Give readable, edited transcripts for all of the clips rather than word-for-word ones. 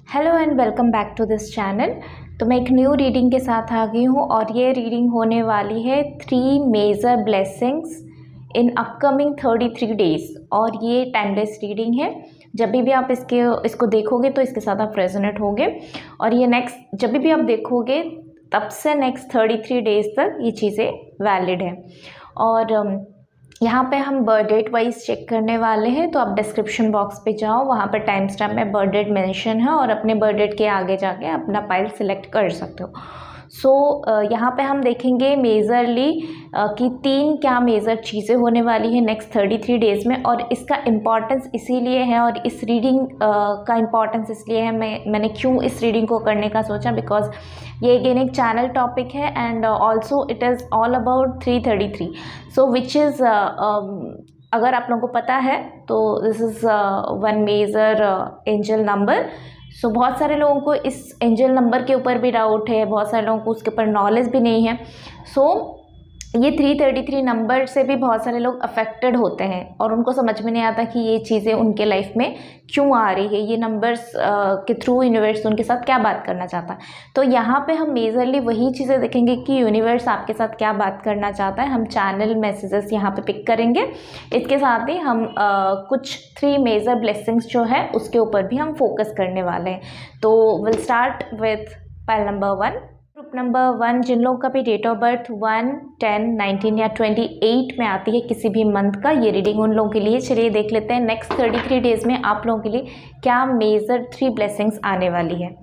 Hello and welcome back to this channel. तो मैं एक न्यू रीडिंग के साथ आ गई हूँ और ये रीडिंग होने वाली है 3 major blessings in upcoming 33 days. और ये टाइमलेस रीडिंग है। जब भी आप इसको देखोगे तो इसके साथ आप रेजोनेट होगे और ये नेक्स्ट जब भी आप देखोगे तब से नेक्स्ट 33 डेज तक ये चीज़ें वैलिड है। और यहाँ पे हम बर्थ डेट वाइज चेक करने वाले हैं, तो आप डिस्क्रिप्शन बॉक्स पे जाओ, वहाँ पर टाइम स्टैम्प में बर्थ डेट मेंशन है और अपने बर्थ डेट के आगे जाके अपना पाइल सिलेक्ट कर सकते हो। यहाँ पे हम देखेंगे मेजरली कि 3 क्या मेजर चीज़ें होने वाली है नेक्स्ट 33 डेज में। और इसका इम्पॉर्टेंस इसीलिए है और इस रीडिंग का इम्पॉर्टेंस इसलिए है, मैंने क्यों इस रीडिंग को करने का सोचा, बिकॉज ये अगेन एक चैनल टॉपिक है and also it is all about 333। So which is अगर आप लोगों को पता है तो this is one major angel number. So बहुत सारे लोगों को इस एंजल नंबर के ऊपर भी डाउट है, बहुत सारे लोगों को उसके ऊपर नॉलेज भी नहीं है। ये 333 नंबर से भी बहुत सारे लोग अफेक्टेड होते हैं और उनको समझ में नहीं आता कि ये चीज़ें उनके लाइफ में क्यों आ रही है, ये नंबर्स के थ्रू यूनिवर्स उनके साथ क्या बात करना चाहता है। तो यहाँ पे हम मेजरली वही चीज़ें देखेंगे कि यूनिवर्स आपके साथ क्या बात करना चाहता है। हम चैनल मैसेजेस यहाँ पे पिक करेंगे। इसके साथ ही हम कुछ 3 मेजर ब्लेसिंग्स जो है उसके ऊपर भी हम फोकस करने वाले हैं। तो will start with pile number 1। Group number 1, जिन लोगों का भी डेट ऑफ बर्थ 1, 10, 19 या 28 में आती है किसी भी मंथ का, ये रीडिंग उन लोगों के लिए। चलिए देख लेते हैं नेक्स्ट 33 डेज में आप लोगों के लिए क्या मेजर 3 ब्लेसिंग्स आने वाली है।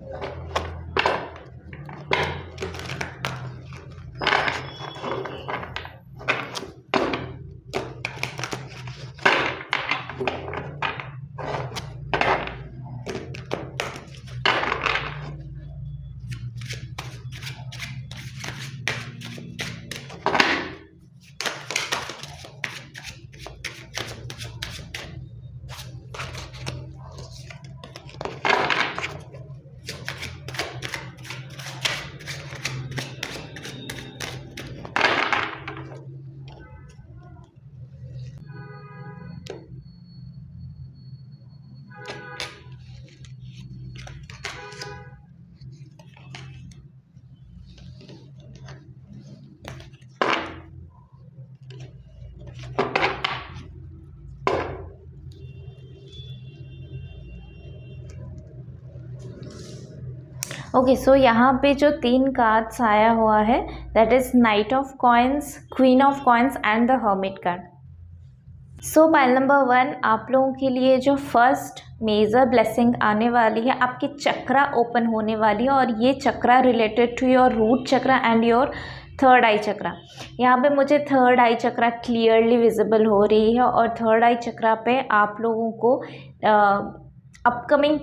ओके, सो यहाँ पे जो 3 कार्ड्स आया हुआ है that is night of coins, queen of coins and the hermit card. So pile number 1 आप लोगों के लिए जो फर्स्ट मेजर ब्लेसिंग आने वाली है, आपकी चक्रा ओपन होने वाली है और ये chakra related to your root chakra and your third eye chakra. यहाँ पे मुझे third eye chakra clearly visible हो रही है और थर्ड आई चक्रा पे आप लोगों को अपकमिंग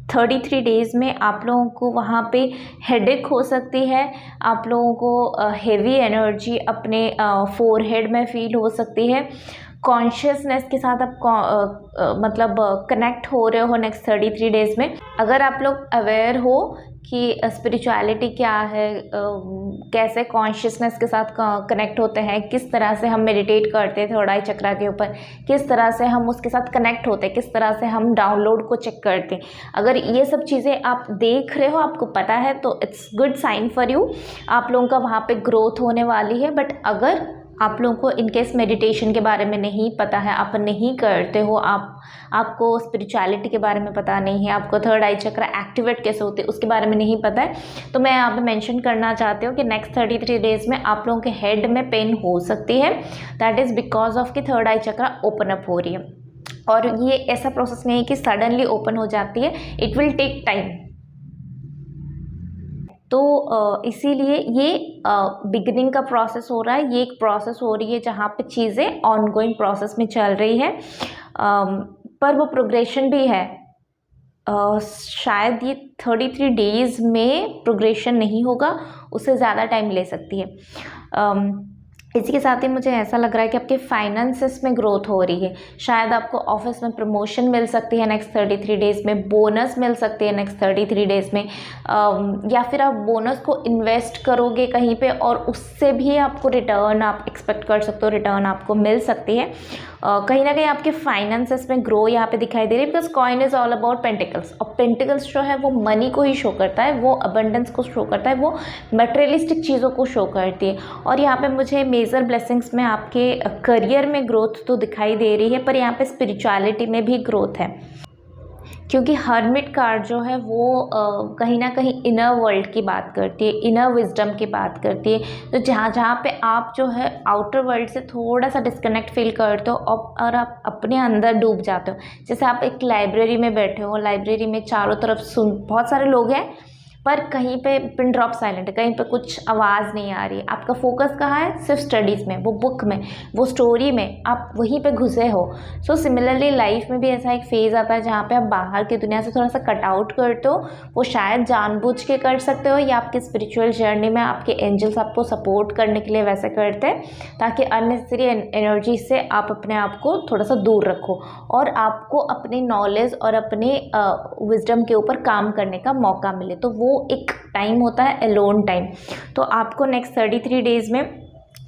33 डेज़ में आप लोगों को वहाँ पे हेडेक हो सकती है। आप लोगों को हेवी एनर्जी अपने फोरहेड में फील हो सकती है। कॉन्शियसनेस के साथ आप मतलब कनेक्ट हो रहे हो नेक्स्ट 33 डेज़ में। अगर आप लोग अवेयर हो कि स्पिरिचुअलिटी क्या है, कैसे कॉन्शियसनेस के साथ कनेक्ट होते हैं, किस तरह से हम मेडिटेट करते हैं थर्ड आई चक्रा के ऊपर, किस तरह से हम उसके साथ कनेक्ट होते हैं, किस तरह से हम डाउनलोड को चेक करते हैं, अगर ये सब चीज़ें आप देख रहे हो, आपको पता है, तो it's good sign for you. आप लोगों का वहाँ पे ग्रोथ होने वाली है। बट अगर आप लोगों को इनकेस मेडिटेशन के बारे में नहीं पता है, आप नहीं करते हो, आपको स्पिरिचुअलिटी के बारे में पता नहीं है, आपको थर्ड आई चक्र एक्टिवेट कैसे होते हैं उसके बारे में नहीं पता है, तो मैं यहाँ पे मेंशन करना चाहती हूँ कि नेक्स्ट 33 डेज में आप लोगों के हेड में पेन हो सकती है। दैट इज़ बिकॉज ऑफ कि थर्ड आई चक्र ओपन अप हो रही है और ये ऐसा प्रोसेस नहीं है कि सडनली ओपन हो जाती है, इट विल टेक टाइम। तो इसीलिए ये बिगिनिंग का प्रोसेस हो रहा है, ये एक प्रोसेस हो रही है जहाँ पे चीज़ें ऑनगोइंग प्रोसेस में चल रही है, पर वो प्रोग्रेशन भी है। शायद ये 33 डेज़ में प्रोग्रेशन नहीं होगा, उससे ज़्यादा टाइम ले सकती है। इसी के साथ ही मुझे ऐसा लग रहा है कि आपके फाइनेंसेस में ग्रोथ हो रही है। शायद आपको ऑफिस में प्रमोशन मिल सकती है नेक्स्ट 33 डेज़ में, बोनस मिल सकती है नेक्स्ट 33 डेज़ में, या फिर आप बोनस को इन्वेस्ट करोगे कहीं पे और उससे भी आपको रिटर्न आप एक्सपेक्ट कर सकते हो, रिटर्न आपको मिल सकती है। कहीं ना कहीं आपके फाइनेंसेस में ग्रो यहाँ पे दिखाई दे रही है, because coin is all about pentacles. और पेंटिकल्स जो है वो मनी को ही शो करता है, वो अबंडेंस को शो करता है, वो मटेरियलिस्टिक चीज़ों को शो करती है। और यहाँ पे मुझे मेजर ब्लेसिंग्स में आपके करियर में ग्रोथ तो दिखाई दे रही है, पर यहाँ पे स्पिरिचुअलिटी में भी ग्रोथ है, क्योंकि हर्मिट कार्ड जो है वो कहीं ना कहीं इनर वर्ल्ड की बात करती है, इनर विजडम की बात करती है। तो जहाँ जहाँ पे आप जो है आउटर वर्ल्ड से थोड़ा सा डिस्कनेक्ट फील करते हो और आप अपने अंदर डूब जाते हो। जैसे आप एक लाइब्रेरी में बैठे हो, लाइब्रेरी में चारों तरफ बहुत सारे लोग हैं, पर कहीं पे पिन ड्रॉप साइलेंट है, कहीं पे कुछ आवाज़ नहीं आ रही है। आपका फोकस कहाँ है? सिर्फ स्टडीज़ में, वो बुक में, वो स्टोरी में, आप वहीं पे घुसे हो। सो सिमिलरली लाइफ में भी ऐसा एक फेज़ आता है जहाँ पे आप बाहर की दुनिया से थोड़ा सा कट आउट करते हो। वो शायद जानबूझ के कर सकते हो, या आपके स्पिरिचुअल जर्नी में आपके एंजल्स आपको सपोर्ट करने के लिए वैसे करते हैं, ताकि अननेसेसरी एनर्जी से आप अपने आप को थोड़ा सा दूर रखो और आपको अपनी नॉलेज और अपने विजडम के ऊपर काम करने का मौका मिले। तो वो एक टाइम होता है एलोन टाइम। तो आपको नेक्स्ट 33 डेज़ में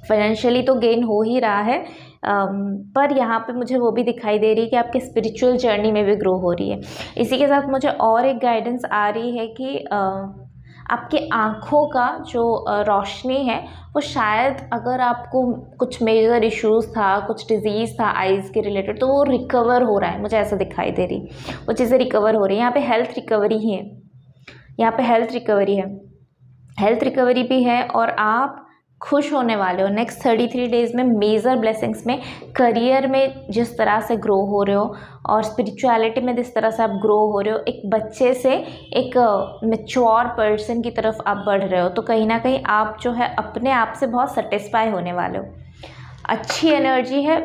फाइनेंशियली तो गेन हो ही रहा है, पर यहाँ पे मुझे वो भी दिखाई दे रही है कि आपके स्पिरिचुअल जर्नी में भी ग्रो हो रही है। इसी के साथ मुझे और एक गाइडेंस आ रही है कि आपकी आँखों का जो रोशनी है वो शायद, अगर आपको कुछ मेजर इश्यूज़ था, कुछ डिजीज़ था आइज़ के रिलेटेड, तो वो रिकवर हो रहा है, मुझे ऐसा दिखाई दे रही, वो चीज़ें रिकवर हो रही हैं। यहाँ पे हेल्थ रिकवरी ही है, यहाँ पे हेल्थ रिकवरी है, हेल्थ रिकवरी भी है, और आप खुश होने वाले हो नेक्स्ट 33 डेज़ में। मेजर ब्लेसिंग्स में, करियर में जिस तरह से ग्रो हो रहे हो और स्पिरिचुअलिटी में जिस तरह से आप ग्रो हो रहे हो, एक बच्चे से एक मैच्योर पर्सन की तरफ आप बढ़ रहे हो। तो कहीं ना कहीं आप जो है अपने आप से बहुत सेटिस्फाई होने वाले हो। अच्छी एनर्जी है,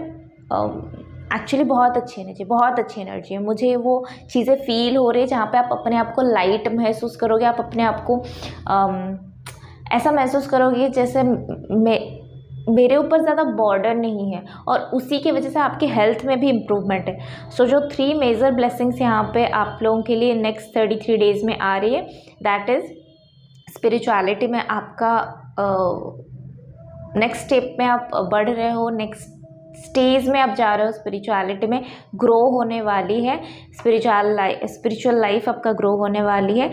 एक्चुअली बहुत अच्छी एनर्जी है। मुझे वो चीज़ें फील हो रही है जहाँ पे आप अपने आप को लाइट महसूस करोगे, आप अपने आप को ऐसा महसूस करोगे जैसे मेरे ऊपर ज़्यादा बॉर्डर नहीं है, और उसी की वजह से आपकी हेल्थ में भी इम्प्रूवमेंट है। सो जो 3 मेजर ब्लेसिंग्स यहाँ पे आप लोगों के लिए नेक्स्ट 33 डेज़ में आ रही है, दैट इज़ स्पिरिचुअलिटी में आपका नेक्स्ट स्टेप में आप बढ़ रहे हो, नेक्स्ट स्टेज में आप जा रहे हो, स्पिरिचुअलिटी में ग्रो होने वाली है, स्पिरिचुअल लाइफ आपका ग्रो होने वाली है,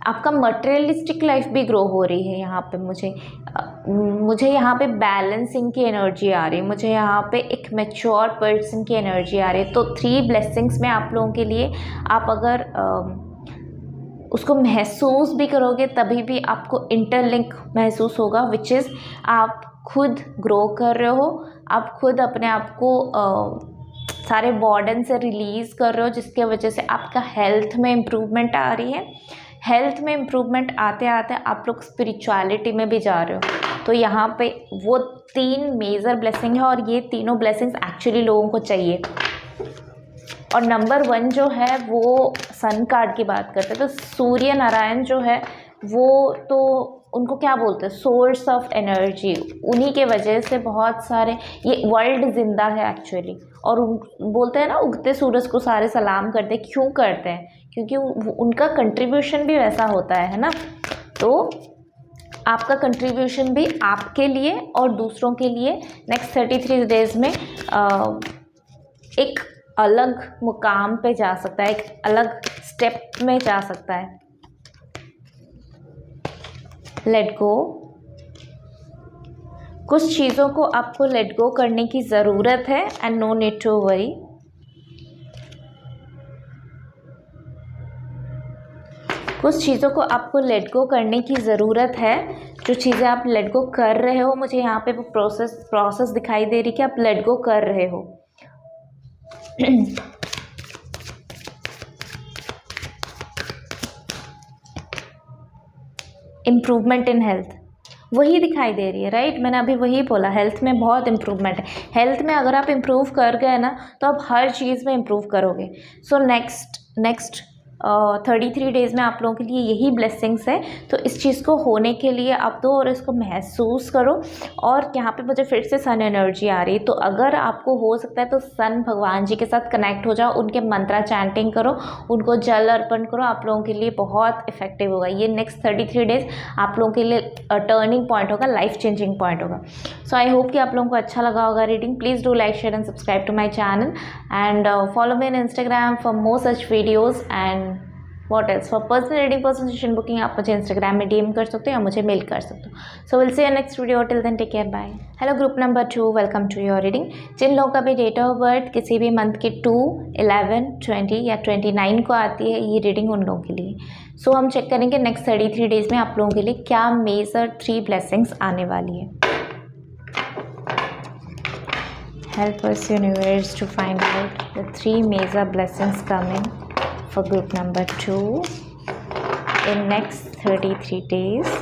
आपका मटेरियलिस्टिक लाइफ भी ग्रो हो रही है। यहाँ पे मुझे यहाँ पे बैलेंसिंग की एनर्जी आ रही है, मुझे यहाँ पे एक मैच्योर पर्सन की एनर्जी आ रही है। तो 3 ब्लेसिंग्स में आप लोगों के लिए, आप अगर उसको महसूस भी करोगे तभी भी आपको इंटरलिंक महसूस होगा, विच इज़ आप खुद ग्रो कर रहे हो, आप खुद अपने आप को सारे बर्डन से रिलीज़ कर रहे हो, जिसके वजह से आपका हेल्थ में इम्प्रूवमेंट आ रही है। हेल्थ में इम्प्रूवमेंट आते आते आप लोग स्पिरिचुअलिटी में भी जा रहे हो। तो यहाँ पे वो 3 मेजर ब्लेसिंग है, और ये तीनों ब्लेसिंग्स एक्चुअली लोगों को चाहिए। और नंबर 1 जो है वो सन कार्ड की बात करते हैं, तो सूर्य नारायण जो है वो, तो उनको क्या बोलते हैं, सोर्स ऑफ एनर्जी। उन्हीं के वजह से बहुत सारे ये वर्ल्ड जिंदा है एक्चुअली। और बोलते हैं ना, उगते सूरज को सारे सलाम करते हैं। क्यों करते हैं? क्योंकि उनका कंट्रीब्यूशन भी वैसा होता है ना। तो आपका कंट्रीब्यूशन भी आपके लिए और दूसरों के लिए नेक्स्ट 33 डेज़ में एक अलग मुकाम पे जा सकता है, एक अलग स्टेप में जा सकता है। Let go. कुछ चीज़ों को आपको लेट गो करने की ज़रूरत है, and no need to worry. कुछ चीज़ों को आपको लेट गो करने की ज़रूरत है। जो चीज़ें आप लेट गो कर रहे हो, मुझे यहाँ पे वो प्रोसेस दिखाई दे रही कि आप लेट गो कर रहे हो। इम्प्रूवमेंट इन हेल्थ वही दिखाई दे रही है, राइट? मैंने अभी वही बोला, हेल्थ में बहुत इम्प्रूवमेंट है। हेल्थ में अगर आप इम्प्रूव कर गए ना, तो आप हर चीज़ में इम्प्रूव करोगे। सो नेक्स्ट 33 डेज़ में आप लोगों के लिए यही ब्लेसिंग्स है। तो इस चीज़ को होने के लिए आप दो और इसको महसूस करो। और यहाँ पे मुझे फिर से सन एनर्जी आ रही है, तो अगर आपको हो सकता है तो सन भगवान जी के साथ कनेक्ट हो जाओ, उनके मंत्रा चैंटिंग करो, उनको जल अर्पण करो। आप लोगों के लिए बहुत इफेक्टिव होगा ये। नेक्स्ट 33 डेज़ आप लोगों के लिए टर्निंग पॉइंट होगा, लाइफ चेंजिंग पॉइंट होगा। सो आई होप कि आप लोगों को अच्छा लगा होगा reading. Please do like, share and subscribe to my channel and follow me in Instagram for more such videos and what else. For personal reading, personal session booking आप मुझे इंस्टाग्राम में डीएम कर सकते हो या मुझे मेल कर सकते हो। So will see you next video, till then take care, bye. Hello group number 2, welcome to your reading. जिन लोगों का भी डेट ऑफ बर्थ किसी भी मंथ के 2, 11, 20 या 29 को आती है, ये रीडिंग उन लोगों के लिए। सो हम चेक करेंगे नेक्स्ट 33 डेज़ में आप लोगों के लिए क्या मेजर 3 ब्लेसिंग्स आने वाली है। Help us universe to find out the 3 major blessings coming for group number 2 in next 33 days.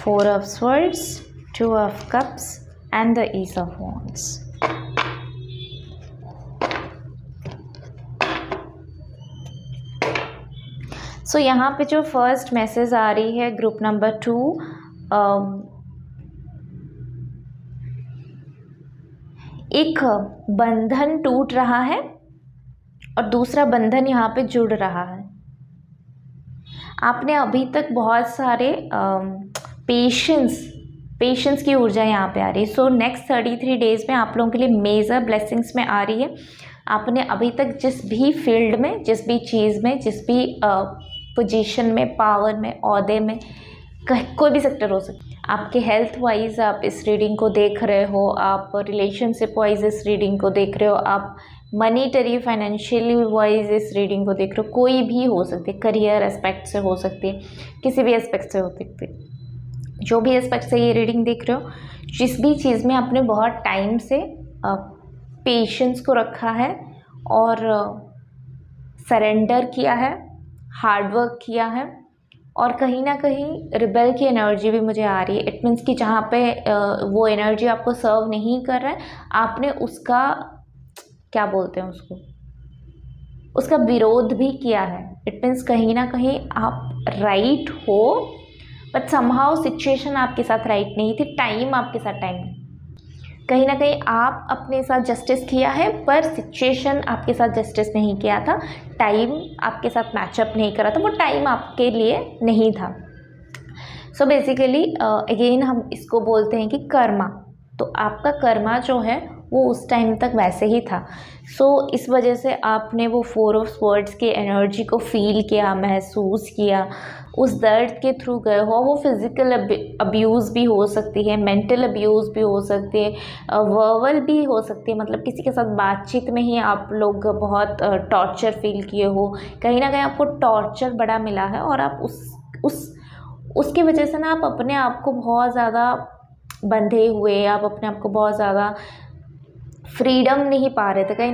Four of Swords, 2 of Cups and the Ace of Wands. सो यहाँ पे जो फर्स्ट मैसेज आ रही है ग्रुप नंबर 2, एक बंधन टूट रहा है और दूसरा बंधन यहाँ पे जुड़ रहा है। आपने अभी तक बहुत सारे पेशेंस की ऊर्जा यहाँ पे आ रही है। सो नेक्स्ट 33 डेज़ में आप लोगों के लिए मेजर ब्लेसिंग्स में आ रही है। आपने अभी तक जिस भी फील्ड में, जिस भी चीज़ में, जिस भी पोजीशन में, पावर में, ओहदे में, कोई भी सेक्टर हो सकता है। आपके हेल्थ वाइज आप इस रीडिंग को देख रहे हो, आप रिलेशनशिप वाइज इस रीडिंग को देख रहे हो, आप मनीटरी फाइनेंशियली वाइज इस रीडिंग को देख रहे हो, कोई भी हो सकती है, करियर एस्पेक्ट से हो सकती है, किसी भी एस्पेक्ट से हो सकती है। जो भी एस्पेक्ट से ये रीडिंग देख रहे हो, जिस भी चीज़ में आपने बहुत टाइम से पेशेंस को रखा है और सरेंडर किया है, हार्डवर्क किया है और कहीं ना कहीं रिबेल की एनर्जी भी मुझे आ रही है। इट मीन्स कि जहाँ पे वो एनर्जी आपको सर्व नहीं कर रहा है, आपने उसका क्या बोलते हैं उसका विरोध भी किया है। इट मीन्स कहीं ना कहीं आप राइट हो बट समहाउ सिचुएशन आपके साथ राइट नहीं थी, टाइम आपके साथ टाइम नहीं। कहीं ना कहीं आप अपने साथ जस्टिस किया है पर सिचुएशन आपके साथ जस्टिस नहीं किया था, टाइम आपके साथ मैचअप नहीं करा था, वो टाइम आपके लिए नहीं था। सो बेसिकली अगेन हम इसको बोलते हैं कि कर्मा। तो आपका कर्मा जो है वो उस टाइम तक वैसे ही था। सो इस वजह से आपने वो 4 ऑफ स्वर्ड्स के एनर्जी को फील किया, महसूस किया, उस दर्द के थ्रू गए हो। वो फिज़िकल अब्यूज़ भी हो सकती है, मेंटल अब्यूज़ भी हो सकती है, वर्बल भी हो सकती है। मतलब किसी के साथ बातचीत में ही आप लोग बहुत टॉर्चर फील किए हो, कहीं ना कहीं आपको टॉर्चर बड़ा मिला है और आप उसकी वजह से ना आप अपने आप को बहुत ज़्यादा बंधे हुए, आप अपने आप को बहुत ज़्यादा फ्रीडम नहीं पा रहे थे। कहीं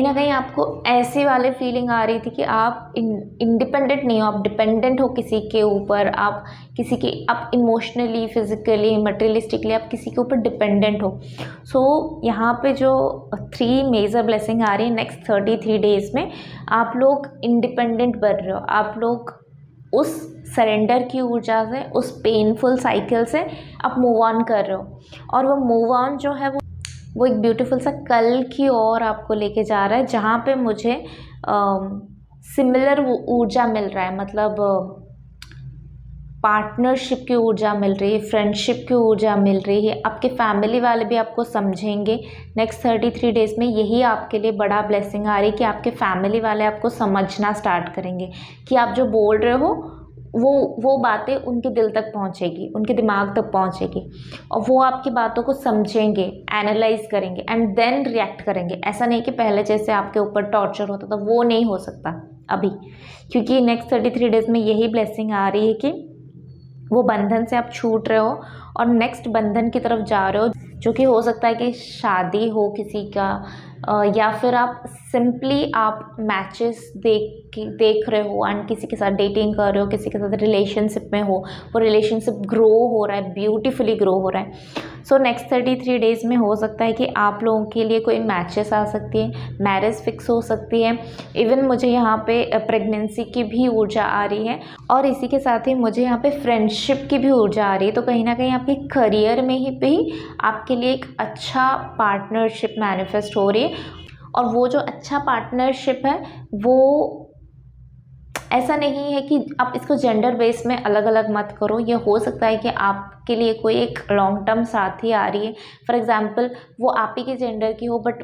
ना कहीं आपको ऐसी वाली फीलिंग आ रही थी कि आप इंडिपेंडेंट नहीं हो, आप डिपेंडेंट हो किसी के ऊपर, आप इमोशनली, फिजिकली, मटेरियलिस्टिकली आप किसी के ऊपर डिपेंडेंट हो। सो यहाँ पे जो 3 मेजर ब्लेसिंग आ रही है नेक्स्ट 33 डेज़ में, आप लोग इंडिपेंडेंट बन रहे हो। आप लोग उस सरेंडर की ऊर्जा से, उस पेनफुल साइकिल से आप मूव ऑन कर रहे हो और वो मूव ऑन जो है वो एक ब्यूटीफुल सा कल की ओर आपको लेके जा रहा है, जहाँ पे मुझे सिमिलर ऊर्जा मिल रहा है। मतलब पार्टनरशिप की ऊर्जा मिल रही है, फ्रेंडशिप की ऊर्जा मिल रही है। आपके फैमिली वाले भी आपको समझेंगे। नेक्स्ट 33 डेज़ में यही आपके लिए बड़ा ब्लेसिंग आ रही है कि आपके फैमिली वाले आपको समझना स्टार्ट करेंगे कि आप जो बोल रहे हो वो बातें उनके दिल तक पहुंचेगी, उनके दिमाग तक पहुंचेगी और वो आपकी बातों को समझेंगे, एनालाइज करेंगे एंड देन रिएक्ट करेंगे। ऐसा नहीं कि पहले जैसे आपके ऊपर टॉर्चर होता था, वो नहीं हो सकता अभी, क्योंकि नेक्स्ट 33 डेज में यही ब्लेसिंग आ रही है कि वो बंधन से आप छूट रहे हो और नेक्स्ट बंधन की तरफ जा रहे हो, जो कि हो सकता है कि शादी हो किसी का, या फिर आप सिंपली आप मैचेस देख रहे हो एंड किसी के साथ डेटिंग कर रहे हो, किसी के साथ रिलेशनशिप में हो, वो रिलेशनशिप ग्रो हो रहा है, ब्यूटीफुली ग्रो हो रहा है। सो नेक्स्ट 33 डेज़ में हो सकता है कि आप लोगों के लिए कोई मैचेस आ सकती है, मैरिज फिक्स हो सकती है, इवन मुझे यहाँ पे प्रेगनेंसी की भी ऊर्जा आ रही है और इसी के साथ ही मुझे यहाँ पे फ्रेंडशिप की भी ऊर्जा आ रही है। तो कहीं ना कहीं आपके करियर में ही पे ही आपके लिए एक अच्छा पार्टनरशिप मैनिफेस्ट हो रही है और वो जो अच्छा पार्टनरशिप है वो ऐसा नहीं है कि आप इसको जेंडर बेस में अलग अलग मत करो। ये हो सकता है कि आपके लिए कोई एक लॉन्ग टर्म साथी आ रही है, फॉर एग्जांपल वो आप ही के जेंडर की हो बट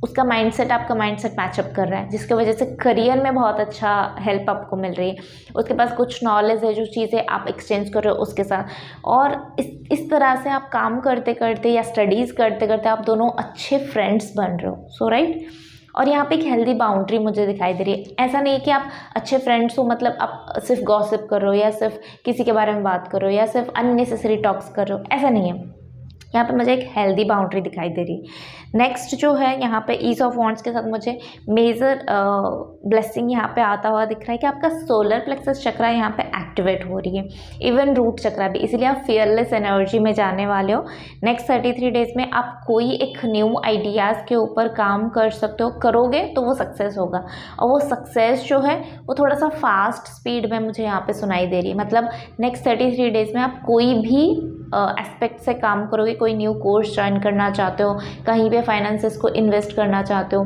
उसका माइंडसेट आपका माइंडसेट मैचअप कर रहा है, जिसकी वजह से करियर में बहुत अच्छा हेल्प आपको मिल रही है। उसके पास कुछ नॉलेज है, जो चीज़ें आप एक्सचेंज कर रहे हो उसके साथ, और इस तरह से आप काम करते करते या स्टडीज़ करते करते आप दोनों अच्छे फ्रेंड्स बन रहे हो। सो राइट, और यहाँ पे एक हेल्दी बाउंड्री मुझे दिखाई दे रही है। ऐसा नहीं है कि आप अच्छे फ्रेंड्स हो मतलब आप सिर्फ गॉसिप कर रहे हो या सिर्फ किसी के बारे में बात कर रहे हो या सिर्फ अननेसेसरी टॉक्स कर रहे हो, ऐसा नहीं है। यहाँ पे मुझे एक हेल्दी बाउंड्री दिखाई दे रही है। नेक्स्ट जो है यहाँ पे ईज ऑफ वॉन्ड्स के साथ मुझे मेजर ब्लेसिंग यहाँ पे आता हुआ दिख रहा है कि आपका सोलर प्लेक्सस चक्रा यहाँ पे एक्टिवेट हो रही है, इवन रूट चक्रा भी, इसीलिए आप फियरलेस एनर्जी में जाने वाले हो। नेक्स्ट 33 डेज में आप कोई एक न्यू आइडियाज़ के ऊपर काम कर सकते हो, करोगे तो वो सक्सेस होगा और वो सक्सेस जो है वो थोड़ा सा फास्ट स्पीड में मुझे यहाँ पे सुनाई दे रही है। मतलब नेक्स्ट 33 डेज में आप कोई भी एस्पेक्ट से काम करोगे, कोई न्यू कोर्स ज्वाइन करना चाहते हो, कहीं पे फाइनेंसेस को इन्वेस्ट करना चाहते हो,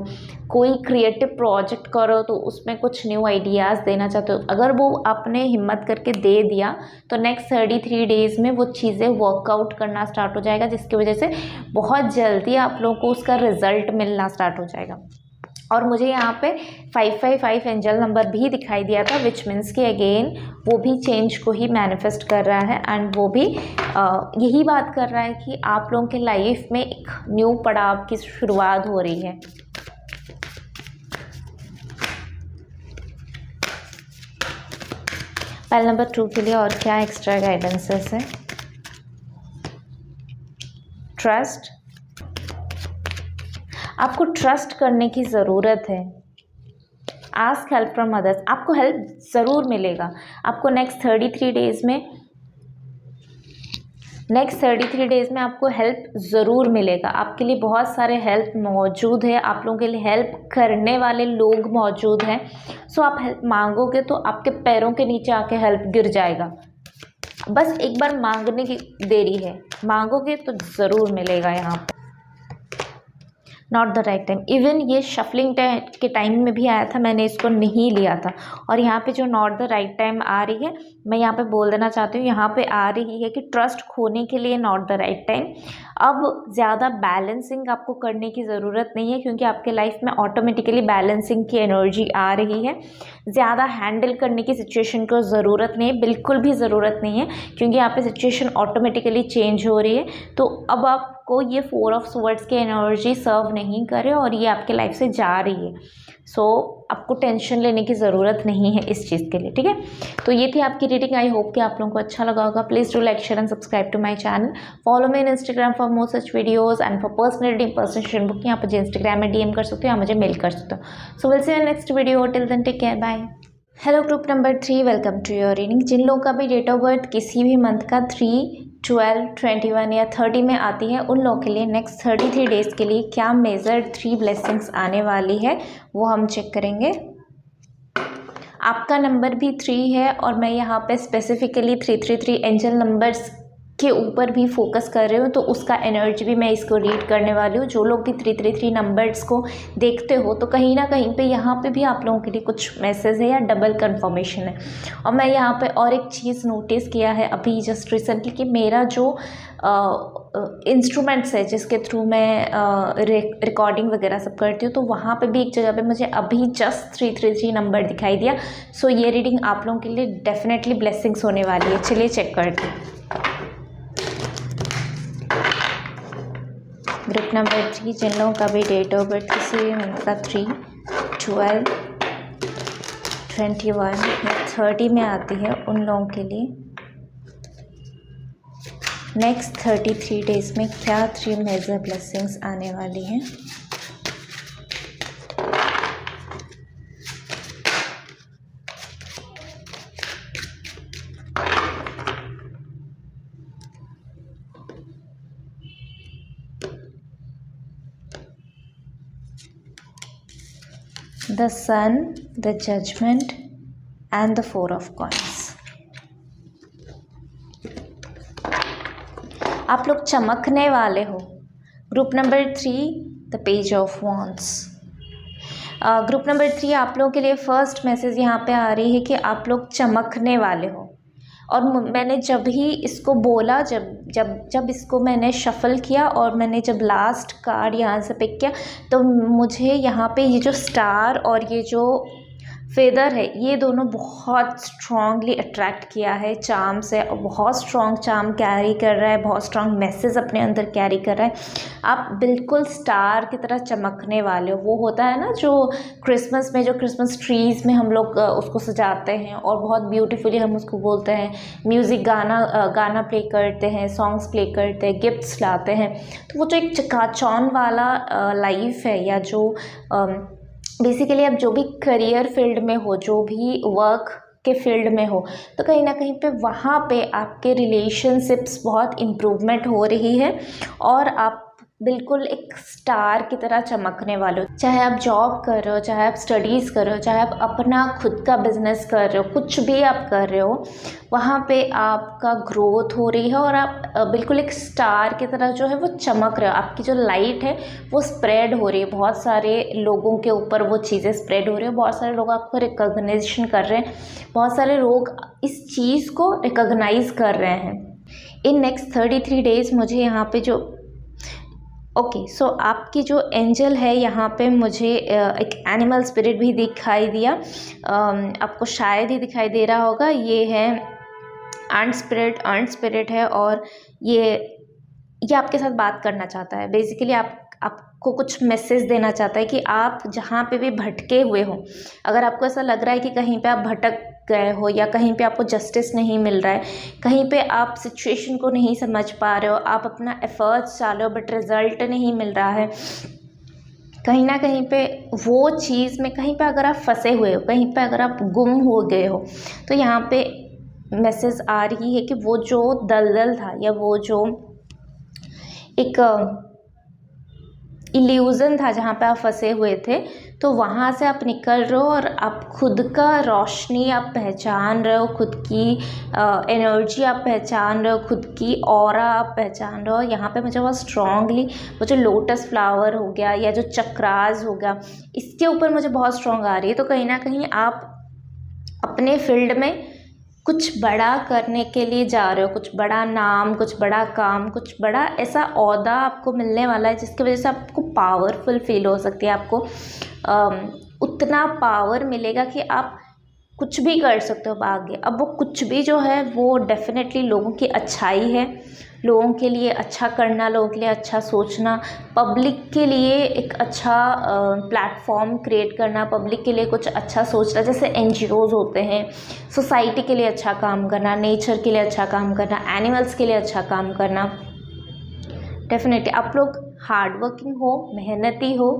कोई क्रिएटिव प्रोजेक्ट करो तो उसमें कुछ न्यू आइडियाज़ देना चाहते हो, अगर वो आपने हिम्मत करके दे दिया तो नेक्स्ट 33 डेज़ में वो चीज़ें वर्कआउट करना स्टार्ट हो जाएगा, जिसकी वजह से बहुत जल्दी आप लोगों को उसका रिजल्ट मिलना स्टार्ट हो जाएगा। और मुझे यहाँ पे 555 एंजल नंबर भी दिखाई दिया था, विच मीन्स कि अगेन वो भी चेंज को ही मैनिफेस्ट कर रहा है एंड वो भी यही बात कर रहा है कि आप लोगों के लाइफ में एक न्यू पड़ाव की शुरुआत हो रही है। पहले नंबर 2 के लिए और क्या एक्स्ट्रा गाइडेंसेस है? ट्रस्ट, आपको ट्रस्ट करने की ज़रूरत है। आस्क हेल्प फ्रॉम अदर्स, आपको हेल्प ज़रूर मिलेगा। आपको नेक्स्ट 33 डेज़ में आपको हेल्प ज़रूर मिलेगा। आपके लिए बहुत सारे हेल्प मौजूद है, आप लोगों के लिए हेल्प करने वाले लोग मौजूद हैं। सो आप हेल्प मांगोगे तो आपके पैरों के नीचे आके हेल्प गिर जाएगा। बस एक बार मांगने की देरी है, मांगोगे तो ज़रूर मिलेगा। यहाँ पर not the right time, even ये शफलिंग के टाइम में भी आया था, मैंने इसको नहीं लिया था। और यहाँ पे जो नॉट द राइट टाइम आ रही है, मैं यहाँ पे बोल देना चाहती हूँ, यहाँ पे आ रही है कि ट्रस्ट खोने के लिए नॉट द राइट टाइम। अब ज़्यादा बैलेंसिंग आपको करने की ज़रूरत नहीं है, क्योंकि आपके लाइफ में ऑटोमेटिकली बैलेंसिंग की एनर्जी आ रही है। ज़्यादा हैंडल करने की सिचुएशन को ज़रूरत नहीं है, बिल्कुल भी ज़रूरत नहीं है, क्योंकि यहाँ पे सिचुएशन ऑटोमेटिकली चेंज हो रही है। तो अब आपको ये 4 ऑफ स्वॉर्ड्स की एनर्जी सर्व नहीं करे और ये आपके लाइफ से जा रही है। सो आपको टेंशन लेने की ज़रूरत नहीं है इस चीज़ के लिए, ठीक है। तो ये थी आपकी रीडिंग। आई होप कि आप लोगों को अच्छा लगा होगा। Please do like, share and subscribe to my channel. Follow me in Instagram for more such videos and for personal reading, personal book यहाँ पर इंस्टाग्राम में DM कर सकते हो या मुझे मेल कर सकते हो। So will see you next video, till then take care, bye. Hello group number 3, welcome to your reading. जिन लोगों का भी डेट ऑफ बर्थ किसी भी मंथ का 3, 12, 21 या 30 में आती है, उन लोगों के लिए नेक्स्ट 33 डेज़ के लिए क्या मेजर 3 ब्लेसिंग्स आने वाली है वो हम चेक करेंगे। आपका नंबर भी 3 है और मैं यहाँ पे स्पेसिफिकली 333 एंजल नंबर्स के ऊपर भी फोकस कर रही हूँ, तो उसका एनर्जी भी मैं इसको रीड करने वाली हूँ। जो लोग भी 333 नंबर्स को देखते हो तो कहीं ना कहीं पे यहाँ पे भी आप लोगों के लिए कुछ मैसेज है या डबल कंफर्मेशन है। और मैं यहाँ पे और एक चीज़ नोटिस किया है अभी जस्ट रिसेंटली कि मेरा जो इंस्ट्रूमेंट्स है जिसके थ्रू मैं रिकॉर्डिंग वगैरह सब करती हूँ, तो वहाँ पे भी एक जगह पे मुझे अभी जस्ट 333 नंबर दिखाई दिया। सो ये रीडिंग आप लोगों के लिए डेफिनेटली ब्लेसिंग्स होने वाली है। चलिए चेक करते हैं। ग्रुप नंबर 3, जिन लोगों का भी डेट ऑफ बर्थ से उनका 3, 12, 21 या 30 में आती है, उन लोगों के लिए नेक्स्ट 33 डेज में क्या 3 मेजर ब्लेसिंग्स आने वाली हैं। The sun, the judgement and the 4 of coins. आप लोग चमकने वाले हो। Group number 3, the page of wands. Group number 3 आप लोगों के लिए फर्स्ट मैसेज यहाँ पे आ रही है कि आप लोग चमकने वाले हो। और मैंने जब ही इसको बोला, जब इसको मैंने शफ़ल किया और मैंने जब लास्ट कार्ड यहाँ से पिक किया, तो मुझे यहाँ पे ये जो स्टार और ये जो फेदर है, ये दोनों बहुत स्ट्रांगली अट्रैक्ट किया है चार्म से, और बहुत स्ट्रॉन्ग चार्म कैरी कर रहा है, बहुत स्ट्रॉन्ग मैसेज अपने अंदर कैरी कर रहा है। आप बिल्कुल स्टार की तरह चमकने वाले हो। वो होता है ना जो क्रिसमस में, जो क्रिसमस ट्रीज़ में हम लोग उसको सजाते हैं और बहुत ब्यूटीफुली हम उसको बोलते हैं, म्यूज़िक गाना प्ले करते हैं, सॉन्ग्स प्ले करते हैं, गिफ्ट्स लाते हैं। तो वो जो एक चकाचौंध वाला लाइफ है, या जो बेसिकली आप जो भी करियर फील्ड में हो, जो भी वर्क के फील्ड में हो, तो कहीं ना कहीं पे वहाँ पे आपके रिलेशनशिप्स बहुत इम्प्रूवमेंट हो रही है और आप बिल्कुल एक स्टार की तरह चमकने वाले हो। चाहे आप जॉब कर रहे हो, चाहे आप स्टडीज़ कर रहे हो, चाहे आप अपना खुद का बिजनेस कर रहे हो, कुछ भी आप कर रहे हो, वहाँ पे आपका ग्रोथ हो रही है और आप बिल्कुल एक स्टार की तरह जो है वो चमक रहे हो। आपकी जो लाइट है वो स्प्रेड हो रही है, बहुत सारे लोगों के ऊपर वो चीज़ें स्प्रेड हो रही है, बहुत सारे लोग आपको रिकॉग्निशन कर रहे हैं, बहुत सारे लोग इस चीज़ को रिकॉग्नाइज कर रहे हैं। इन नेक्स्ट 33 डेज मुझे यहाँ पे जो सो आपकी जो एंजल है, यहाँ पे मुझे एक एनिमल स्पिरिट भी दिखाई दिया, आपको शायद ही दिखाई दे रहा होगा। ये है अर्न स्पिरिट है और ये आपके साथ बात करना चाहता है। बेसिकली आपको कुछ मैसेज देना चाहता है कि आप जहाँ पे भी भटके हुए हो, अगर आपको ऐसा लग रहा है कि कहीं पे आप भटक गए हो या कहीं पे आपको जस्टिस नहीं मिल रहा है, कहीं पे आप सिचुएशन को नहीं समझ पा रहे हो, आप अपना एफर्ट्स डाल रहे हो बट रिज़ल्ट नहीं मिल रहा है, कहीं ना कहीं पे वो चीज़ में कहीं पे अगर आप फंसे हुए हो, कहीं पे अगर आप गुम हो गए हो, तो यहाँ पे मैसेज आ रही है कि वो जो दलदल था या वो जो एक इल्यूज़न था जहाँ पे आप फंसे हुए थे, तो वहाँ से आप निकल रहे हो और आप खुद का रोशनी आप पहचान रहे हो, खुद की एनर्जी आप पहचान रहे हो, खुद की ऑरा आप पहचान रहे हो। यहाँ पे मुझे बहुत स्ट्रांगली वो जो लोटस फ्लावर हो गया या जो चक्रास हो गया, इसके ऊपर मुझे बहुत स्ट्रांग आ रही है। तो कहीं ना कहीं आप अपने फील्ड में कुछ बड़ा करने के लिए जा रहे हो, कुछ बड़ा नाम, कुछ बड़ा काम, कुछ बड़ा ऐसा ओहदा आपको मिलने वाला है जिसकी वजह से आपको पावरफुल फील हो सकती है। आपको उतना पावर मिलेगा कि आप कुछ भी कर सकते हो आगे। अब वो कुछ भी जो है वो डेफिनेटली लोगों की अच्छाई है, लोगों के लिए अच्छा करना, लोगों के लिए अच्छा सोचना, पब्लिक के लिए एक अच्छा प्लेटफॉर्म क्रिएट करना, पब्लिक के लिए कुछ अच्छा सोचना, जैसे NGOs होते हैं, सोसाइटी के लिए अच्छा काम करना, नेचर के लिए अच्छा काम करना, एनिमल्स के लिए अच्छा काम करना। डेफिनेटली आप लोग हार्ड वर्किंग हो, मेहनती हो,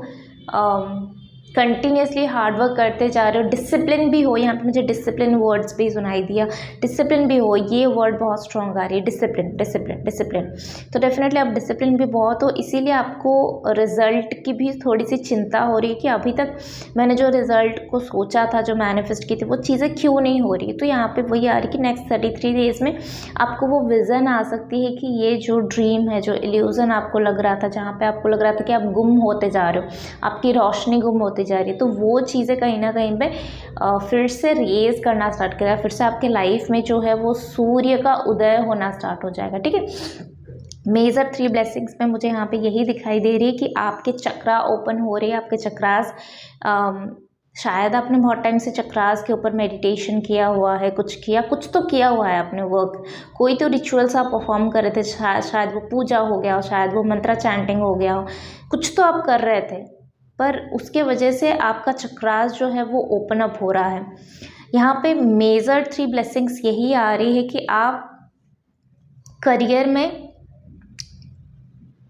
कंटिन्यूसली हार्ड वर्क करते जा रहे हो, डिसिप्लिन भी हो। यहाँ पे मुझे डिसिप्लिन वर्ड्स भी सुनाई दिया, डिसिप्लिन भी हो, ये वर्ड बहुत स्ट्रॉन्ग आ रही है, डिसिप्लिन डिसिप्लिन डिसिप्लिन। तो डेफिनेटली आप डिसिप्लिन भी बहुत हो, इसीलिए आपको रिज़ल्ट की भी थोड़ी सी चिंता हो रही है कि अभी तक मैंने जो रिज़ल्ट को सोचा था, जो मैनिफेस्ट की थी, वो चीज़ें क्यों नहीं हो रही। तो यहाँ पर वही आ रही कि नेक्स्ट 33 डेज़ में आपको वो विज़न आ सकती है कि ये जो ड्रीम है, जो इल्यूज़न आपको लग रहा था, जहाँ पर आपको लग रहा था कि आप गुम होते जा रहे हो, आपकी रोशनी गुम होती जा रही है, तो वो चीज़ें कहीं ना कहीं पे फिर से रेज करना स्टार्ट करेगा, फिर से आपके लाइफ में जो है वो सूर्य का उदय होना स्टार्ट हो जाएगा। ठीक है, मेजर 3 ब्लेसिंग्स में मुझे यहाँ पे यही दिखाई दे रही है कि आपके चक्रा ओपन हो रहे हैं, आपके चक्रास शायद आपने बहुत टाइम से चक्रास के ऊपर मेडिटेशन किया हुआ है, कुछ तो किया हुआ है आपने वर्क, कोई तो रिचुअल्स आप परफॉर्म कर रहे थे, शायद वो पूजा हो गया हो, शायद वो मंत्रा चैंटिंग हो गया हो, कुछ तो आप कर रहे थे, पर उसके वजह से आपका चक्रास जो है वो ओपन अप हो रहा है। यहाँ पे मेजर 3 ब्लेसिंग्स यही आ रही है कि आप करियर में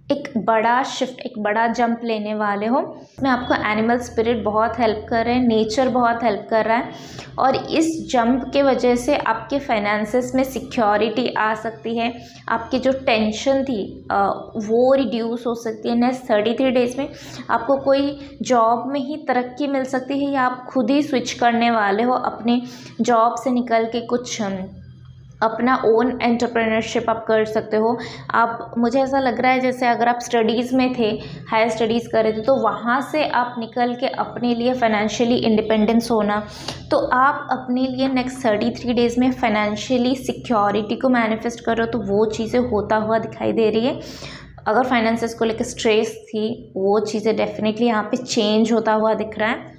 एक बड़ा शिफ्ट, एक बड़ा जंप लेने वाले हो। इसमें आपको एनिमल स्पिरिट बहुत हेल्प कर रहे हैं, नेचर बहुत हेल्प कर रहा है, और इस जंप के वजह से आपके फाइनेंसेस में सिक्योरिटी आ सकती है। आपकी जो टेंशन थी वो रिड्यूस हो सकती है। नेक्स्ट 33 डेज में आपको कोई जॉब में ही तरक्की मिल सकती है, या आप खुद ही स्विच करने वाले हो, अपने जॉब से निकल के कुछ अपना ओन एंटरप्रेन्योरशिप आप कर सकते हो। आप, मुझे ऐसा लग रहा है जैसे अगर आप स्टडीज़ में थे, हायर स्टडीज़ कर रहे थे, तो वहाँ से आप निकल के अपने लिए फाइनेंशियली इंडिपेंडेंस होना, तो आप अपने लिए नेक्स्ट 33 डेज़ में फाइनेंशियली सिक्योरिटी को मैनिफेस्ट कर रहे हो, तो वो चीज़ें होता हुआ दिखाई दे रही है। अगर फाइनेंसेस को लेकर स्ट्रेस थी, वो चीज़ें डेफिनेटली यहाँ पे चेंज होता हुआ दिख रहा है।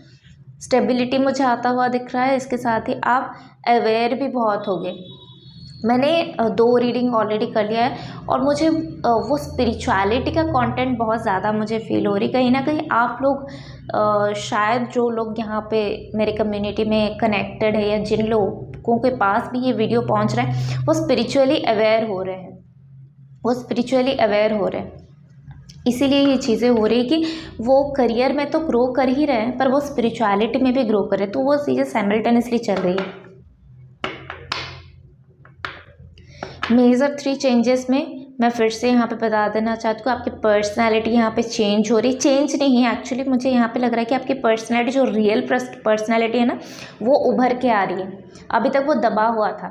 स्टेबिलिटी मुझे आता हुआ दिख रहा है। इसके साथ ही आप अवेयर भी बहुत होगे। मैंने 2 रीडिंग ऑलरेडी कर लिया है, और मुझे वो स्पिरिचुअलिटी का कंटेंट बहुत ज़्यादा मुझे फील हो रही है। कहीं ना कहीं आप लोग शायद जो लोग यहाँ पे मेरे कम्युनिटी में कनेक्टेड है, या जिन लोगों के पास भी ये वीडियो पहुँच रहा है, वो स्पिरिचुअली अवेयर हो रहे हैं, वो स्पिरिचुअली अवेयर हो रहे हैं। इसीलिए ये चीज़ें हो रही कि वो करियर में तो ग्रो कर ही रहे हैं, पर वो स्पिरिचुअलिटी में भी ग्रो कर रहे हैं, तो वो चीज़ें साइमल्टेनियसली चल रही है। मेजर 3 चेंजेस में मैं फिर से यहाँ पे बता देना चाहती हूँ, आपकी पर्सनालिटी यहाँ पे चेंज हो रही, चेंज नहीं है एक्चुअली, मुझे यहाँ पे लग रहा है कि आपकी पर्सनालिटी, जो रियल पर्सनालिटी है ना, वो उभर के आ रही है। अभी तक वो दबा हुआ था,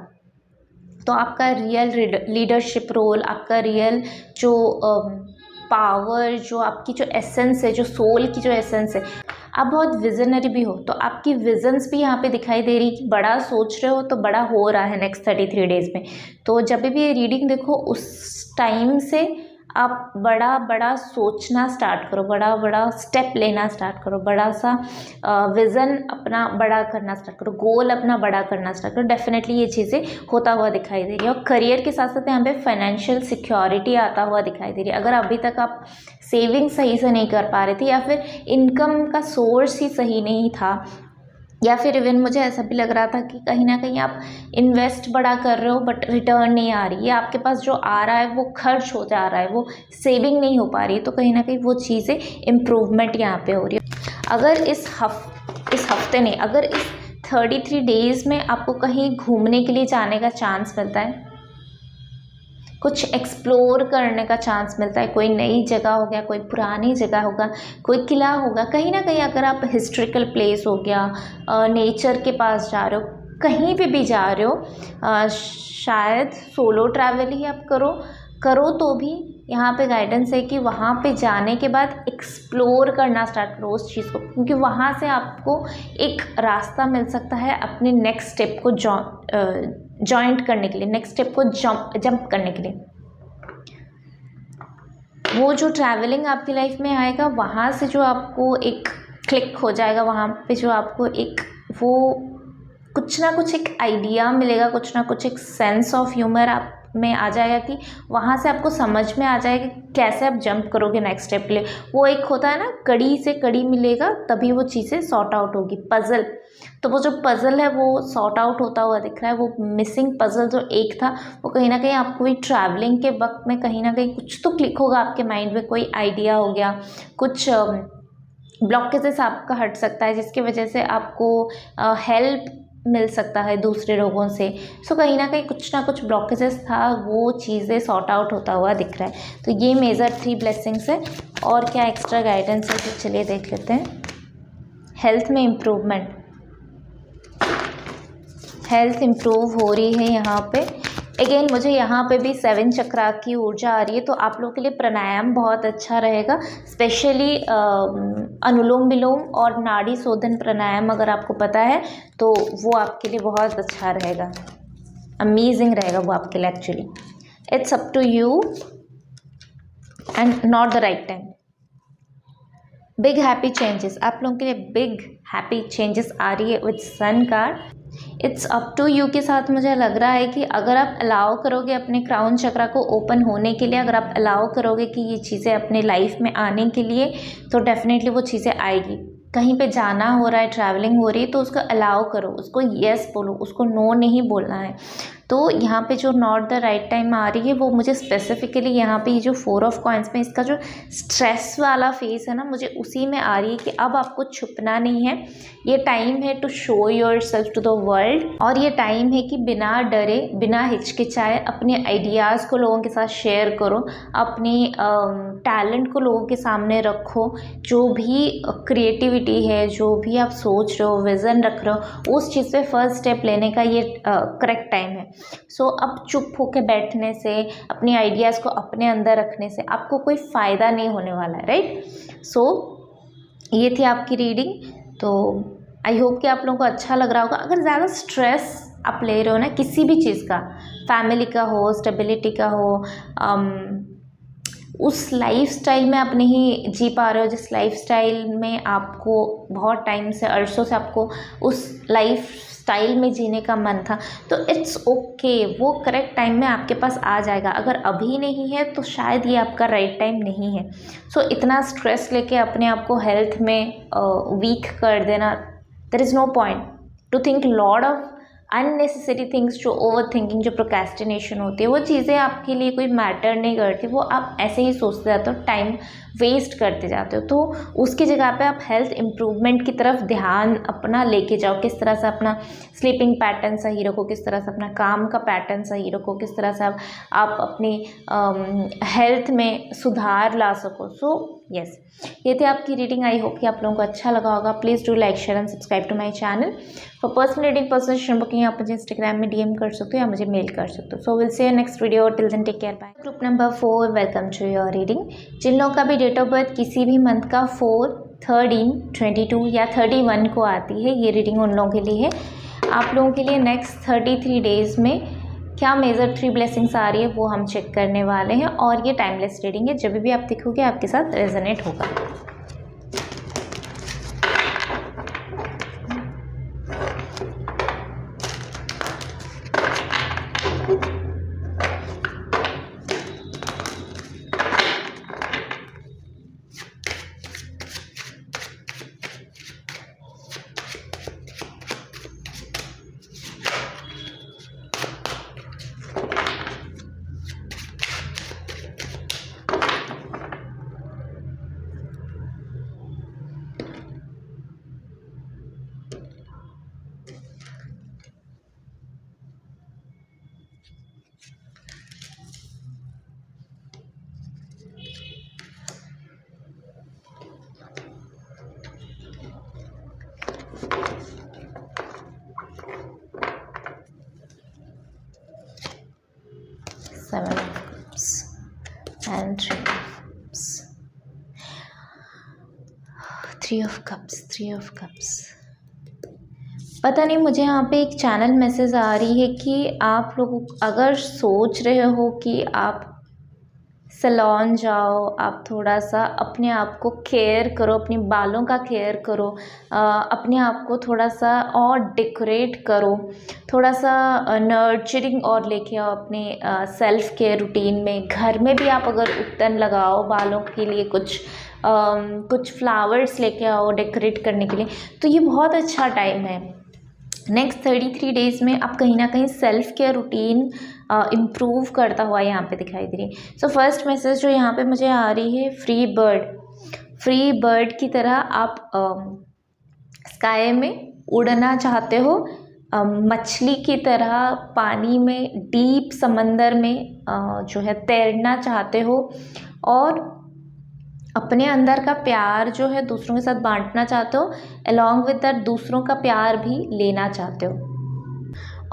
तो आपका रियल लीडरशिप रोल, आपका रियल जो पावर, जो आपकी जो एसेंस है, जो सोल की जो एसेंस है, आप बहुत विजनरी भी हो, तो आपकी विजन्स भी यहाँ पे दिखाई दे रही कि बड़ा सोच रहे हो तो बड़ा हो रहा है नेक्स्ट 33 डेज़ में। तो जब भी ये रीडिंग देखो, उस टाइम से आप बड़ा बड़ा सोचना स्टार्ट करो, बड़ा बड़ा स्टेप लेना स्टार्ट करो, बड़ा सा विज़न अपना बड़ा करना स्टार्ट करो, गोल अपना बड़ा करना स्टार्ट करो। डेफिनेटली ये चीज़ें होता हुआ दिखाई दे रही है। और करियर के साथ साथ यहाँ पे फाइनेंशियल सिक्योरिटी आता हुआ दिखाई दे रही है। अगर अभी तक आप सेविंग सही से नहीं कर पा रहे थे, या फिर इनकम का सोर्स ही सही नहीं था, या फिर इवन मुझे ऐसा भी लग रहा था कि कहीं ना कहीं आप इन्वेस्ट बड़ा कर रहे हो बट रिटर्न नहीं आ रही है, आपके पास जो आ रहा है वो खर्च हो जा रहा है, वो सेविंग नहीं हो पा रही है, तो कहीं ना कहीं वो चीज़ें इम्प्रूवमेंट यहाँ पे हो रही है। अगर इस हफ्ते नहीं, अगर इस 33 डेज़ में आपको कहीं घूमने के लिए जाने का चांस मिलता है, कुछ एक्सप्लोर करने का चांस मिलता है, कोई नई जगह हो गया, कोई पुरानी जगह होगा, कोई किला होगा, कहीं ना कहीं अगर आप हिस्ट्रिकल प्लेस हो गया, नेचर के पास जा रहे हो, कहीं पे भी जा रहे हो, शायद सोलो ट्रैवल ही आप करो तो भी यहाँ पे गाइडेंस है कि वहाँ पे जाने के बाद एक्सप्लोर करना स्टार्ट करो उस चीज़ को, क्योंकि वहाँ से आपको एक रास्ता मिल सकता है अपने नेक्स्ट स्टेप को जॉइंट करने के लिए, नेक्स्ट स्टेप को जंप करने के लिए। वो जो ट्रैवलिंग आपकी लाइफ में आएगा, वहाँ से जो आपको एक क्लिक हो जाएगा, वहाँ पे जो आपको एक वो कुछ ना कुछ एक आइडिया मिलेगा, कुछ ना कुछ एक सेंस ऑफ ह्यूमर आप में आ जाएगा, कि वहाँ से आपको समझ में आ जाएगा कि कैसे आप जंप करोगे नेक्स्ट स्टेप के लिए। वो एक होता है ना, कड़ी से कड़ी मिलेगा तभी वो चीज़ें सॉर्ट आउट होगी, पज़ल। तो वो जो पज़ल है वो सॉर्ट आउट होता हुआ दिख रहा है। वो मिसिंग पज़ल जो एक था, वो कहीं ना कहीं आपको भी ट्रैवलिंग के वक्त में कहीं ना कहीं कुछ तो क्लिक होगा आपके माइंड में, कोई आइडिया हो गया, कुछ ब्लॉकेजेस आपका हट सकता है, जिसकी वजह से आपको हेल्प मिल सकता है दूसरे लोगों से। सो कहीं ना कहीं कुछ ना कुछ ब्लॉकेजेस था, वो चीज़ें सॉर्ट आउट होता हुआ दिख रहा है। तो ये मेजर 3 ब्लेसिंग्स है। और क्या एक्स्ट्रा गाइडेंस है, तो चलिए देख लेते हैं। हेल्थ में इम्प्रूवमेंट, हेल्थ इम्प्रूव हो रही है यहाँ पे। अगेन मुझे यहाँ पे भी 7 चक्रा की ऊर्जा आ रही है, तो आप लोगों के लिए प्राणायाम बहुत अच्छा रहेगा, स्पेशली अनुलोम विलोम और नाड़ी शोधन प्राणायाम अगर आपको पता है तो वो आपके लिए बहुत अच्छा रहेगा, अमेजिंग रहेगा वो आपके लिए। Actually it's up to you. And not the right time. Big happy changes, आप लोगों के लिए बिग हैप्पी चेंजेस आ रही है with sun card. It's up to you के साथ मुझे लग रहा है कि अगर आप अलाउ करोगे अपने क्राउन चक्रा को ओपन होने के लिए, अगर आप अलाउ करोगे कि ये चीज़ें अपने लाइफ में आने के लिए, तो डेफिनेटली वो चीज़ें आएगी। कहीं पे जाना हो रहा है, ट्रैवलिंग हो रही है, तो उसको अलाउ करो, उसको येस बोलो, उसको नो नहीं बोलना है। तो यहाँ पे जो नॉट द राइट टाइम आ रही है वो मुझे स्पेसिफिकली यहाँ पे ये जो 4 ऑफ कॉइन्स में इसका जो स्ट्रेस वाला फेस है ना, मुझे उसी में आ रही है कि अब आपको छुपना नहीं है। ये टाइम है to show yourself to the world, और ये टाइम है कि बिना डरे, बिना हिचकिचाए अपने आइडियाज़ को लोगों के साथ शेयर करो, अपनी टैलेंट को लोगों के सामने रखो। जो भी क्रिएटिविटी है, जो भी आप सोच रहे हो, विज़न रख रहे हो, उस चीज़ पे फर्स्ट स्टेप लेने का ये करेक्ट टाइम है। सो अब चुप होकर बैठने से, अपने आइडियाज़ को अपने अंदर रखने से आपको कोई फ़ायदा नहीं होने वाला है, राइट। सो ये थी आपकी रीडिंग। तो आई होप कि आप लोगों को अच्छा लग रहा होगा। अगर ज़्यादा स्ट्रेस आप ले रहे हो ना किसी भी चीज़ का, फैमिली का हो, स्टेबिलिटी का हो, उस लाइफस्टाइल में आप नहीं जी पा रहे हो जिस लाइफस्टाइल में आपको बहुत टाइम से, अरसों से आपको उस लाइफस्टाइल में जीने का मन था, तो इट्स ओके, वो करेक्ट टाइम में आपके पास आ जाएगा। अगर अभी नहीं है तो शायद ये आपका राइट टाइम नहीं है। सो इतना स्ट्रेस लेके अपने आप को हेल्थ में वीक कर देना, there is no point to think lot of unnecessary things. जो ओवर थिंकिंग, जो प्रोक्रेस्टिनेशन होती है, वो चीज़ें आपके लिए कोई मैटर नहीं करती, वो आप ऐसे ही सोचते जाते हो, टाइम वेस्ट करते जाते हो। तो उसकी जगह पे आप हेल्थ इम्प्रूवमेंट की तरफ ध्यान अपना लेके जाओ। किस तरह से अपना स्लीपिंग पैटर्न सही रखो, किस तरह से अपना काम का पैटर्न सही रखो, किस तरह से आप अपनी हेल्थ में सुधार ला सको। सो यस, ये थी आपकी रीडिंग। आई होप कि आप लोगों को अच्छा लगा होगा। Please do like, share and subscribe to my channel. For personal reading, personal booking आप मुझे इंस्टाग्राम में DM कर सकते हो या मुझे मेल कर सकते हो। So will see you next video, till then take care, bye. Group number 4, welcome to your reading. जिन लोगों का भी डेट ऑफ बर्थ किसी भी मंथ का 4, 13, 22 या 31 को आती है, ये रीडिंग उन लोगों के लिए है। आप लोगों के लिए नेक्स्ट 33 डेज़ में क्या मेजर 3 ब्लेसिंग्स आ रही है वो हम चेक करने वाले हैं। और ये टाइमलेस रीडिंग है, जब भी आप देखोगे आपके साथ रेजोनेट होगा। Seven of Cups and 3 of Cups. 3 of Cups, 3 of Cups. पता नहीं, मुझे यहाँ पे एक चैनल मैसेज आ रही है कि आप लोग अगर सोच रहे हो कि आप सैलून जाओ, आप थोड़ा सा अपने आप को केयर करो, अपने बालों का केयर करो, अपने आप को थोड़ा सा और डेकोरेट करो, थोड़ा सा नर्चरिंग और लेके आओ अपने सेल्फ केयर रूटीन में। घर में भी आप अगर उपटन लगाओ, बालों के लिए कुछ फ्लावर्स लेके आओ डेकोरेट करने के लिए, तो ये बहुत अच्छा टाइम है। नेक्स्ट 33 डेज़ में आप कहीं ना कहीं सेल्फ केयर रूटीन इम्प्रूव करता हुआ यहाँ पे दिखाई दे रही है। सो फर्स्ट मैसेज जो यहाँ पे मुझे आ रही है, फ्री बर्ड की तरह आप स्काई में उड़ना चाहते हो, मछली की तरह पानी में, डीप समंदर में जो है तैरना चाहते हो, और अपने अंदर का प्यार जो है दूसरों के साथ बांटना चाहते हो, अलॉन्ग विद दैट दूसरों का प्यार भी लेना चाहते हो।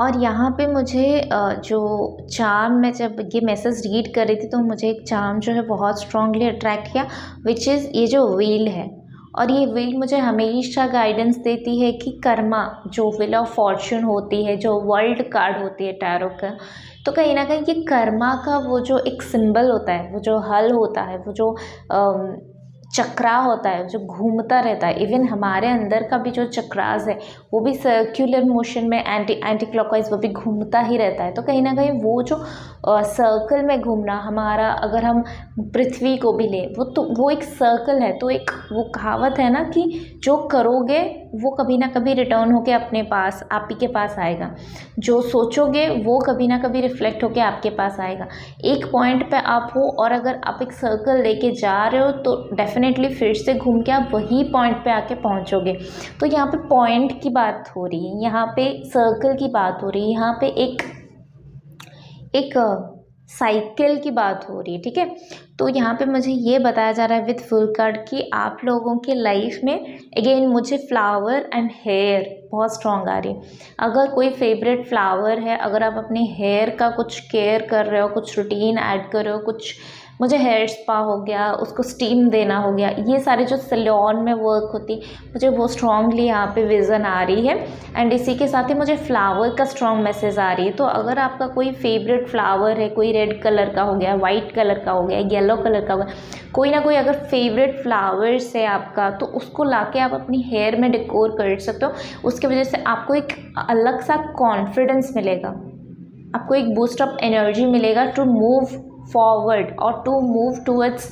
और यहाँ पे मुझे जो चार्म, मैं जब ये मैसेज रीड कर रही थी तो मुझे एक चार्म जो है बहुत स्ट्रांगली अट्रैक्ट किया, विच इज़ ये जो व्हील है। और ये व्हील मुझे हमेशा गाइडेंस देती है कि कर्मा, जो व्हील ऑफ फॉर्चून होती है, जो वर्ल्ड कार्ड होती है टैरो का, तो कहीं ना कहीं ये कर्मा का वो जो एक सिंबल होता है, वो जो हल होता है, वो जो चक्रा होता है जो घूमता रहता है, इवन हमारे अंदर का भी जो चक्रास है वो भी सर्क्यूलर मोशन में एंटी क्लॉकवाइज वो भी घूमता ही रहता है। तो कहीं ना कहीं वो जो सर्कल में घूमना हमारा, अगर हम पृथ्वी को भी लें वो एक सर्कल है। तो एक वो कहावत है ना कि जो करोगे वो कभी ना कभी रिटर्न होके अपने पास, आप ही के पास आएगा। जो सोचोगे वो कभी ना कभी रिफ्लेक्ट होके आपके पास आएगा। एक पॉइंट पे आप हो और अगर आप एक सर्कल लेके जा रहे हो तो डेफिनेटली फिर से घूम के आप वही पॉइंट पे आके पहुंचोगे। तो यहाँ पे पॉइंट की बात हो रही है, यहाँ पे सर्कल की बात हो रही है, यहाँ पे एक साइकिल की बात हो रही है, ठीक है। तो यहाँ पे मुझे ये बताया जा रहा है विद फुल कार्ड कि आप लोगों की लाइफ में अगेन मुझे फ्लावर एंड हेयर बहुत स्ट्रॉन्ग आ रही है। अगर कोई फेवरेट फ्लावर है, अगर आप अपने हेयर का कुछ केयर कर रहे हो, कुछ रूटीन ऐड कर रहे हो, कुछ मुझे हेयर स्पा हो गया, उसको स्टीम देना हो गया, ये सारे जो सैलून में वर्क होती मुझे वो स्ट्रांगली यहाँ पे विज़न आ रही है। एंड इसी के साथ ही मुझे फ्लावर का स्ट्रॉन्ग मैसेज आ रही है। तो अगर आपका कोई फेवरेट फ्लावर है, कोई रेड कलर का हो गया, वाइट कलर का हो गया, येलो कलर का हो गया, कोई ना कोई अगर फेवरेट फ्लावर्स है आपका, तो उसको लाके आप अपनी हेयर में डेकोर कर सकते हो। उसकी वजह से आपको एक अलग सा कॉन्फिडेंस मिलेगा, आपको एक बूस्ट अप एनर्जी मिलेगा टू मूव फॉरवर्ड और टू मूव टूवर्ड्स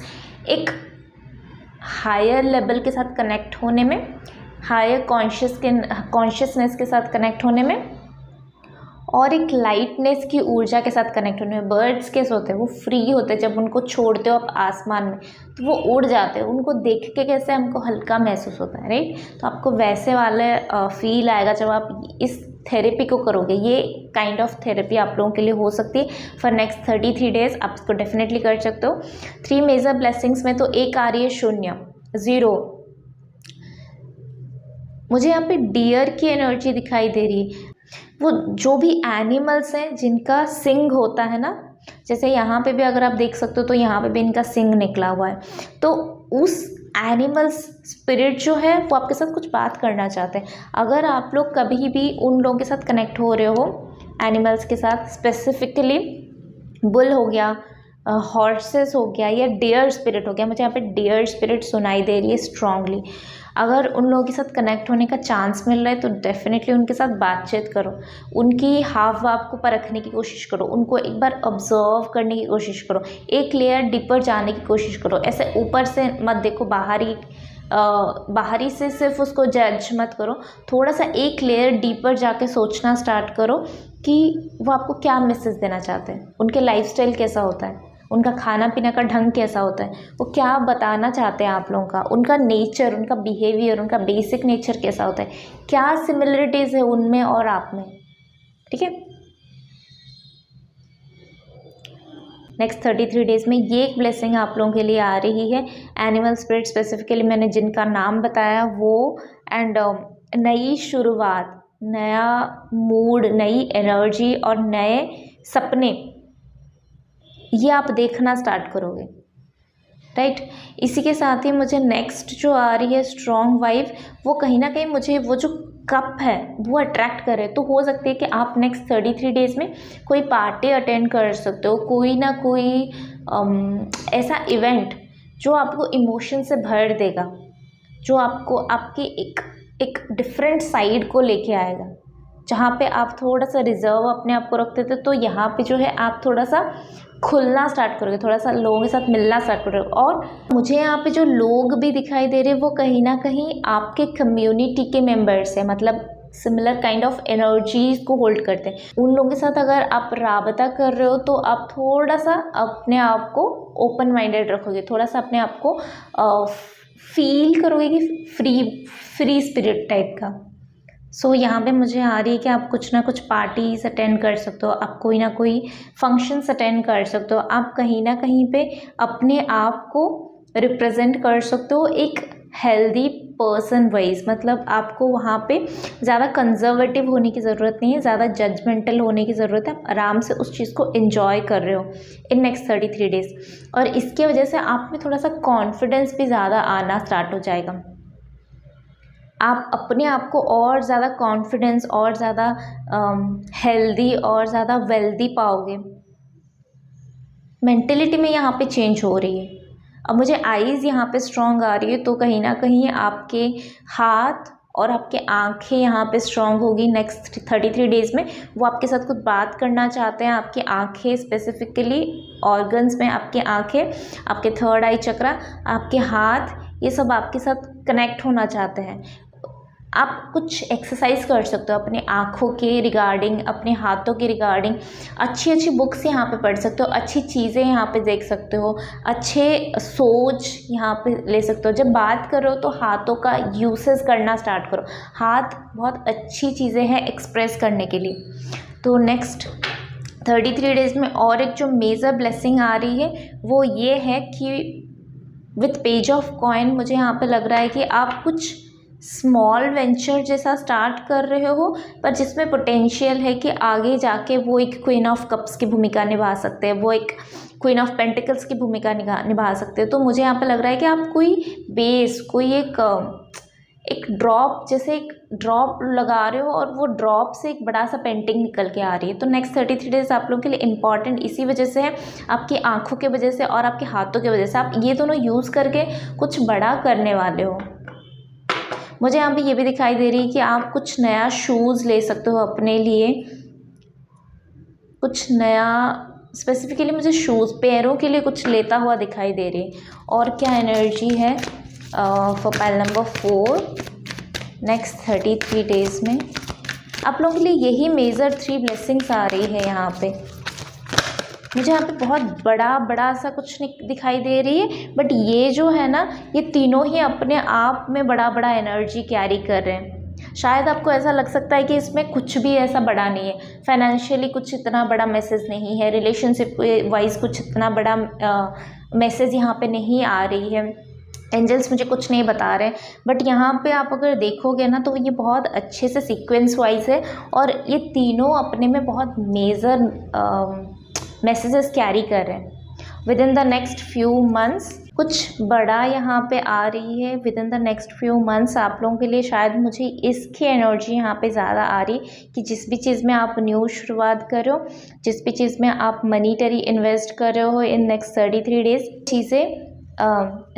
एक हायर लेवल के साथ कनेक्ट होने में, हायर कॉन्शियसनेस के साथ कनेक्ट होने में, और एक लाइटनेस की ऊर्जा के साथ कनेक्ट होने में। बर्ड्स कैसे होते हैं, वो फ्री होते हैं, जब उनको छोड़ते हो आप आसमान में तो वो उड़ जाते हैं, उनको देख के कैसे हमको हल्का महसूस होता है, राइट। तो आपको वैसे वाले फील आएगा जब आप इस थेरेपी को करोगे। ये काइंड ऑफ थेरेपी आप लोगों के लिए हो सकती है फॉर नेक्स्ट 33 डेज, आप इसको डेफिनेटली कर सकते हो। 3 मेजर ब्लेसिंग्स में तो एक आ रही है 0, 0। मुझे यहाँ पे डियर की एनर्जी दिखाई दे रही है। वो जो भी एनिमल्स हैं जिनका सिंग होता है ना, जैसे यहाँ पे भी अगर आप देख सकते हो तो यहाँ पे भी इनका सिंग निकला हुआ है। तो उस एनिमल्स स्पिरिट जो है वो आपके साथ कुछ बात करना चाहते हैं। अगर आप लोग कभी भी उन लोगों के साथ कनेक्ट हो रहे हो, एनिमल्स के साथ, स्पेसिफिकली बुल हो गया, हॉर्सेस हो गया, या डियर स्पिरिट हो गया, मुझे यहाँ पे डियर स्पिरिट सुनाई दे रही है स्ट्रांगली। अगर उन लोगों के साथ कनेक्ट होने का चांस मिल रहा है तो डेफिनेटली उनके साथ बातचीत करो, उनकी हाव भाव को परखने की कोशिश करो, उनको एक बार ऑब्जर्व करने की कोशिश करो, एक लेयर डीपर जाने की कोशिश करो। ऐसे ऊपर से मत देखो, बाहरी से सिर्फ उसको जज मत करो, थोड़ा सा एक लेयर डीपर जाके सोचना स्टार्ट करो कि वो आपको क्या मैसेज देना चाहते हैं, उनके लाइफस्टाइल कैसा होता है, उनका खाना पीना का ढंग कैसा होता है, वो क्या बताना चाहते हैं आप लोगों का, उनका नेचर, उनका बिहेवियर, उनका बेसिक नेचर कैसा होता है, क्या सिमिलरिटीज़ है उनमें और आप में, ठीक है। नेक्स्ट 33 डेज़ में ये एक ब्लेसिंग आप लोगों के लिए आ रही है। एनिमल स्पिरिट स्पेसिफिकली मैंने जिनका नाम बताया वो, एंड नई शुरुआत, नया मूड, नई एनर्जी और नए सपने, ये आप देखना स्टार्ट करोगे, राइट। इसी के साथ ही मुझे नेक्स्ट जो आ रही है स्ट्रॉन्ग वाइब, वो कहीं ना कहीं मुझे वो जो कप है वो अट्रैक्ट करे। तो हो सकती है कि आप नेक्स्ट 33 डेज़ में कोई पार्टी अटेंड कर सकते हो, कोई ना कोई ऐसा इवेंट जो आपको इमोशन से भर देगा, जो आपको आपकी एक डिफरेंट साइड को लेके आएगा। जहाँ पे आप थोड़ा सा रिजर्व अपने आप को रखते थे, तो यहाँ पे जो है आप थोड़ा सा खुलना स्टार्ट करोगे, थोड़ा सा लोगों के साथ मिलना स्टार्ट करोगे। और मुझे यहाँ पे जो लोग भी दिखाई दे रहे हैं वो कहीं ना कहीं आपके कम्युनिटी के मेंबर्स हैं, मतलब सिमिलर काइंड ऑफ एनर्जीज को होल्ड करते हैं। उन लोगों के साथ अगर आप राबता कर रहे हो तो आप थोड़ा सा अपने आप को ओपन माइंडेड रखोगे, थोड़ा सा अपने आप को फील करोगे कि फ्री स्पिरिट टाइप का। सो यहाँ पे मुझे आ रही है कि आप कुछ ना कुछ पार्टीज अटेंड कर सकते हो, आप कोई ना कोई फंक्शंस अटेंड कर सकते हो, आप कहीं ना कहीं पे अपने आप को रिप्रेजेंट कर सकते हो एक हेल्दी पर्सन वाइज। मतलब आपको वहाँ पे ज़्यादा कंजर्वेटिव होने की ज़रूरत नहीं है, ज़्यादा जजमेंटल होने की ज़रूरत है, आप आराम से उस चीज़ को एंजॉय कर रहे हो इन नेक्स्ट 33 डेज़। और इसके वजह से आप में थोड़ा सा कॉन्फिडेंस भी ज़्यादा आना स्टार्ट हो जाएगा। आप अपने आप को और ज़्यादा कॉन्फिडेंस और ज़्यादा हेल्दी और ज़्यादा वेल्दी पाओगे। मेंटेलिटी में यहाँ पे चेंज हो रही है। अब मुझे आईज़ यहाँ पे स्ट्रॉन्ग आ रही है, तो कहीं ना कहीं आपके हाथ और आपके आंखें यहाँ पे स्ट्रॉन्ग होगी नेक्स्ट 33 डेज़ में। वो आपके साथ कुछ बात करना चाहते हैं। आपकी आंखें स्पेसिफिकली ऑर्गन्स में, आपकी आंखें, आपके थर्ड आई चक्रा, आपके हाथ, ये सब आपके साथ कनेक्ट होना चाहते हैं। आप कुछ एक्सरसाइज कर सकते हो अपने आँखों के रिगार्डिंग, अपने हाथों के रिगार्डिंग। अच्छी अच्छी बुक्स यहाँ पे पढ़ सकते हो, अच्छी चीज़ें यहाँ पे देख सकते हो, अच्छे सोच यहाँ पे ले सकते हो। जब बात करो तो हाथों का यूसेस करना स्टार्ट करो। हाथ बहुत अच्छी चीज़ें हैं एक्सप्रेस करने के लिए। तो नेक्स्ट 33 डेज़ में और एक जो मेजर ब्लेसिंग आ रही है वो ये है कि विथ पेज ऑफ कॉइन मुझे यहाँ पे लग रहा है कि आप कुछ स्मॉल वेंचर जैसा स्टार्ट कर रहे हो, पर जिसमें पोटेंशियल है कि आगे जाके वो एक क्वीन ऑफ कप्स की भूमिका निभा सकते हैं, वो एक क्वीन ऑफ पेंटिकल्स की भूमिका निभा सकते हैं। तो मुझे यहाँ पे लग रहा है कि आप कोई बेस, कोई एक ड्रॉप, जैसे एक ड्रॉप लगा रहे हो और वो ड्रॉप से एक बड़ा सा पेंटिंग निकल के आ रही है। तो नेक्स्ट 33 डेज आप लोगों के लिए इंपॉर्टेंट इसी वजह से है, आपकी आंखों के वजह से और आपके हाथों की वजह से। आप ये दोनों यूज़ करके कुछ बड़ा करने वाले हो। मुझे यहाँ पे ये भी दिखाई दे रही है कि आप कुछ नया शूज़ ले सकते हो अपने लिए, कुछ नया स्पेसिफिकली मुझे शूज़, पैरों के लिए कुछ लेता हुआ दिखाई दे रही है। और क्या एनर्जी है for pile number 4 next 33 days में आप लोगों के लिए? यही मेजर 3 ब्लेसिंग्स आ रही है यहाँ पे। मुझे यहाँ पे बहुत बड़ा सा कुछ दिखाई दे रही है, बट ये जो है ना, ये तीनों ही अपने आप में बड़ा एनर्जी कैरी कर रहे हैं। शायद आपको ऐसा लग सकता है कि इसमें कुछ भी ऐसा बड़ा नहीं है, फाइनेंशियली कुछ इतना बड़ा मैसेज नहीं है, रिलेशनशिप वाइज कुछ इतना बड़ा मैसेज यहाँ पे नहीं आ रही है, एंजल्स मुझे कुछ नहीं बता रहे। बट यहाँ पे आप अगर देखोगे ना तो ये बहुत अच्छे से सीक्वेंस वाइज है और ये तीनों अपने में बहुत मेजर मैसेजेस कैरी कर रहे हैं। With in the next few months कुछ बड़ा यहाँ पे आ रही है। With in the next few months आप लोगों के लिए शायद मुझे इसकी एनर्जी यहाँ पे ज़्यादा आ रही कि जिस भी चीज़ में आप न्यू शुरुआत कर रहे हो, जिस भी चीज़ में आप मनीटरी इन्वेस्ट कर रहे हो इन नेक्स्ट 33 डेज, चीज़ें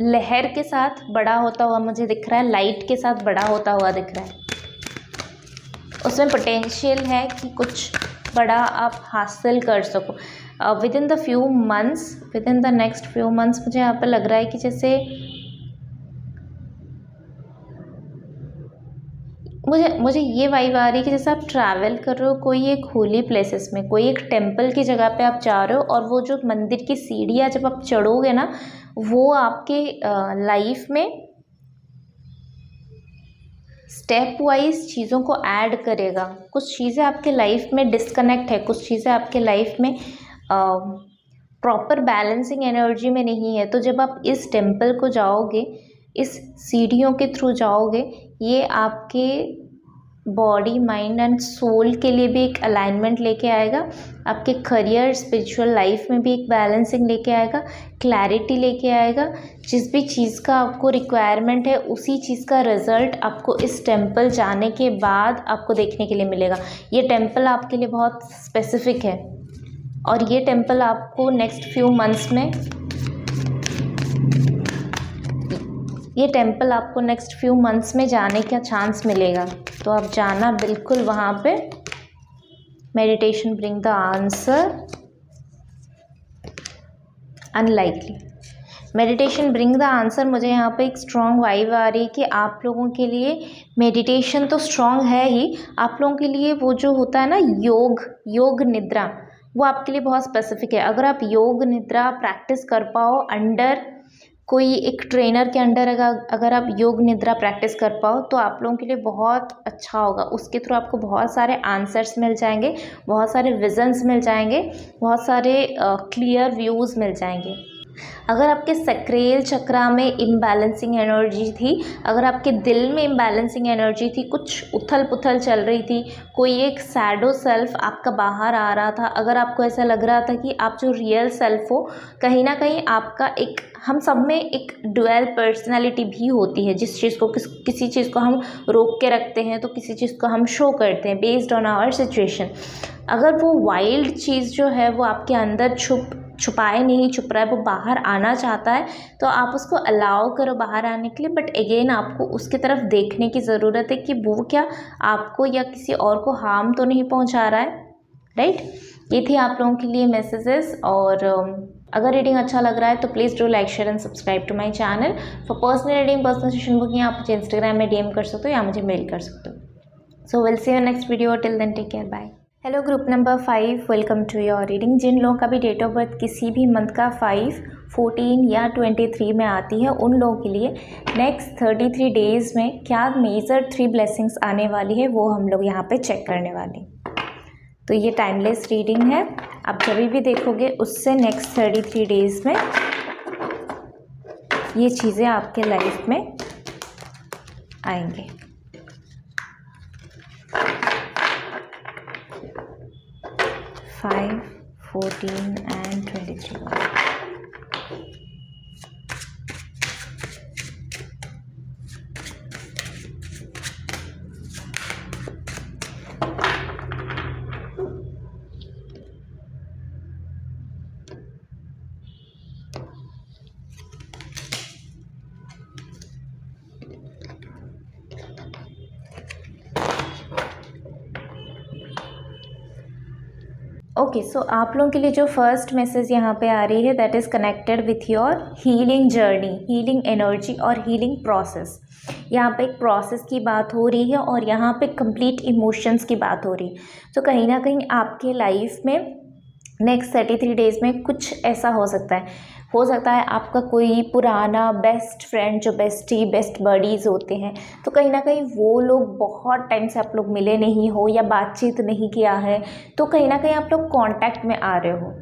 लहर के साथ बड़ा होता हुआ मुझे दिख रहा है, लाइट के साथ बड़ा होता हुआ दिख रहा है। उसमें पोटेंशियल है कि कुछ बड़ा आप हासिल कर सको with in the few months, with in the next few months. मुझे यहाँ पर लग रहा है कि जैसे मुझे ये वाइब आ रही है कि जैसे आप ट्रैवल कर रहे हो कोई एक होली प्लेसेस में, कोई एक टेम्पल की जगह पे आप जा रहे हो और वो जो मंदिर की सीढ़ियाँ जब आप चढ़ोगे ना, वो आपके लाइफ में स्टेप वाइज चीज़ों को ऐड करेगा। कुछ चीज़ें आपके लाइफ में डिस्कनेक्ट है, कुछ चीज़ें आपके लाइफ में प्रॉपर बैलेंसिंग एनर्जी में नहीं है। तो जब आप इस टेम्पल को जाओगे, इस सीढ़ियों के थ्रू जाओगे, ये आपके बॉडी, माइंड एंड सोल के लिए भी एक अलाइनमेंट लेके आएगा, आपके करियर, स्पिरिचुअल लाइफ में भी एक बैलेंसिंग लेके आएगा, क्लैरिटी लेके आएगा। जिस भी चीज़ का आपको रिक्वायरमेंट है उसी चीज़ का रिज़ल्ट आपको इस टेम्पल जाने के बाद आपको देखने के लिए मिलेगा। ये टेम्पल आपके लिए बहुत स्पेसिफिक है और ये टेम्पल आपको नेक्स्ट फ्यू मंथ्स में, ये टेम्पल आपको नेक्स्ट फ्यू मंथ्स में जाने का चांस मिलेगा। तो आप जाना बिल्कुल वहाँ पे। Meditation bring the answer, unlikely. Meditation bring the answer, मुझे यहाँ पे एक स्ट्रॉन्ग वाइब आ रही है कि आप लोगों के लिए मेडिटेशन तो स्ट्रॉन्ग है ही, आप लोगों के लिए वो जो होता है ना योग निद्रा, वो आपके लिए बहुत स्पेसिफिक है। अगर आप योग निद्रा प्रैक्टिस कर पाओ अंडर कोई एक ट्रेनर के अंडर, अगर आप योग निद्रा प्रैक्टिस कर पाओ तो आप लोगों के लिए बहुत अच्छा होगा। उसके थ्रू आपको बहुत सारे आंसर्स मिल जाएंगे, बहुत सारे विजन्स मिल जाएंगे, बहुत सारे क्लियर व्यूज़ मिल जाएंगे। अगर आपके सक्रेल चक्रा में इम्बैलेंसिंग एनर्जी थी, अगर आपके दिल में इम्बैलेंसिंग एनर्जी थी, कुछ उथल पुथल चल रही थी, कोई एक सैडो सेल्फ आपका बाहर आ रहा था, अगर आपको ऐसा लग रहा था कि आप जो रियल सेल्फ हो कहीं ना कहीं आपका एक, हम सब में एक डुअल पर्सनैलिटी भी होती है, जिस चीज़ को किसी चीज़ को हम रोक के रखते हैं तो किसी चीज़ को हम शो करते हैं बेस्ड ऑन आवर सिचुएशन। अगर वो वाइल्ड चीज़ जो है वो आपके अंदर छुपाए नहीं छुप रहा है, वो बाहर आना चाहता है, तो आप उसको अलाउ करो बाहर आने के लिए। बट अगेन आपको उसकी तरफ देखने की ज़रूरत है कि वो क्या आपको या किसी और को हार्म तो नहीं पहुंचा रहा है, राइट। ये थी आप लोगों के लिए मैसेजेस। और अगर रीडिंग अच्छा लग रहा है तो please do like share and subscribe to my channel. For personal reading, personal session booking आप मुझे इंस्टाग्राम में DM कर सकते हो या मुझे मेल कर सकते हो। So will see you next video, till then take care, bye. Hello group number 5, welcome to your reading. जिन लोगों का भी डेट ऑफ बर्थ किसी भी मंथ का 5, 14 या 23 में आती है, उन लोगों के लिए नेक्स्ट 33 डेज़ में क्या मेजर 3 ब्लेसिंग्स आने वाली है वो हम लोग यहाँ पे चेक करने वाले हैं। तो ये टाइमलेस रीडिंग है, आप जब भी देखोगे उससे नेक्स्ट 33 डेज़ में ये चीज़ें आपके लाइफ में आएंगे। Five, 14 and 23। ओके, सो आप लोगों के लिए जो फर्स्ट मैसेज यहाँ पे आ रही है that is connected with your healing journey, healing energy और हीलिंग प्रोसेस। यहाँ पे एक प्रोसेस की बात हो रही है और यहाँ पे कंप्लीट इमोशंस की बात हो रही है। तो कहीं ना कहीं आपके लाइफ में नेक्स्ट 33 डेज़ में कुछ ऐसा हो सकता है आपका कोई पुराना बेस्ट फ्रेंड, जो बेस्ट बडीज़ होते हैं, तो कहीं ना कहीं वो लोग बहुत टाइम से आप लोग मिले नहीं हो या बातचीत नहीं किया है, तो कहीं ना कहीं आप लोग कांटेक्ट में आ रहे हो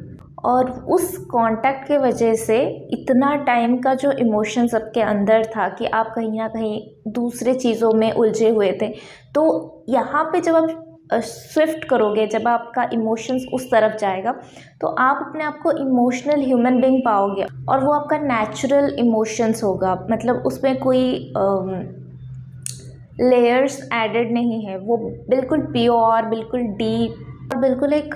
और उस कांटेक्ट के वजह से इतना टाइम का जो इमोशन सबके अंदर था कि आप कहीं ना कहीं दूसरे चीज़ों में उलझे हुए थे। तो यहाँ पे जब आप स्विफ्ट करोगे, जब आपका इमोशंस उस तरफ जाएगा तो आप अपने आप को इमोशनल ह्यूमन बीइंग पाओगे और वो आपका नेचुरल इमोशंस होगा, मतलब उसमें कोई लेयर्स एडेड नहीं है, वो बिल्कुल प्योर, बिल्कुल डीप और बिल्कुल एक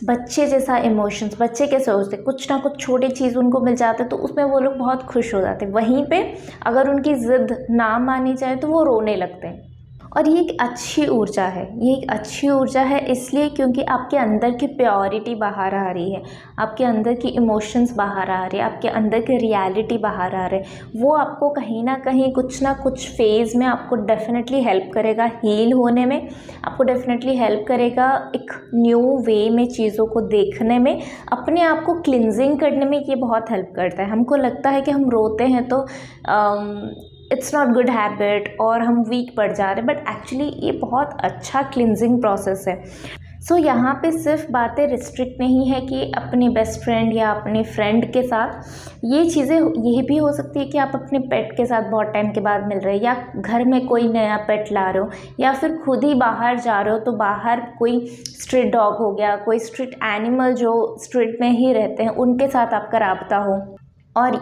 बच्चे जैसा इमोशंस। बच्चे कैसे होते, कुछ ना कुछ छोटी चीज़ उनको मिल जाते तो उसमें वो लोग बहुत खुश हो जाते, वहीं पे अगर उनकी ज़िद ना मानी जाए तो वो रोने लगते हैं। और ये एक अच्छी ऊर्जा है, ये एक अच्छी ऊर्जा है इसलिए क्योंकि आपके अंदर की प्योरिटी बाहर आ रही है, आपके अंदर की इमोशंस बाहर आ रहे हैं, आपके अंदर की रियलिटी बाहर आ रहे हैं। वो आपको कहीं ना कहीं कुछ ना कुछ फेज़ में आपको डेफिनेटली हेल्प करेगा हील होने में, आपको डेफिनेटली हेल्प करेगा एक न्यू वे में चीज़ों को देखने में, अपने आप को क्लिनजिंग करने में ये बहुत हेल्प करता है। हमको लगता है कि हम रोते हैं तो इट्स नॉट गुड हैबिट और हम वीक पड़ जा रहे हैं, बट एक्चुअली ये बहुत अच्छा क्लिनजिंग प्रोसेस है। सो यहाँ पे सिर्फ बातें रिस्ट्रिक्ट नहीं है कि अपने बेस्ट फ्रेंड या अपने फ्रेंड के साथ, ये चीज़ें ये भी हो सकती है कि आप अपने पेट के साथ बहुत टाइम के बाद मिल रहे हैं, या घर में कोई नया पेट ला रहे हो, या फिर खुद ही बाहर जा रहे हो तो बाहर कोई स्ट्रीट डॉग हो गया, कोई स्ट्रीट एनिमल जो स्ट्रीट में ही रहते हैं उनके साथ आपका राब्ता हो। और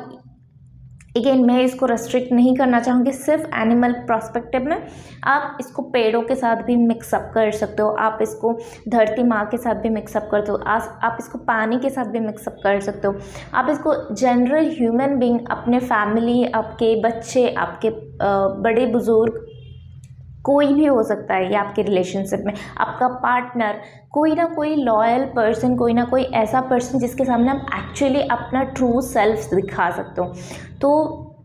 अगेन मैं इसको रेस्ट्रिक्ट नहीं करना चाहूँगी सिर्फ एनिमल पर्सपेक्टिव में, आप इसको पेड़ों के साथ भी मिक्सअप कर सकते हो, आप इसको धरती माँ के साथ भी मिक्सअप करते हो, आप इसको पानी के साथ भी मिक्सअप कर सकते हो, आप इसको जनरल ह्यूमन बीइंग, अपने फैमिली, आपके बच्चे, आपके बड़े बुजुर्ग, कोई भी हो सकता है, या आपके रिलेशनशिप में आपका पार्टनर, कोई ना कोई लॉयल पर्सन, कोई ना कोई ऐसा पर्सन जिसके सामने आप एक्चुअली अपना ट्रू सेल्फ दिखा सकते हो। तो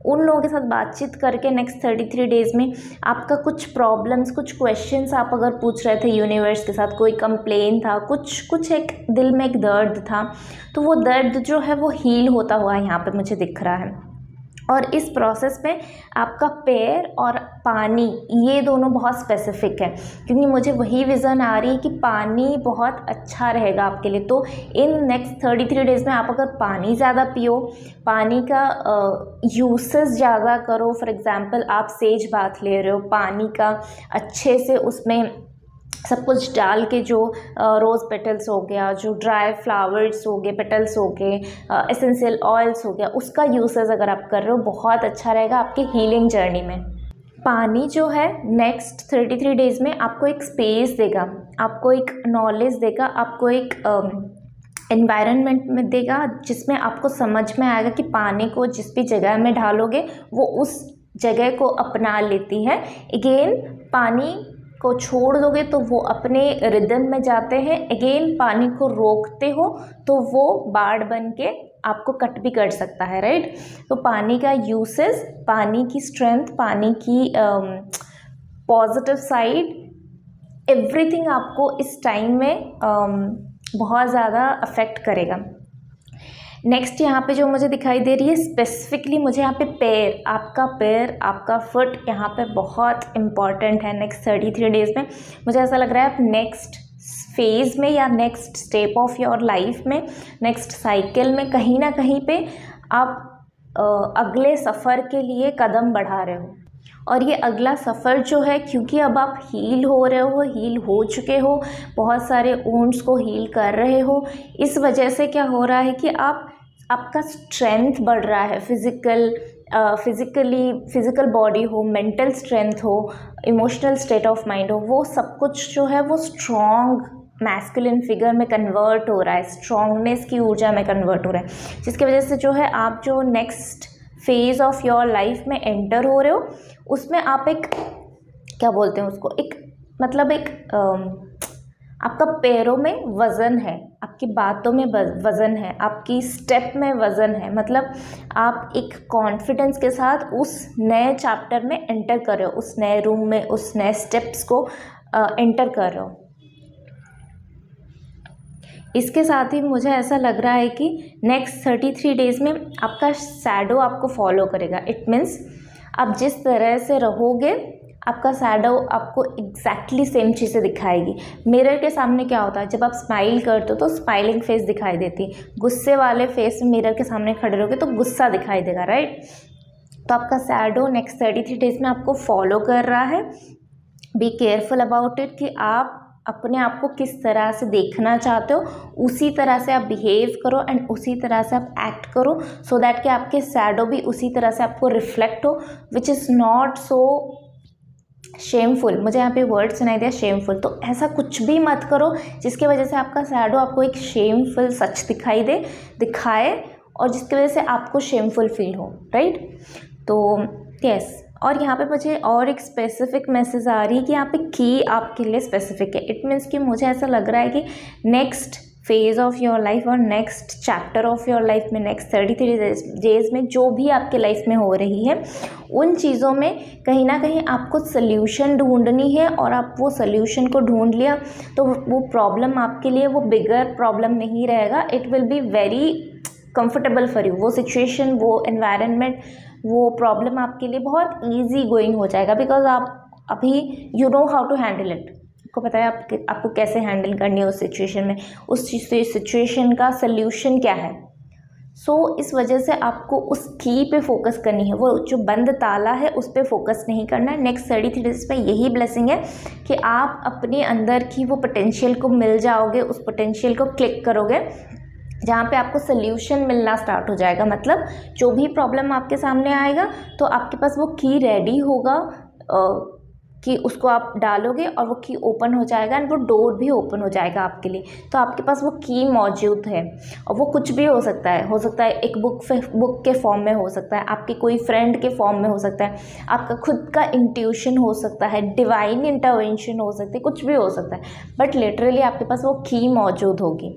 उन लोगों के साथ बातचीत करके नेक्स्ट 33 डेज़ में आपका कुछ प्रॉब्लम्स, कुछ क्वेश्चंस आप अगर पूछ रहे थे यूनिवर्स के साथ, कोई कंप्लेन था, कुछ एक दिल में एक दर्द था, तो वो दर्द जो है वो हील होता हुआ यहाँ पे मुझे दिख रहा है। और इस प्रोसेस में आपका पेयर और पानी ये दोनों बहुत स्पेसिफिक है, क्योंकि मुझे वही विज़न आ रही है कि पानी बहुत अच्छा रहेगा आपके लिए। तो इन नेक्स्ट 33 डेज़ में आप अगर पानी ज़्यादा पियो, पानी का यूसेस ज़्यादा करो। फॉर एग्ज़ाम्पल आप सेज बाथ ले रहे हो, पानी का अच्छे से उसमें सब कुछ डाल के, जो रोज़ पेटल्स हो गया, जो ड्राई फ्लावर्स हो गए, पेटल्स हो गए, एसेंशियल ऑयल्स हो गया, उसका यूसेस अगर आप कर रहे हो बहुत अच्छा रहेगा आपके हीलिंग जर्नी में। पानी जो है नेक्स्ट 33 डेज़ में आपको एक स्पेस देगा, आपको एक नॉलेज देगा, आपको एक एनवायरनमेंट में देगा, जिसमें आपको समझ में आएगा कि पानी को जिस भी जगह में डालोगे वो उस जगह को अपना लेती है। अगेन पानी को छोड़ दोगे तो वो अपने रिदम में जाते हैं। अगेन पानी को रोकते हो तो वो बाढ़ बन के आपको कट भी कर सकता है, राइट। तो पानी का यूसेस, पानी की स्ट्रेंथ, पानी की पॉजिटिव साइड, एवरीथिंग आपको इस टाइम में बहुत ज़्यादा अफेक्ट करेगा। नेक्स्ट यहाँ पे जो मुझे दिखाई दे रही है स्पेसिफिकली, मुझे यहाँ पे पैर, आपका पैर, आपका फुट यहाँ पे बहुत इम्पॉर्टेंट है नेक्स्ट 33 डेज़ में। मुझे ऐसा लग रहा है आप नेक्स्ट फेज़ में या next step of your life में, नेक्स्ट साइकिल में कहीं ना कहीं पे आप अगले सफ़र के लिए कदम बढ़ा रहे हो। और ये अगला सफ़र जो है, क्योंकि अब आप हील हो रहे हो, हील हो चुके हो, बहुत सारे वुंड्स को हील कर रहे हो, इस वजह से क्या हो रहा है कि आपका स्ट्रेंथ बढ़ रहा है। फिज़िकल बॉडी हो, मेंटल स्ट्रेंथ हो, इमोशनल स्टेट ऑफ माइंड हो, वो सब कुछ जो है वो स्ट्रॉन्ग मैस्कुलिन फिगर में कन्वर्ट हो रहा है, स्ट्रॉन्गनेस की ऊर्जा में कन्वर्ट हो रहा है, जिसकी वजह से जो है आप जो next phase of your life में एंटर हो रहे हो, उसमें आप एक, क्या बोलते हैं उसको, एक मतलब एक आपका पैरों में वज़न है, आपकी बातों में वज़न है, आपकी स्टेप में वज़न है। मतलब आप एक कॉन्फिडेंस के साथ उस नए चैप्टर में एंटर कर रहे हो, उस नए रूम में, उस नए स्टेप्स को एंटर कर रहे हो। इसके साथ ही मुझे ऐसा लग रहा है कि नेक्स्ट 33 डेज़ में आपका शैडो आपको फॉलो करेगा। इट मीन्स आप जिस तरह से रहोगे, आपका शैडो आपको एग्जैक्टली सेम चीज़ें दिखाएगी। मिरर के सामने क्या होता है, जब आप स्माइल करते हो तो स्माइलिंग फेस दिखाई देती, गुस्से वाले फेस में मिरर के सामने खड़े रहोगे तो गुस्सा दिखाई देगा, राइट। तो आपका शैडो नेक्स्ट 33 डेज़ में आपको फॉलो कर रहा है। बी केयरफुल अबाउट इट कि आप अपने आप को किस तरह से देखना चाहते हो, उसी तरह से आप बिहेव करो एंड उसी तरह से आप एक्ट करो, सो दैट कि आपके शैडो भी उसी तरह से आपको रिफ्लेक्ट हो, which is not so shameful. मुझे यहाँ पे वर्ड सुनाई दिया शेमफुल, तो ऐसा कुछ भी मत करो जिसकी वजह से आपका शैडो आपको एक शेमफुल सच दिखाए और जिसकी वजह से आपको शेमफुल फील हो, राइट। तो यस, और यहाँ पे मुझे और एक स्पेसिफिक मैसेज आ रही है कि यहाँ पे की आपके लिए स्पेसिफिक है। इट मीन्स कि मुझे ऐसा लग रहा है कि next phase of your life और next chapter of your life में, नेक्स्ट 33 डेज़ में जो भी आपके लाइफ में हो रही है, उन चीज़ों में कहीं ना कहीं आपको सल्यूशन ढूंढनी है। और आप वो सल्यूशन को ढूंढ लिया तो वो प्रॉब्लम आपके लिए वो बिगर प्रॉब्लम नहीं रहेगा। It will be very comfortable for you. वो सिचुएशन, वो एनवायरनमेंट, वो प्रॉब्लम आपके लिए बहुत ईजी गोइंग हो जाएगा, बिकॉज आप अभी you know how to handle it. आपको पता है आपको कैसे हैंडल करनी है उस सिचुएशन में, उस सिचुएशन का सल्यूशन क्या है। इस वजह से आपको उस की पे फोकस करनी है, वो जो बंद ताला है उस पे फोकस नहीं करना है। नेक्स्ट 33 डेज में यही ब्लेसिंग है कि आप अपने अंदर की वो पोटेंशियल को मिल जाओगे, उस पोटेंशियल को क्लिक करोगे जहाँ पे आपको सल्यूशन मिलना स्टार्ट हो जाएगा। मतलब जो भी प्रॉब्लम आपके सामने आएगा तो आपके पास वो की रेडी होगा कि उसको आप डालोगे और वो की ओपन हो जाएगा एंड वो डोर भी ओपन हो जाएगा आपके लिए। तो आपके पास वो की मौजूद है और वो कुछ भी हो सकता है एक बुक के फॉर्म में हो सकता है, आपके कोई फ्रेंड के फॉर्म में हो सकता है, आपका खुद का इंट्यूशन हो सकता है, डिवाइन इंटरवेंशन हो सकती है, कुछ भी हो सकता है, बट लिटरली आपके पास वो की मौजूद होगी।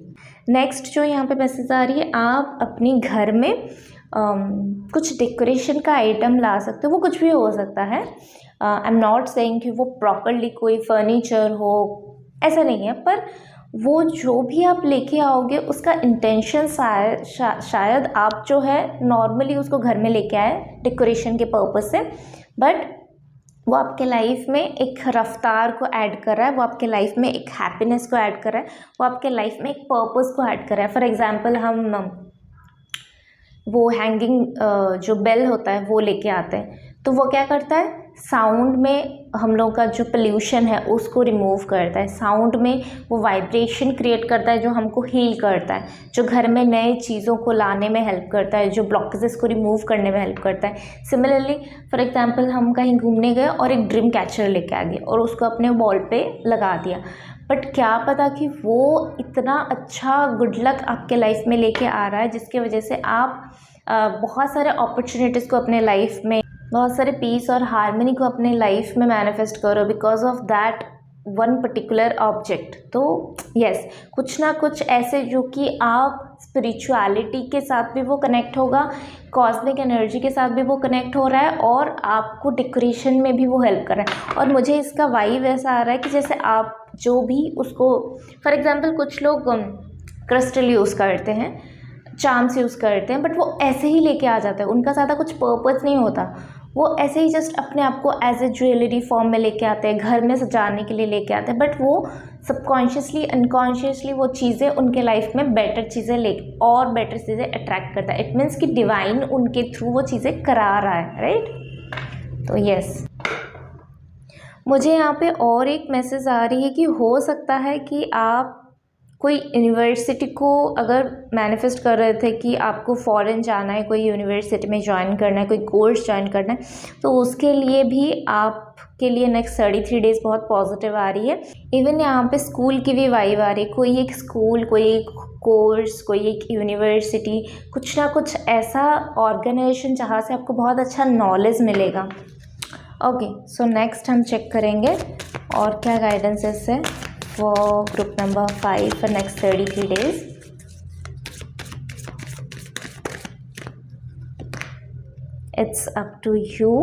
नेक्स्ट जो यहाँ पे मैसेज आ रही है, आप अपने घर में कुछ डेकोरेशन का आइटम ला सकते हो। वो कुछ भी हो सकता है। आई एम नॉट सेइंग कि वो प्रॉपरली कोई फर्नीचर हो, ऐसा नहीं है, पर वो जो भी आप लेके आओगे उसका इंटेंशन शायद आप जो है नॉर्मली उसको घर में लेके आए डेकोरेशन के पर्पस से, बट वो आपके लाइफ में एक रफ्तार को ऐड कर रहा है, वो आपके लाइफ में एक हैप्पीनेस को ऐड कर रहा है, वो आपके लाइफ में एक पर्पस को ऐड कर रहा है। फॉर एग्जांपल हम वो हैंगिंग जो बेल होता है वो लेके आते हैं, तो वो क्या करता है, साउंड में हम लोग का जो पोल्यूशन है उसको रिमूव करता है, साउंड में वो वाइब्रेशन क्रिएट करता है जो हमको हील करता है, जो घर में नए चीज़ों को लाने में हेल्प करता है, जो ब्लॉकेजेस को रिमूव करने में हेल्प करता है। सिमिलरली फॉर एग्जांपल हम कहीं घूमने गए और एक ड्रीम कैचर लेके आ गए और उसको अपने वॉल पे लगा दिया, बट क्या पता कि वो इतना अच्छा गुड लक आपके लाइफ में लेके आ रहा है जिसकी वजह से आप बहुत सारे अपॉर्चुनिटीज़ को अपने लाइफ में, बहुत सारे पीस और हार्मनी को अपने लाइफ में मैनिफेस्ट करो because of that one particular object. तो यस, कुछ ना कुछ ऐसे जो कि आप स्पिरिचुअलिटी के साथ भी वो कनेक्ट होगा, कॉस्मिक एनर्जी के साथ भी वो कनेक्ट हो रहा है और आपको डेकोरेशन में भी वो हेल्प कर रहा है। और मुझे इसका वाइब ऐसा आ रहा है कि जैसे आप जो भी उसको, फॉर एग्जांपल कुछ लोग क्रिस्टल यूज़ करते हैं, चार्म्स यूज़ करते हैं, बट वो ऐसे ही लेके आ जाता है, उनका ज़्यादा कुछ पर्पस नहीं होता, वो ऐसे ही जस्ट अपने आप को एज ए ज्वेलरी फॉर्म में लेके आते हैं, घर में सजाने के लिए लेके आते हैं, बट वो सबकॉन्शियसली अनकॉन्शियसली वो चीज़ें उनके लाइफ में बेटर चीज़ें ले और बेटर चीज़ें अट्रैक्ट करता है। इट मीन्स कि डिवाइन उनके थ्रू वो चीज़ें करा रहा है, राइट। तो यस, मुझे यहाँ पे और एक मैसेज आ रही है कि हो सकता है कि आप कोई यूनिवर्सिटी को अगर मैनिफेस्ट कर रहे थे कि आपको फॉरेन जाना है, कोई यूनिवर्सिटी में ज्वाइन करना है, कोई कोर्स ज्वाइन करना है, तो उसके लिए भी आपके लिए नेक्स्ट 33 डेज़ बहुत पॉजिटिव आ रही है। इवन यहाँ पे स्कूल की भी वाइब आ रही है, कोई एक स्कूल, कोई एक कोर्स, कोई एक यूनिवर्सिटी, कुछ ना कुछ ऐसा ऑर्गेनाइजेशन जहाँ से आपको बहुत अच्छा नॉलेज मिलेगा। ओके, सो नेक्स्ट हम चेक करेंगे और क्या गाइडेंस है इससे for group number 5 for next 33 days. It's up to you.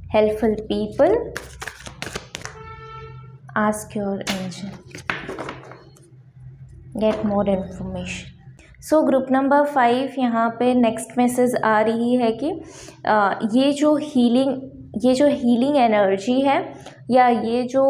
Helpful people, ask your angel, get more information. So group number 5 यहाँ पे नेक्स्ट मैसेज आ रही है कि ये जो हीलिंग एनर्जी है या ये जो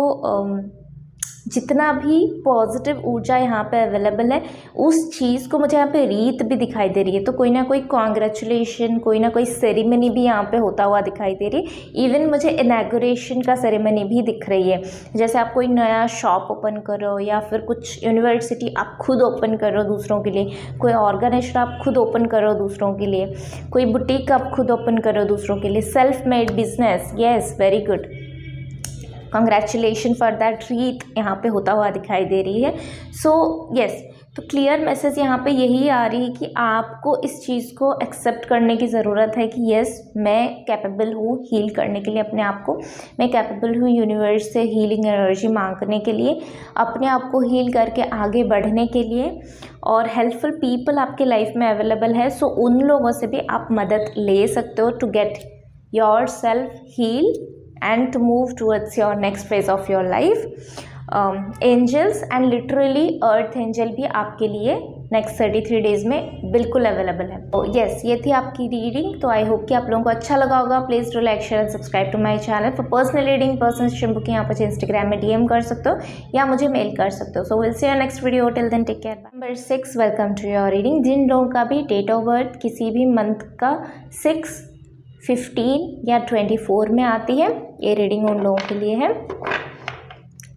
जितना भी पॉजिटिव ऊर्जा यहाँ पे अवेलेबल है उस चीज़ को मुझे यहाँ पे रीत भी दिखाई दे रही है। तो कोई ना कोई कॉन्ग्रेचुलेशन, कोई ना कोई सेरेमनी भी यहाँ पे होता हुआ दिखाई दे रही है। इवन मुझे इनॉग्रेशन का सेरेमनी भी दिख रही है, जैसे आप कोई नया शॉप ओपन करो या फिर कुछ यूनिवर्सिटी आप खुद ओपन करो दूसरों के लिए, कोई ऑर्गेनाइजेशन आप खुद ओपन करो दूसरों के लिए, कोई बुटीक आप खुद ओपन करो दूसरों के लिए, self made business. Yes, very good, congratulation for that रीत यहाँ पे होता हुआ दिखाई दे रही है। सो यस, तो क्लियर मैसेज यहाँ पे यही आ रही है कि आपको इस चीज़ को एक्सेप्ट करने की ज़रूरत है कि यस, मैं कैपेबल हूँ हील करने के लिए अपने आप को, मैं कैपेबल हूँ यूनिवर्स से हीलिंग एनर्जी मांगने के लिए, अपने आप को हील करके आगे बढ़ने के लिए। और हेल्पफुल पीपल आपके लाइफ में अवेलेबल है, सो उन लोगों से भी आप मदद ले सकते हो to get yourself heal and to move towards your next phase of your life. Angels and literally earth angel भी आपके लिए नेक्स्ट 33 डेज में बिल्कुल अवेलेबल है। तो यस, ये थी आपकी रीडिंग। तो आई होप कि आप लोगों को अच्छा लगा होगा। Please do like, share and subscribe to my channel. For personal reading, personal शिम बुकिंग आप मुझे इंस्टाग्राम में डीएम कर सकते हो या मुझे मेल कर सकते हो। So will see you next video, till then take care. Number 6, welcome to your reading. जिन लोगों का भी डेट ऑफ बर्थ किसी भी मंथ का 6, 15 या 24 में आती है, ये रीडिंग उन लोगों के लिए है।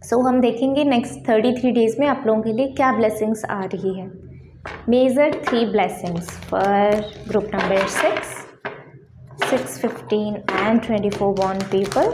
सो हम देखेंगे नेक्स्ट 33 डेज में आप लोगों के लिए क्या ब्लेसिंग्स आ रही है। Major 3 blessings for group number 6, 15 and 24 born people.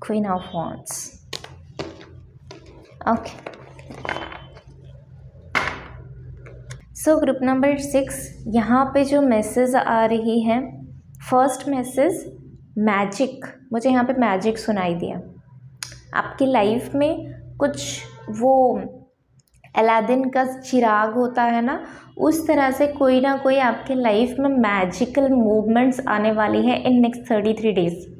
Queen of wands. Okay, so group number 6, यहाँ पे जो मैसेज आ रही है, फर्स्ट मैसेज मैजिक, मुझे यहाँ पे मैजिक सुनाई दिया। आपकी लाइफ में कुछ वो अलादीन का चिराग होता है ना, उस तरह से कोई ना कोई आपके लाइफ में मैजिकल मूवमेंट्स आने वाली है इन नेक्स्ट 33 डेज।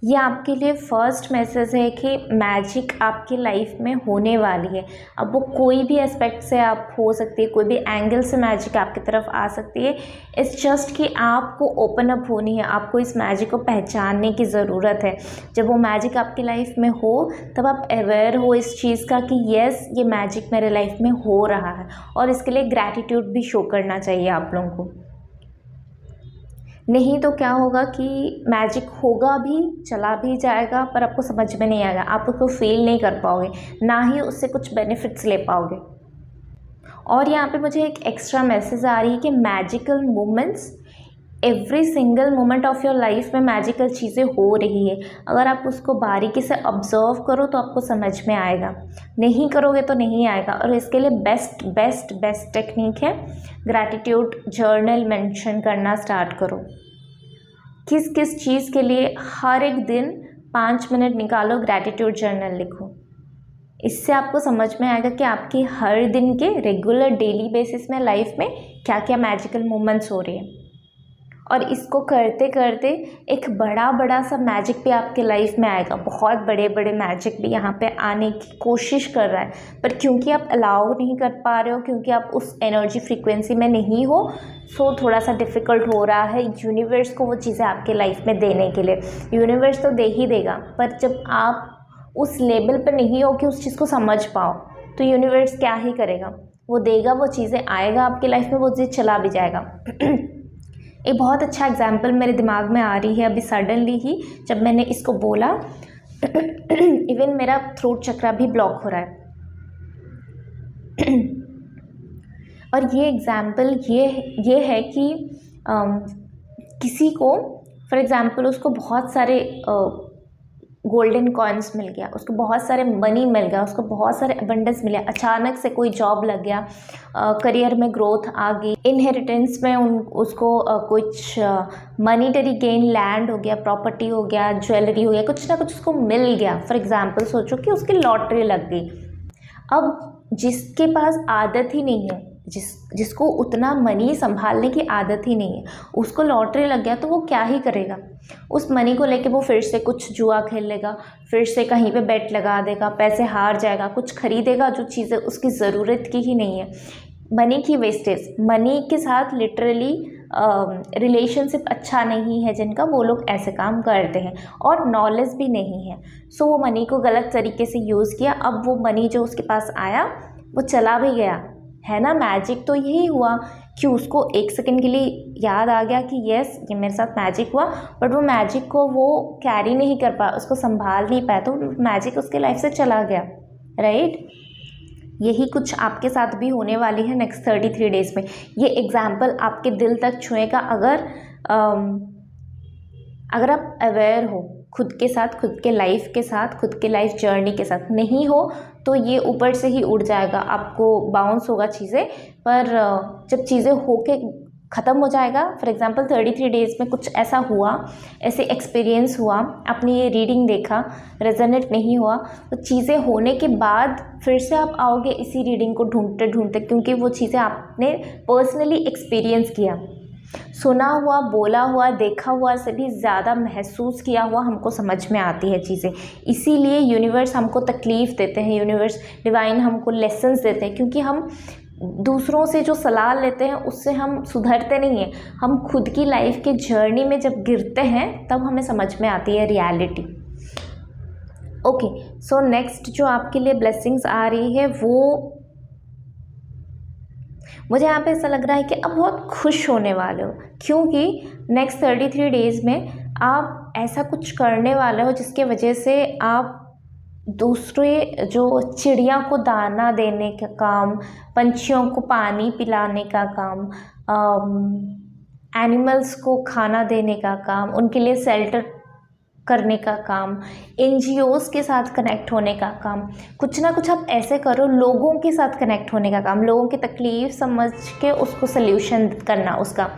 ये आपके लिए फर्स्ट मैसेज है कि मैजिक आपकी लाइफ में होने वाली है। अब वो कोई भी एस्पेक्ट से आप हो सकती है, कोई भी एंगल से मैजिक आपकी तरफ आ सकती है। इट्स जस्ट कि आपको ओपन अप होनी है, आपको इस मैजिक को पहचानने की ज़रूरत है। जब वो मैजिक आपकी लाइफ में हो तब आप अवेयर हो इस चीज़ का कि येस, ये मैजिक मेरे लाइफ में हो रहा है, और इसके लिए ग्रैटिट्यूड भी शो करना चाहिए आप लोगों को। नहीं तो क्या होगा कि मैजिक होगा भी, चला भी जाएगा, पर आपको समझ में नहीं आएगा, आप उसको फील नहीं कर पाओगे, ना ही उससे कुछ बेनिफिट्स ले पाओगे। और यहाँ पे मुझे एक एक्स्ट्रा मैसेज आ रही है कि magical moments, every single moment of your life में मैजिकल चीज़ें हो रही है। अगर आप उसको बारीकी से ऑब्जर्व करो तो आपको समझ में आएगा, नहीं करोगे तो नहीं आएगा। और इसके लिए बेस्ट बेस्ट बेस्ट टेक्निक है ग्रैटिट्यूड जर्नल मेंशन करना स्टार्ट करो। किस किस चीज़ के लिए हर एक दिन 5 मिनट निकालो, ग्रैटिट्यूड जर्नल लिखो। इससे आपको समझ में आएगा कि आपकी हर दिन के रेगुलर डेली बेसिस में लाइफ में क्या क्या मैजिकल मोमेंट्स हो रहे हैं। और इसको करते करते एक बड़ा बड़ा सा मैजिक भी आपके लाइफ में आएगा। बहुत बड़े बड़े मैजिक भी यहाँ पे आने की कोशिश कर रहा है, पर क्योंकि आप अलाउ नहीं कर पा रहे हो, क्योंकि आप उस एनर्जी फ्रीक्वेंसी में नहीं हो, सो थोड़ा सा डिफ़िकल्ट हो रहा है यूनिवर्स को वो चीज़ें आपके लाइफ में देने के लिए। यूनिवर्स तो दे ही देगा, पर जब आप उस लेवल पर नहीं हो कि उस चीज़ को समझ पाओ, तो यूनिवर्स क्या ही करेगा, वो देगा, वो चीज़ें आएगा आपकी लाइफ में, वो चीज़ चला भी जाएगा। एक बहुत अच्छा एग्जाम्पल मेरे दिमाग में आ रही है अभी सडनली ही, जब मैंने इसको बोला इवन मेरा थ्रोट चक्रा भी ब्लॉक हो रहा है। और ये एग्जाम्पल ये है कि किसी को फॉर एग्ज़ाम्पल उसको बहुत सारे गोल्डन कॉइन्स मिल गया, उसको बहुत सारे मनी मिल गया, उसको बहुत सारे अबंडेंस मिले, अचानक से कोई जॉब लग गया, करियर में ग्रोथ आ गई, इनहेरिटेंस में उसको कुछ मनीटरी गेन, लैंड हो गया, प्रॉपर्टी हो गया, ज्वेलरी हो गया, कुछ ना कुछ उसको मिल गया। फॉर एग्जांपल सोचो कि उसकी लॉटरी लग गई। अब जिसके पास आदत ही नहीं है, जिसको उतना मनी संभालने की आदत ही नहीं है, उसको लॉटरी लग गया तो वो क्या ही करेगा। उस मनी को लेके वो फिर से कुछ जुआ खेल लेगा, फिर से कहीं पे बेट लगा देगा, पैसे हार जाएगा, कुछ खरीदेगा जो चीज़ें उसकी ज़रूरत की ही नहीं है। मनी की वेस्टेज, मनी के साथ लिटरली रिलेशनशिप अच्छा नहीं है जिनका, वो लोग ऐसे काम करते हैं, और नॉलेज भी नहीं है। सो वो मनी को गलत तरीके से यूज़ किया। अब वो मनी जो उसके पास आया वो चला भी गया, है ना। मैजिक तो यही हुआ कि उसको एक सेकंड के लिए याद आ गया कि यस, ये मेरे साथ मैजिक हुआ, बट वो मैजिक को वो कैरी नहीं कर पाया, उसको संभाल नहीं पाया, तो मैजिक उसके लाइफ से चला गया, राइट। यही कुछ आपके साथ भी होने वाली है नेक्स्ट 33 डेज़ में। ये एग्जाम्पल आपके दिल तक छुएगा अगर आप अवेयर हो खुद के साथ, खुद के लाइफ के साथ, खुद के लाइफ जर्नी के साथ। नहीं हो तो ये ऊपर से ही उड़ जाएगा, आपको बाउंस होगा चीज़ें, पर जब चीज़ें होके ख़त्म हो जाएगा, फॉर एग्जांपल 33 डेज़ में कुछ ऐसा हुआ, ऐसे एक्सपीरियंस हुआ, आपने ये रीडिंग देखा, रेजोनेट नहीं हुआ, तो चीज़ें होने के बाद फिर से आप आओगे इसी रीडिंग को ढूंढते ढूंढते, क्योंकि वो चीज़ें आपने पर्सनली एक्सपीरियंस किया। सुना हुआ, बोला हुआ, देखा हुआ से भी ज़्यादा महसूस किया हुआ हमको समझ में आती है चीज़ें। इसीलिए यूनिवर्स हमको तकलीफ़ देते हैं, यूनिवर्स डिवाइन हमको लेसन्स देते हैं, क्योंकि हम दूसरों से जो सलाह लेते हैं उससे हम सुधरते नहीं हैं। हम खुद की लाइफ के जर्नी में जब गिरते हैं तब हमें समझ में आती है रियलिटी। ओके, सो नेक्स्ट जो आपके लिए ब्लेसिंग्स आ रही है वो मुझे यहाँ पे ऐसा लग रहा है कि आप बहुत खुश होने वाले हो, क्योंकि नेक्स्ट 33 डेज़ में आप ऐसा कुछ करने वाले हो जिसके वजह से आप दूसरे जो चिड़िया को दाना देने का काम, पंछियों को पानी पिलाने का काम, एनिमल्स को खाना देने का काम, उनके लिए शेल्टर करने का काम, एनजीओज़ के साथ कनेक्ट होने का काम, कुछ ना कुछ आप ऐसे करो, लोगों के साथ कनेक्ट होने का काम, लोगों की तकलीफ़ समझ के उसको सल्यूशन करना उसका।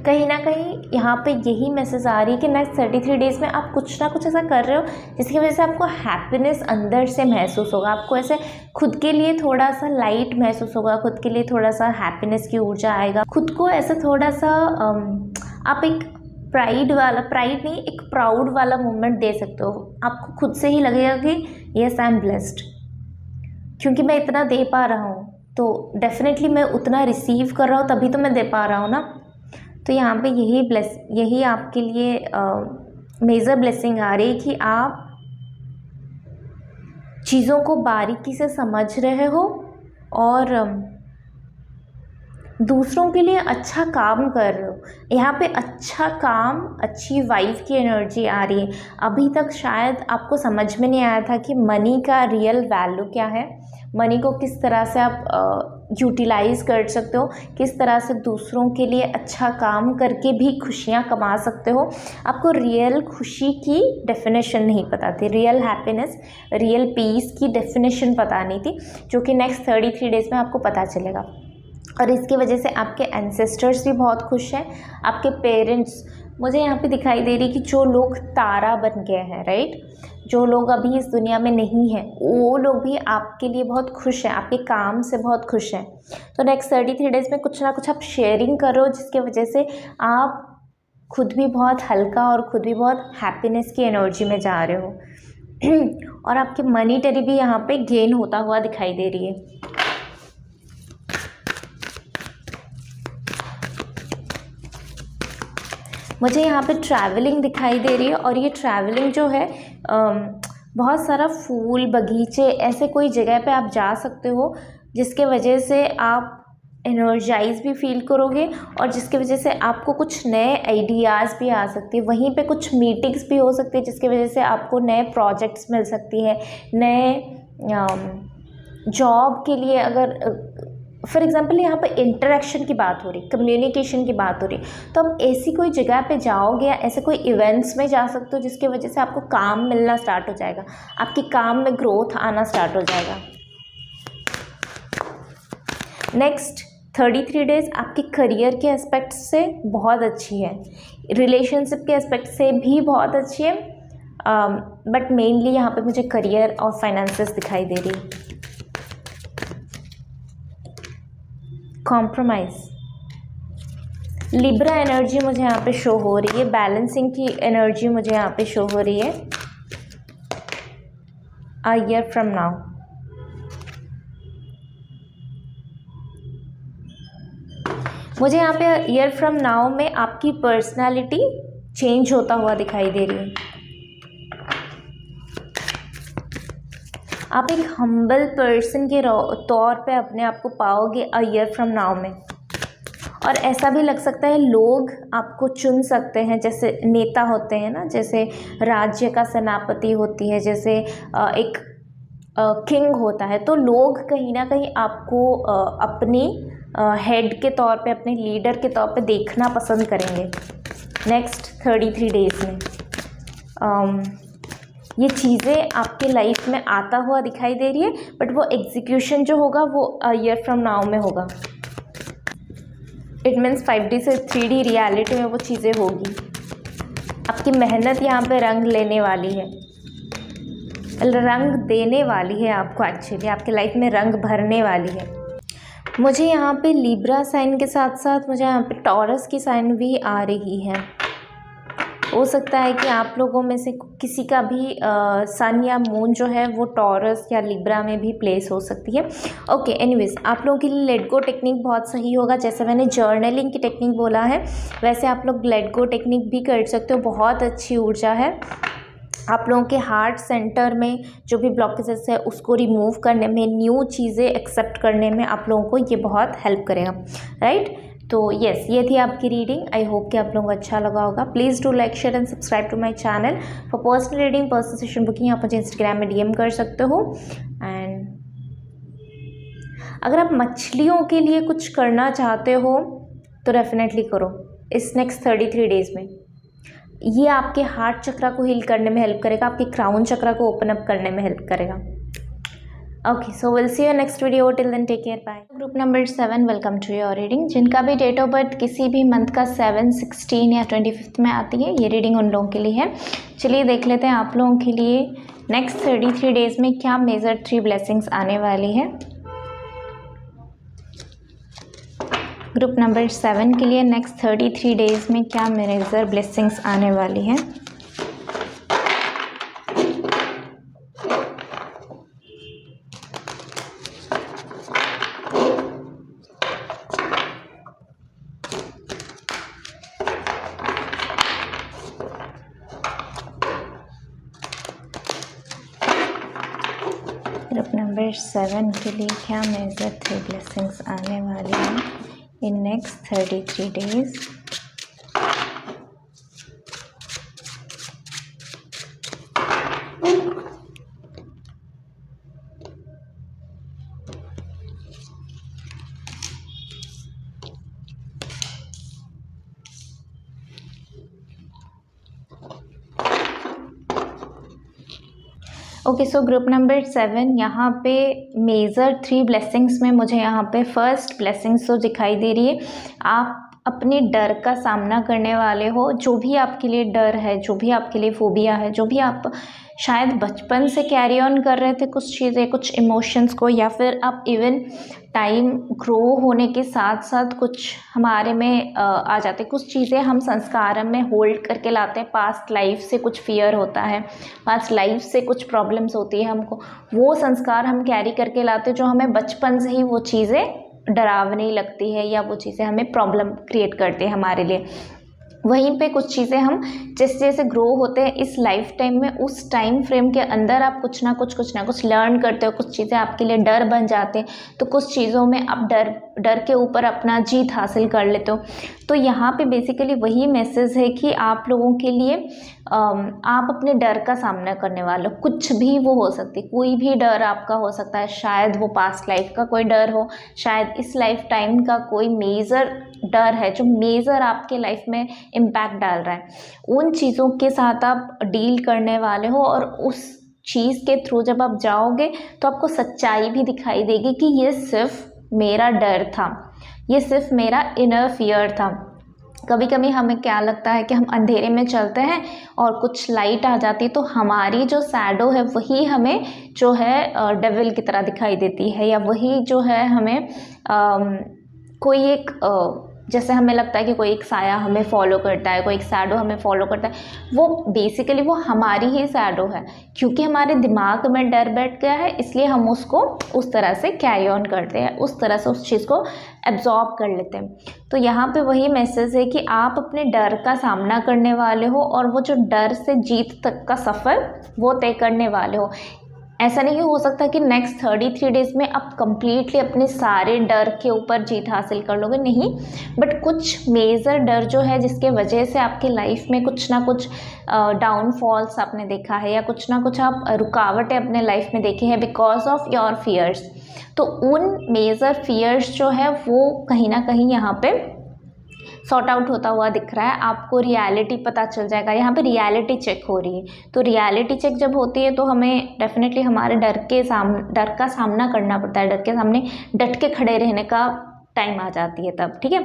कहीं ना कहीं यहाँ पे यही मैसेज आ रही है कि नेक्स्ट 33 डेज़ में आप कुछ ना कुछ ऐसा कर रहे हो जिसकी वजह से आपको हैप्पीनेस अंदर से महसूस होगा, आपको ऐसे खुद के लिए थोड़ा सा लाइट महसूस होगा, खुद के लिए थोड़ा सा हैप्पीनेस की ऊर्जा आएगा, खुद को ऐसे थोड़ा सा आप एक प्राइड नहीं, एक प्राउड वाला मोमेंट दे सकते हो। आपको खुद से ही लगेगा कि यस आई एम ब्लेस्ड, क्योंकि मैं इतना दे पा रहा हूँ, तो डेफिनेटली मैं उतना रिसीव कर रहा हूँ तभी तो मैं दे पा रहा हूँ ना। तो यहाँ पे यही आपके लिए मेजर ब्लेसिंग आ रही है कि आप चीज़ों को बारीकी से समझ रहे हो और दूसरों के लिए अच्छा काम कर रहे हो। यहाँ पे अच्छा काम, अच्छी वाइफ की एनर्जी आ रही है। अभी तक शायद आपको समझ में नहीं आया था कि मनी का रियल वैल्यू क्या है, मनी को किस तरह से आप यूटिलाइज़ कर सकते हो, किस तरह से दूसरों के लिए अच्छा काम करके भी खुशियाँ कमा सकते हो। आपको रियल खुशी की डेफिनेशन नहीं पता थी, रियल हैप्पीनेस, रियल पीस की डेफिनेशन पता नहीं थी, जो कि नेक्स्ट 33 डेज़ में आपको पता चलेगा। और इसकी वजह से आपके एंसेस्टर्स भी बहुत खुश हैं, आपके पेरेंट्स, मुझे यहाँ पे दिखाई दे रही कि जो लोग तारा बन गए हैं, राइट, जो लोग अभी इस दुनिया में नहीं हैं, वो लोग भी आपके लिए बहुत खुश हैं, आपके काम से बहुत खुश हैं। तो नेक्स्ट 33 डेज़ में कुछ ना कुछ आप शेयरिंग करो जिसकी वजह से आप खुद भी बहुत हल्का और खुद भी बहुत हैप्पीनेस की एनर्जी में जा रहे हो और आपकी मनीटरी भी यहाँ पे गेन होता हुआ दिखाई दे रही है। मुझे यहाँ पे ट्रैवलिंग दिखाई दे रही है और ये ट्रैवलिंग जो है बहुत सारा फूल बगीचे, ऐसे कोई जगह पे आप जा सकते हो जिसके वजह से आप एनर्जाइज भी फील करोगे और जिसकी वजह से आपको कुछ नए आइडियाज़ भी आ सकती है। वहीं पे कुछ मीटिंग्स भी हो सकती है जिसकी वजह से आपको नए प्रोजेक्ट्स मिल सकती है, नए जॉब के लिए, अगर फॉर एग्ज़ाम्पल यहाँ पर इंटरेक्शन की बात हो रही, कम्युनिकेशन की बात हो रही, तो आप ऐसी कोई जगह पे जाओगे या ऐसे कोई इवेंट्स में जा सकते हो जिसकी वजह से आपको काम मिलना स्टार्ट हो जाएगा, आपकी काम में ग्रोथ आना स्टार्ट हो जाएगा। नेक्स्ट 33 डेज़ आपके करियर के एस्पेक्ट से बहुत अच्छी है, रिलेशनशिप के एस्पेक्ट से भी बहुत अच्छी है, बट मेनली यहाँ पे मुझे करियर और फाइनेंसेस दिखाई दे रही। कॉम्प्रोमाइज़, लिब्रा एनर्जी मुझे यहाँ पे शो हो रही है, बैलेंसिंग की एनर्जी मुझे यहाँ पे शो हो रही है। अ ईयर फ्रॉम नाउ, मुझे यहाँ पे ईयर फ्रॉम नाउ में आपकी पर्सनालिटी चेंज होता हुआ दिखाई दे रही है। आप एक हम्बल पर्सन के तौर पे अपने आप को पाओगे अ ईयर फ्रॉम नाउ में, और ऐसा भी लग सकता है लोग आपको चुन सकते हैं, जैसे नेता होते हैं ना, जैसे राज्य का सेनापति होती है, जैसे एक किंग होता है, तो लोग कहीं ना कहीं आपको अपनी हेड के तौर पे, अपने लीडर के तौर पे देखना पसंद करेंगे नेक्स्ट 33 डेज़ में। ये चीज़ें आपके लाइफ में आता हुआ दिखाई दे रही है, बट वो एग्जीक्यूशन जो होगा वो अ ईयर फ्रॉम नाउ में होगा। इट मीन्स 5D से 3D रियलिटी में वो चीज़ें होगी। आपकी मेहनत यहाँ पे रंग लेने वाली है, रंग देने वाली है आपको, एक्चुअली आपके लाइफ में रंग भरने वाली है। मुझे यहाँ पे लिब्रा साइन के साथ साथ मुझे यहाँ पे टॉरस की साइन भी आ रही है। हो सकता है कि आप लोगों में से किसी का भी सन या मून जो है वो टॉरस या लिब्रा में भी प्लेस हो सकती है। ओके, एनीवेज आप लोगों के लिए लेट गो टेक्निक बहुत सही होगा। जैसे मैंने जर्नलिंग की टेक्निक बोला है, वैसे आप लोग लेट गो टेक्निक भी कर सकते हो, बहुत अच्छी ऊर्जा है। आप लोगों के हार्ट सेंटर में जो भी ब्लॉकेजेस है उसको रिमूव करने में, न्यू चीज़ें एक्सेप्ट करने में आप लोगों को ये बहुत हेल्प करेगा, राइट। तो यस, ये थी आपकी रीडिंग। आई होप कि आप लोगों को अच्छा लगा होगा। Please do like, share and subscribe to my channel for personal reading, personal session booking. आप मुझे इंस्टाग्राम में DM कर सकते हो। एंड अगर आप मछलियों के लिए कुछ करना चाहते हो तो डेफिनेटली करो इस नेक्स्ट 33 डेज़ में। ये आपके हार्ट चक्रा को हील करने में हेल्प करेगा, आपके क्राउन चक्रा को ओपन अप करने में हेल्प करेगा। Okay, so will see you next video, till then take care, bye. Group number 7, welcome to your reading. जिनका भी डेट ऑफ बर्थ किसी भी मंथ का 7, 16 या 25 में आती है, ये रीडिंग उन लोगों के लिए है। चलिए देख लेते हैं आप लोगों के लिए नेक्स्ट 33 डेज में क्या मेजर 3 ब्लेसिंग्स आने वाली है। ग्रुप नंबर 7 के लिए नेक्स्ट 33 डेज में क्या मेजर ब्लेसिंग्स आने वाली है। ग्रुप नंबर 7 के लिए क्या मेजर 3 ब्लेसिंग्स आने वाली हैं in next 33 days. Okay, so group number 7 यहाँ पे मेजर 3 ब्लेसिंग्स में मुझे यहाँ पे फर्स्ट ब्लेसिंग्स तो दिखाई दे रही है। आप अपने डर का सामना करने वाले हो, जो भी आपके लिए डर है, जो भी आपके लिए फोबिया है, जो भी आप शायद बचपन से कैरी ऑन कर रहे थे कुछ चीज़ें, कुछ इमोशंस को, या फिर आप इवन टाइम ग्रो होने के साथ साथ कुछ हमारे में आ जाते, कुछ चीज़ें हम संस्कार में होल्ड करके लाते हैं। पास्ट लाइफ से कुछ फियर होता है, पास्ट लाइफ से कुछ प्रॉब्लम्स होती है हमको, वो संस्कार हम कैरी करके लाते हैं, जो हमें बचपन से ही वो चीज़ें डरावनी लगती है या वो चीज़ें हमें प्रॉब्लम क्रिएट करती है हमारे लिए। वहीं पे कुछ चीज़ें हम जैसे जैसे ग्रो होते हैं इस लाइफ टाइम में, उस टाइम फ्रेम के अंदर आप कुछ ना कुछ लर्न करते हो, कुछ चीज़ें आपके लिए डर बन जाते हैं, तो कुछ चीज़ों में आप डर के ऊपर अपना जीत हासिल कर लेते हो। तो यहाँ पे बेसिकली वही मैसेज है कि आप लोगों के लिए आप अपने डर का सामना करने वाले हो। कुछ भी वो हो सकती, कोई भी डर आपका हो सकता है, शायद वो पास्ट लाइफ का कोई डर हो, शायद इस लाइफ टाइम का कोई मेजर डर है जो मेजर आपके लाइफ में इम्पैक्ट डाल रहा है। उन चीज़ों के साथ आप डील करने वाले हो, और उस चीज़ के थ्रू जब आप जाओगे तो आपको सच्चाई भी दिखाई देगी कि ये सिर्फ मेरा डर था, ये सिर्फ मेरा इनर फियर था। कभी कभी हमें क्या लगता है कि हम अंधेरे में चलते हैं और कुछ लाइट आ जाती है, तो हमारी जो शैडो है वही हमें जो है डेविल की तरह दिखाई देती है, या वही जो है हमें कोई एक जैसे हमें लगता है कि कोई एक साया हमें फॉलो करता है, कोई एक शैडो हमें फॉलो करता है, वो बेसिकली वो हमारी ही शैडो है, क्योंकि हमारे दिमाग में डर बैठ गया है, इसलिए हम उसको उस तरह से कैरी ऑन करते हैं, उस तरह से उस चीज़ को एब्जॉर्ब कर लेते हैं। तो यहाँ पे वही मैसेज है कि आप अपने डर का सामना करने वाले हो, और वो जो डर से जीत तक का सफ़र वो तय करने वाले हो। ऐसा नहीं हो सकता कि नेक्स्ट 33 डेज़ में आप कंप्लीटली अपने सारे डर के ऊपर जीत हासिल कर लोगे, नहीं, बट कुछ मेजर डर जो है जिसके वजह से आपके लाइफ में कुछ ना कुछ डाउनफॉल्स आपने देखा है, या कुछ ना कुछ आप रुकावटें अपने लाइफ में देखे हैं बिकॉज ऑफ योर फियर्स, तो उन मेजर फियर्स जो है वो कहीं ना कहीं यहाँ पे सॉर्ट आउट होता हुआ दिख रहा है। आपको रियलिटी पता चल जाएगा, यहाँ पे रियलिटी चेक हो रही है। तो रियलिटी चेक जब होती है तो हमें डेफिनेटली हमारे डर का सामना करना पड़ता है, डर के सामने डट के खड़े रहने का टाइम आ जाती है तब, ठीक है।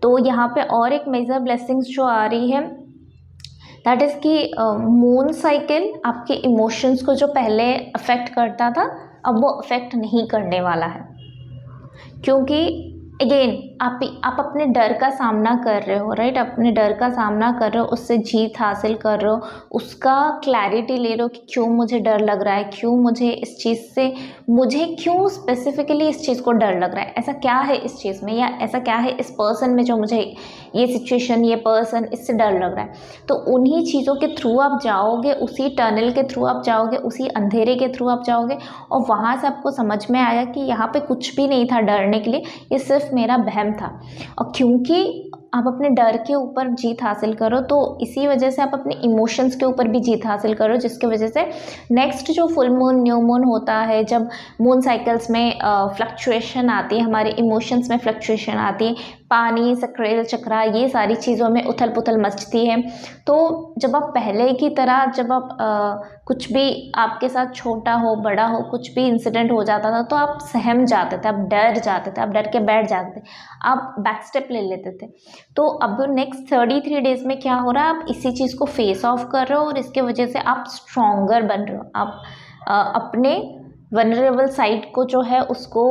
तो यहाँ पे और एक मेजर ब्लेसिंग्स जो आ रही है दैट इज़ कि मून साइकिल आपके इमोशंस को जो पहले अफेक्ट करता था, अब वो अफेक्ट नहीं करने वाला है, क्योंकि अगेन आप अपने डर का सामना कर रहे हो, राइट, अपने डर का सामना कर रहे हो, उससे जीत हासिल कर रहे हो, उसका क्लैरिटी ले रहे हो कि क्यों मुझे डर लग रहा है, क्यों मुझे इस चीज़ से, मुझे क्यों स्पेसिफिकली इस चीज़ को डर लग रहा है, ऐसा क्या है इस चीज़ में, या ऐसा क्या है इस पर्सन में जो मुझे ये सिचुएशन, ये पर्सन, इससे डर लग रहा है। तो उन्हीं चीज़ों के थ्रू आप जाओगे, उसी टनल के थ्रू आप जाओगे, उसी अंधेरे के थ्रू आप जाओगे, और वहाँ से आपको समझ में आया कि यहाँ पे कुछ भी नहीं था डरने के लिए, ये सिर्फ मेरा वहम था। और क्योंकि आप अपने डर के ऊपर जीत हासिल करो, तो इसी वजह से आप अपने इमोशंस के ऊपर भी जीत हासिल करो, जिसकी वजह से नेक्स्ट जो फुल मून, न्यू मून होता है, जब मून साइकिल्स में फ्लक्चुएशन आती है, हमारे इमोशंस में फ्लक्चुएशन आती है, पानी, सक्रेल चक्रा, ये सारी चीज़ों में उथल पुथल मचती है। तो जब आप पहले की तरह जब आप कुछ भी आपके साथ छोटा हो बड़ा हो कुछ भी इंसिडेंट हो जाता था तो आप सहम जाते थे, आप डर जाते थे, आप डर के बैठ जाते थे, आप बैक स्टेप ले लेते थे। तो अब नेक्स्ट 33 डेज में क्या हो रहा है, आप इसी चीज़ को फेस ऑफ कर रहे हो और इसके वजह से आप स्ट्रॉन्गर बन रहे हो। आप अपने वनरेबल साइड को जो है उसको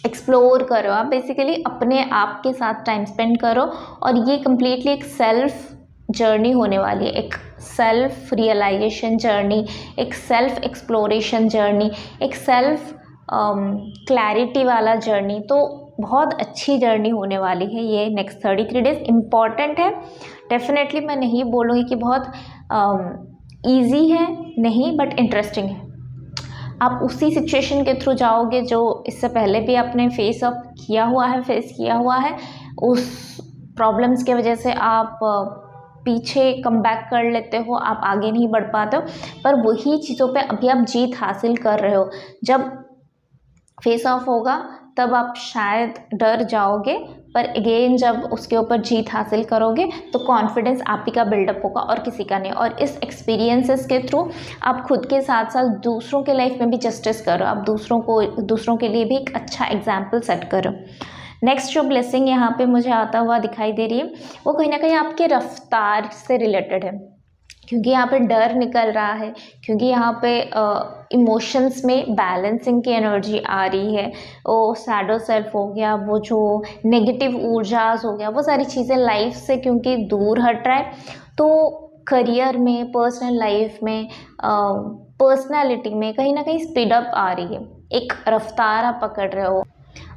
एक्सप्लोर करो, आप बेसिकली अपने आप के साथ टाइम स्पेंड करो। और ये कम्प्लीटली एक सेल्फ जर्नी होने वाली है, एक सेल्फ रियलाइजेशन जर्नी, एक सेल्फ एक्सप्लोरेशन जर्नी, एक सेल्फ क्लैरिटी वाला जर्नी। तो बहुत अच्छी जर्नी होने वाली है ये नेक्स्ट 33 डेज। इम्पॉर्टेंट है डेफिनेटली, मैं नहीं बोलूँगी कि बहुत ईजी है, नहीं, बट इंटरेस्टिंग है। आप उसी सिचुएशन के थ्रू जाओगे जो इससे पहले भी आपने फेस किया हुआ है। उस प्रॉब्लम्स की वजह से आप पीछे कम बैक कर लेते हो, आप आगे नहीं बढ़ पाते हो, पर वही चीज़ों पे अभी आप जीत हासिल कर रहे हो। जब फेस ऑफ होगा तब आप शायद डर जाओगे, पर अगेन जब उसके ऊपर जीत हासिल करोगे तो कॉन्फिडेंस आप ही का बिल्डअप होगा और किसी का नहीं। और इस एक्सपीरियंसेस के थ्रू आप खुद के साथ साथ दूसरों के लाइफ में भी जस्टिस करो, आप दूसरों के लिए भी एक अच्छा एग्जाम्पल सेट करो। नेक्स्ट जो ब्लेसिंग यहाँ पे मुझे आता हुआ दिखाई दे रही है वो कहीं ना कहीं आपके रफ्तार से रिलेटेड है, क्योंकि यहाँ पे डर निकल रहा है, क्योंकि यहाँ पे इमोशंस में बैलेंसिंग की एनर्जी आ रही है। वो शैडो सेल्फ हो गया, वो जो नेगेटिव ऊर्जास हो गया, वो सारी चीज़ें लाइफ से क्योंकि दूर हट रहा है। तो करियर में, पर्सनल लाइफ में, पर्सनालिटी में कहीं ना कहीं स्पीड अप आ रही है, एक रफ्तार आप पकड़ रहे हो।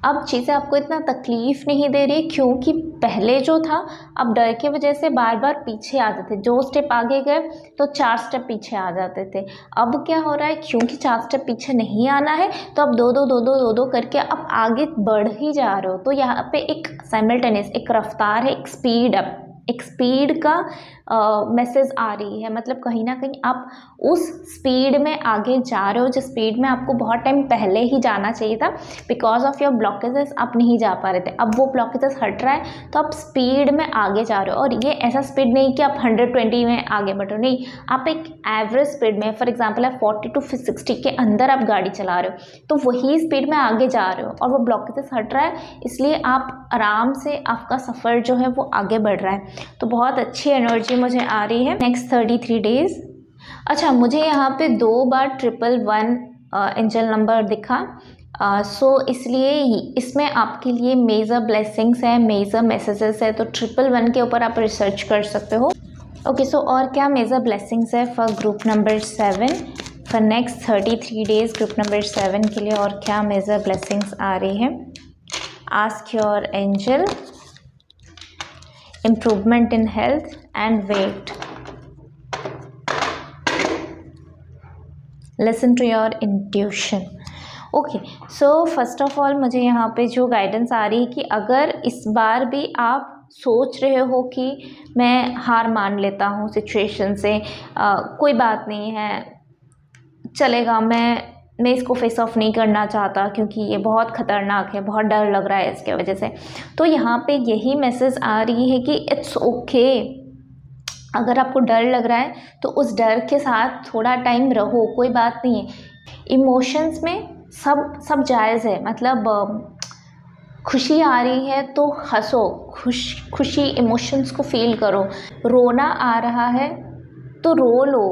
अब चीज़ें आपको इतना तकलीफ़ नहीं दे रही, क्योंकि पहले जो था आप डर की वजह से बार बार पीछे आते थे, 2 स्टेप आगे गए तो 4 स्टेप पीछे आ जाते थे। अब क्या हो रहा है, क्योंकि 4 स्टेप पीछे नहीं आना है तो अब दो करके आप आगे बढ़ ही जा रहे हो। तो यहाँ पे एक साइमल्टेनियस एक रफ्तार है, एक स्पीड अप, एक स्पीड का मैसेज आ रही है। मतलब कहीं ना कहीं आप उस स्पीड में आगे जा रहे हो जिस स्पीड में आपको बहुत टाइम पहले ही जाना चाहिए था। बिकॉज ऑफ योर ब्लॉकेजेस आप नहीं जा पा रहे थे, अब वो ब्लॉकेजेस हट रहा है तो आप स्पीड में आगे जा रहे हो। और ये ऐसा स्पीड नहीं कि आप 120 में आगे बढ़ रहे हो, नहीं, आप एक एवरेज स्पीड में, फॉर एग्जाम्पल आप 40 to 60 के अंदर आप गाड़ी चला रहे हो तो वही स्पीड में आगे जा रहे हो और वो ब्लॉकेजेस हट रहा है, इसलिए आप आराम से आपका सफ़र जो है वो आगे बढ़ रहा है। तो बहुत अच्छी एनर्जी मुझे आ रही है नेक्स्ट 33 डेज। अच्छा, मुझे यहाँ पे 2 बार 111 एंजल नंबर दिखा, सो इसलिए इसमें आपके लिए मेजर ब्लेसिंग्स है, मेजर मैसेजेस है। तो 111 के ऊपर आप रिसर्च कर सकते हो। ओके, सो और क्या मेजर ब्लेसिंग्स है for group number 7 for next 33 days. Group number 7 के लिए और क्या मेजर ब्लेसिंग्स आ रही है। Ask your angel improvement in health and weight. Listen to your intuition. Okay, so first of all मुझे यहाँ पे जो गाइडेंस आ रही है कि अगर इस बार भी आप सोच रहे हो कि मैं हार मान लेता हूँ सिचुएशन से, कोई बात नहीं है, चलेगा, मैं इसको फेस ऑफ नहीं करना चाहता क्योंकि ये बहुत ख़तरनाक है, बहुत डर लग रहा है इसके वजह से, तो यहाँ पे यही मैसेज आ रही है कि इट्स ओके। अगर आपको डर लग रहा है तो उस डर के साथ थोड़ा टाइम रहो, कोई बात नहीं है। इमोशंस में सब जायज़ है, मतलब खुशी आ रही है तो हंसो, खुशी इमोशंस को फील करो। रोना आ रहा है तो रो लो,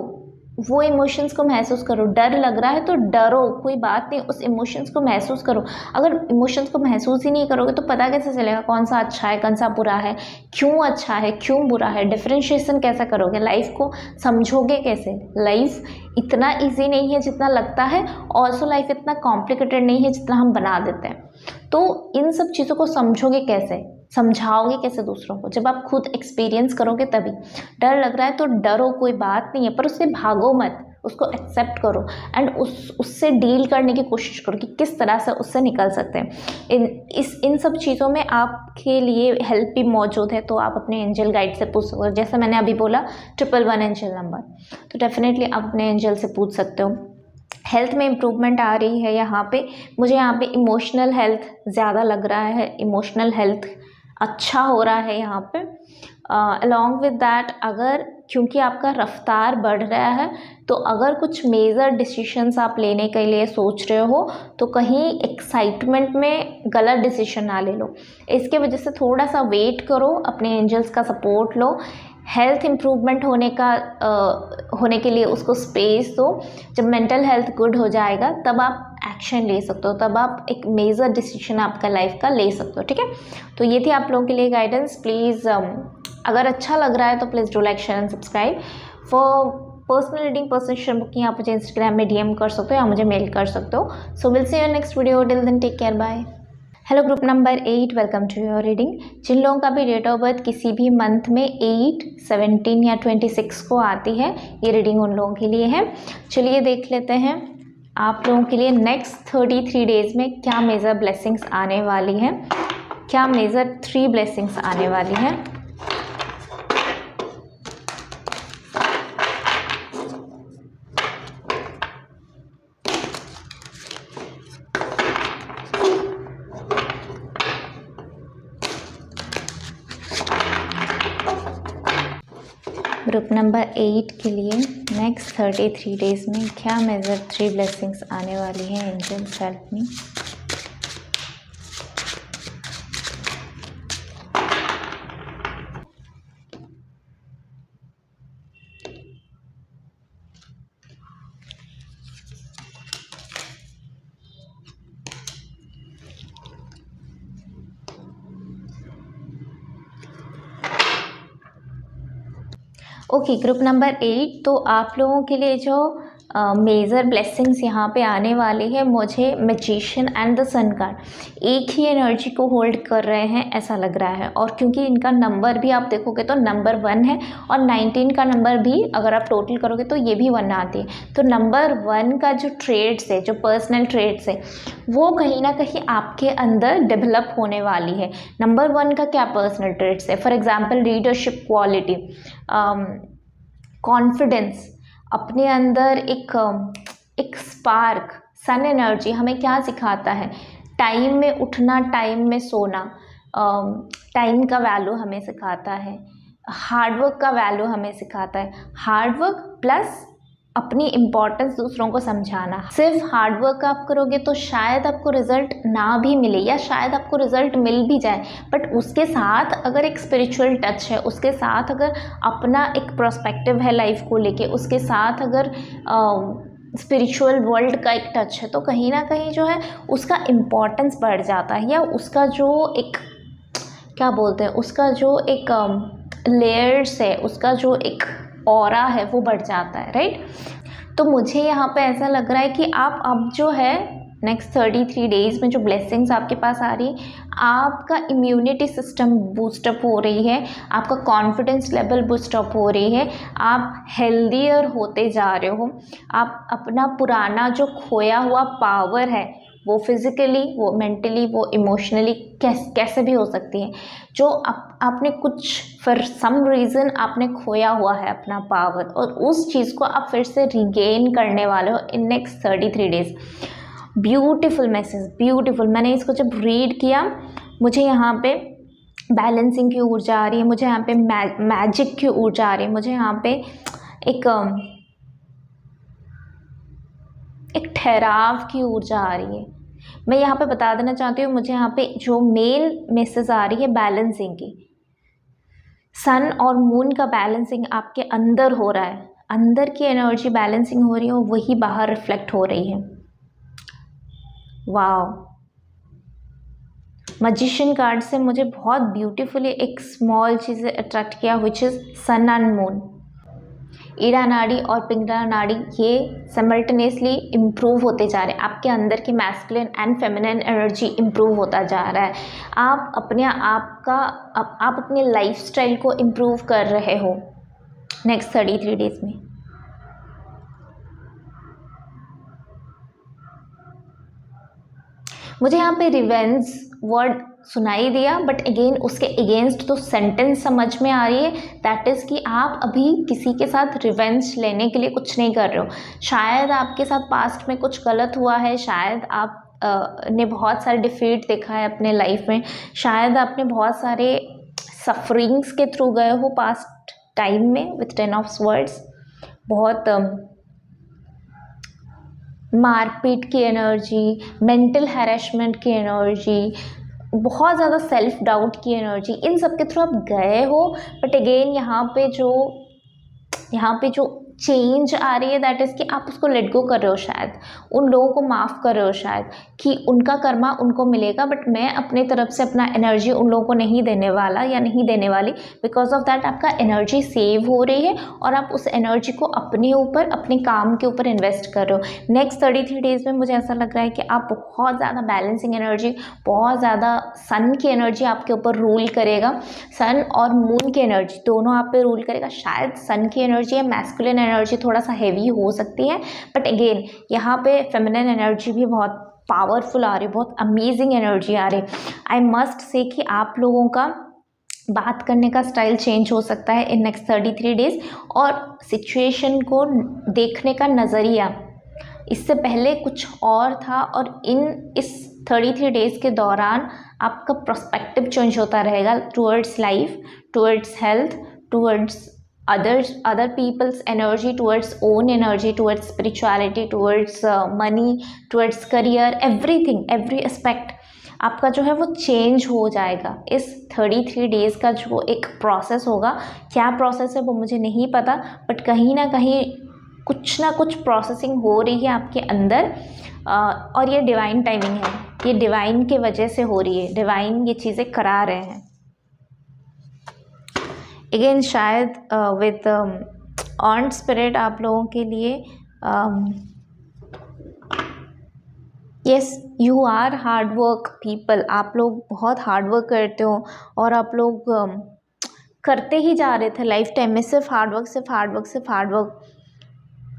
वो इमोशंस को महसूस करो। डर लग रहा है तो डरो, कोई बात नहीं, उस इमोशंस को महसूस करो। अगर इमोशंस को महसूस ही नहीं करोगे तो पता कैसे चलेगा कौन सा अच्छा है, कौन सा बुरा है, क्यों अच्छा है, क्यों बुरा है, डिफरेंशिएशन कैसे करोगे, लाइफ को समझोगे कैसे। लाइफ इतना इजी नहीं है जितना लगता है, ऑल्सो लाइफ इतना कॉम्प्लिकेटेड नहीं है जितना हम बना देते हैं। तो इन सब चीज़ों को समझोगे कैसे, समझाओगे कैसे दूसरों को, जब आप खुद एक्सपीरियंस करोगे तभी। डर लग रहा है तो डरो, कोई बात नहीं है, पर उससे भागो मत, उसको एक्सेप्ट करो एंड उससे डील करने की कोशिश करो कि किस तरह से उससे निकल सकते हैं। इन सब चीज़ों में आपके लिए हेल्प भी मौजूद है, तो आप अपने एंजल गाइड से पूछ सकते हो। जैसे मैंने अभी बोला 111 एंजल नंबर, तो डेफिनेटली आप अपने एंजल से पूछ सकते हो। हेल्थ में इम्प्रूवमेंट आ रही है यहाँ पे। मुझे यहाँ पे इमोशनल हेल्थ ज़्यादा लग रहा है, इमोशनल हेल्थ अच्छा हो रहा है यहाँ पे। अलॉन्ग विद दैट, अगर क्योंकि आपका रफ्तार बढ़ रहा है, तो अगर कुछ मेजर डिसीशंस आप लेने के लिए सोच रहे हो तो कहीं एक्साइटमेंट में गलत डिसीजन ना ले लो। इसके वजह से थोड़ा सा वेट करो, अपने एंजल्स का सपोर्ट लो, हेल्थ इम्प्रूवमेंट होने के लिए उसको स्पेस दो। जब मेंटल हेल्थ गुड हो जाएगा तब आप एक्शन ले सकते हो, तब आप एक मेजर डिसीजन आपका लाइफ का ले सकते हो। ठीक है, तो ये थी आप लोगों के लिए गाइडेंस। प्लीज़ अगर अच्छा लग रहा है तो please do like share and subscribe. For personal reading, personal booking आप मुझे इंस्टाग्राम में DM कर सकते हो या मुझे मेल कर सकते हो। So will see you next video, till then take care, bye. Hello group number 8, welcome to your reading. जिन लोगों का भी डेट ऑफ बर्थ किसी भी मंथ में 8, 17 या 26 को आती है, ये रीडिंग उन लोगों के लिए है। चलिए देख लेते हैं आप लोगों के लिए नेक्स्ट 33 डेज़ में क्या मेजर ब्लेसिंग्स आने वाली हैं, क्या मेजर 3 ब्लेसिंग्स आने वाली हैं। ग्रुप नंबर 8 के लिए नेक्स्ट 33 डेज़ में क्या मेजर 3 ब्लेसिंग्स आने वाली हैं। Angels help me. Okay, group number 8, तो आप लोगों के लिए जो मेजर ब्लेसिंग्स यहाँ पे आने वाली है, मुझे magician and the sun card एक ही एनर्जी को होल्ड कर रहे हैं ऐसा लग रहा है। और क्योंकि इनका नंबर भी आप देखोगे तो नंबर 1 है, और 19 का नंबर भी अगर आप टोटल करोगे तो ये भी 1 आती है। तो नंबर 1 का जो ट्रेड्स है, जो पर्सनल ट्रेड्स है, वो कहीं ना कहीं आपके अंदर डेवलप होने वाली है। नंबर 1 का क्या पर्सनल ट्रेड्स है? For example leadership quality, confidence, अपने अंदर एक स्पार्क। सन एनर्जी हमें क्या सिखाता है? टाइम में उठना, टाइम में सोना, टाइम का वैल्यू हमें सिखाता है, हार्डवर्क का वैल्यू हमें सिखाता है। हार्डवर्क प्लस अपनी इम्पोर्टेंस दूसरों को समझाना। सिर्फ हार्डवर्क आप करोगे तो शायद आपको रिजल्ट ना भी मिले, या शायद आपको रिजल्ट मिल भी जाए, बट उसके साथ अगर एक स्पिरिचुअल टच है, उसके साथ अगर अपना एक पर्सपेक्टिव है लाइफ को लेके, उसके साथ अगर स्पिरिचुअल वर्ल्ड का एक टच है, तो कहीं ना कहीं जो है उसका इम्पोर्टेंस बढ़ जाता है, या उसका जो एक क्या बोलते हैं, उसका जो एक लेयर्स है, उसका जो एक ऑरा है वो बढ़ जाता है, राइट। तो मुझे यहाँ पे ऐसा लग रहा है कि आप अब जो है नेक्स्ट 33 डेज़ में जो ब्लेसिंग्स आपके पास आ रही है, आपका इम्यूनिटी सिस्टम बूस्टअप हो रही है, आपका कॉन्फिडेंस लेवल बूस्टअप हो रही है, आप हेल्दियर होते जा रहे हो। आप अपना पुराना जो खोया हुआ पावर है, वो फिज़िकली, वो मेंटली, वो इमोशनली कैसे भी हो सकती है, जो आपने कुछ फॉर सम रीज़न आपने खोया हुआ है अपना पावर, और उस चीज़ को आप फिर से रिगेन करने वाले हो in next 33 days. Beautiful message, beautiful. मैंने इसको जब रीड किया, मुझे यहाँ पे बैलेंसिंग की ऊर्जा आ रही है, मुझे यहाँ पे मैजिक की ऊर्जा आ रही है, मुझे यहाँ पे एक ठहराव की ऊर्जा आ रही है। मैं यहाँ पे बता देना चाहती हूँ, मुझे यहाँ पे जो मेल मैसेज आ रही है बैलेंसिंग की, सन और मून का बैलेंसिंग आपके अंदर हो रहा है, अंदर की एनर्जी बैलेंसिंग हो रही है और वही बाहर रिफ्लेक्ट हो रही है। वाव। मैजिशियन कार्ड से मुझे बहुत ब्यूटीफुली एक स्मॉल चीज़ अट्रैक्ट किया, which is sun and moon. Ida नाड़ी और पिंगला नाड़ी ये सिमल्टेनियसली इम्प्रूव होते जा रहे हैं। आपके अंदर की masculine and feminine energy improve होता जा रहा है। आप अपने लाइफस्टाइल को इम्प्रूव कर रहे हो नेक्स्ट 33 डेज में। मुझे यहाँ पे रिवेंज वर्ड सुनाई दिया, बट अगेन उसके अगेंस्ट तो सेंटेंस समझ में आ रही है, दैट इज़ कि आप अभी किसी के साथ रिवेंज लेने के लिए कुछ नहीं कर रहे हो। शायद आपके साथ पास्ट में कुछ गलत हुआ है, शायद आप ने बहुत सारे डिफीट देखा है अपने लाइफ में, शायद आपने बहुत सारे सफरिंग्स के थ्रू गए हो पास्ट टाइम में विथ 10 ऑफ वर्ड्स। बहुत मारपीट की एनर्जी, मेंटल हैरेसमेंट की एनर्जी, बहुत ज़्यादा सेल्फ डाउट की एनर्जी, इन सब के थ्रू आप गए हो। बट अगेन यहाँ पे जो चेंज आ रही है, दैट इज़ कि आप उसको लेट गो कर रहे हो, शायद उन लोगों को माफ़ कर रहे हो, शायद कि उनका कर्मा उनको मिलेगा, बट मैं अपने तरफ से अपना एनर्जी उन लोगों को नहीं देने वाला या नहीं देने वाली। बिकॉज ऑफ दैट आपका एनर्जी सेव हो रही है और आप उस एनर्जी को अपने ऊपर, अपने काम के ऊपर इन्वेस्ट कर रहे हो। नेक्स्ट 33 डेज़ में मुझे ऐसा लग रहा है कि आप बहुत ज़्यादा बैलेंसिंग एनर्जी, बहुत ज़्यादा सन की एनर्जी आपके ऊपर रूल करेगा। सन और मून की एनर्जी दोनों आप पे रूल करेगा। शायद सन की एनर्जी या मैस्कुलिन एनर्जी थोड़ा सा हेवी हो सकती है, बट अगेन यहाँ पे फेमिनिन एनर्जी भी बहुत पावरफुल आ रही है, बहुत अमेजिंग एनर्जी आ रही है। आई मस्ट से कि आप लोगों का बात करने का स्टाइल चेंज हो सकता है इन नेक्स्ट 33 डेज, और सिचुएशन को देखने का नज़रिया इससे पहले कुछ और था, और इस 33 डेज के दौरान आपका पर्सपेक्टिव चेंज होता रहेगा towards life, towards health, towards other people's energy, towards own energy, towards spirituality, towards money, towards career, everything, every aspect आपका जो है वो चेंज हो जाएगा। इस 33 डेज़ का जो एक प्रोसेस होगा, क्या प्रोसेस है वो मुझे नहीं पता, बट कहीं ना कहीं कुछ ना कुछ प्रोसेसिंग हो रही है आपके अंदर, और ये डिवाइन टाइमिंग है, ये डिवाइन के वजह से हो रही है, डिवाइन ये चीज़ें करा रहे हैं। अगेन शायद विद ऑन स्पिरिट आप लोगों के लिए yes, you are hard work people, आप लोग बहुत हार्ड वर्क करते हो, और आप लोग करते ही जा रहे थे लाइफ टाइम में, सिर्फ हार्ड वर्क, सिर्फ हार्ड वर्क, सिर्फ हार्ड वर्क।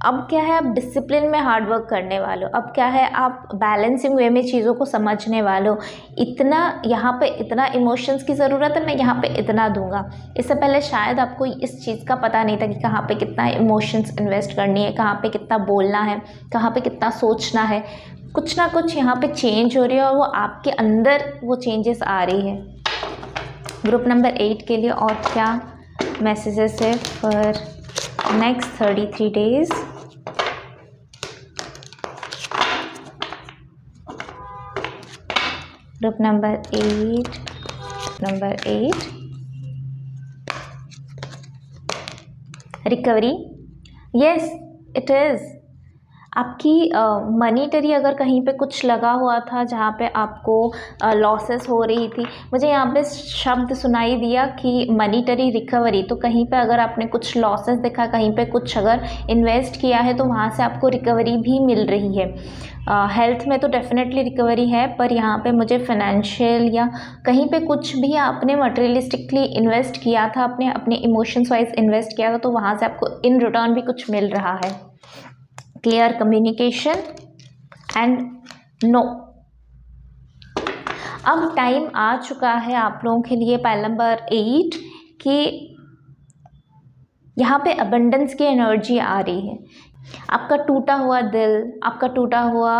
अब क्या है, आप डिसिप्लिन में हार्ड वर्क करने वाले हो। अब क्या है, आप बैलेंसिंग वे में चीज़ों को समझने वाले हो। इतना यहाँ पे इतना इमोशंस की ज़रूरत है, मैं यहाँ पे इतना दूंगा। इससे पहले शायद आपको इस चीज़ का पता नहीं था कि कहाँ पे कितना इमोशंस इन्वेस्ट करनी है, कहाँ पे कितना बोलना है, कहाँ पे कितना सोचना है। कुछ ना कुछ यहाँ पे चेंज हो रही है, और वो आपके अंदर वो चेंजेस आ रही है। ग्रुप नंबर 8 के लिए और क्या मैसेजेस है for next 33 days? Group number 8 recovery, yes it is. आपकी मनीटरी अगर कहीं पे कुछ लगा हुआ था जहाँ पे आपको लॉसेस हो रही थी, मुझे यहाँ पे शब्द सुनाई दिया कि मनीटरी रिकवरी। तो कहीं पे अगर आपने कुछ लॉसेस देखा, कहीं पे कुछ अगर इन्वेस्ट किया है, तो वहाँ से आपको रिकवरी भी मिल रही है। हेल्थ में तो डेफिनेटली रिकवरी है, पर यहाँ पे मुझे फाइनेंशियल या कहीं पे कुछ भी आपने मटेरियलिस्टिकली इन्वेस्ट किया था, अपने इमोशंस वाइज इन्वेस्ट किया था, तो वहाँ से आपको इन रिटर्न भी कुछ मिल रहा है। Clear communication and no. अब टाइम आ चुका है आप लोगों के लिए पाइल नंबर 8 कि यहाँ पे अबंडेंस की एनर्जी आ रही है। आपका टूटा हुआ दिल, आपका टूटा हुआ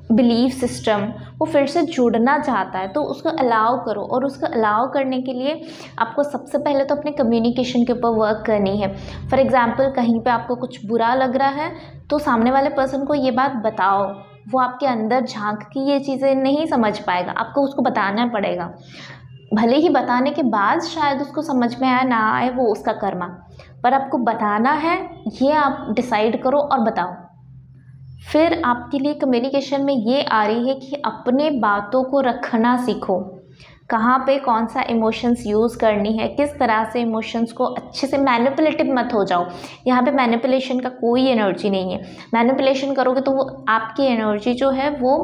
बिलीफ सिस्टम वो फिर से जुड़ना चाहता है, तो उसको अलाउ करो। और उसको अलाउ करने के लिए आपको सबसे पहले तो अपने कम्युनिकेशन के ऊपर वर्क करनी है। फॉर एग्ज़ाम्पल, कहीं पे आपको कुछ बुरा लग रहा है, तो सामने वाले पर्सन को ये बात बताओ। वो आपके अंदर झांक के ये चीज़ें नहीं समझ पाएगा, आपको उसको बताना पड़ेगा। भले ही बताने के बाद शायद उसको समझ में आए ना आए, वो उसका कर्मा, पर आपको बताना है, ये आप डिसाइड करो और बताओ। फिर आपके लिए कम्युनिकेशन में ये आ रही है कि अपने बातों को रखना सीखो। कहाँ पे कौन सा इमोशंस यूज़ करनी है, किस तरह से इमोशंस को अच्छे से, मैनिपुलेटिव मत हो जाओ। यहाँ पे मैनिपुलेशन का कोई एनर्जी नहीं है। मैनिपुलेशन करोगे तो वो आपकी एनर्जी जो है वो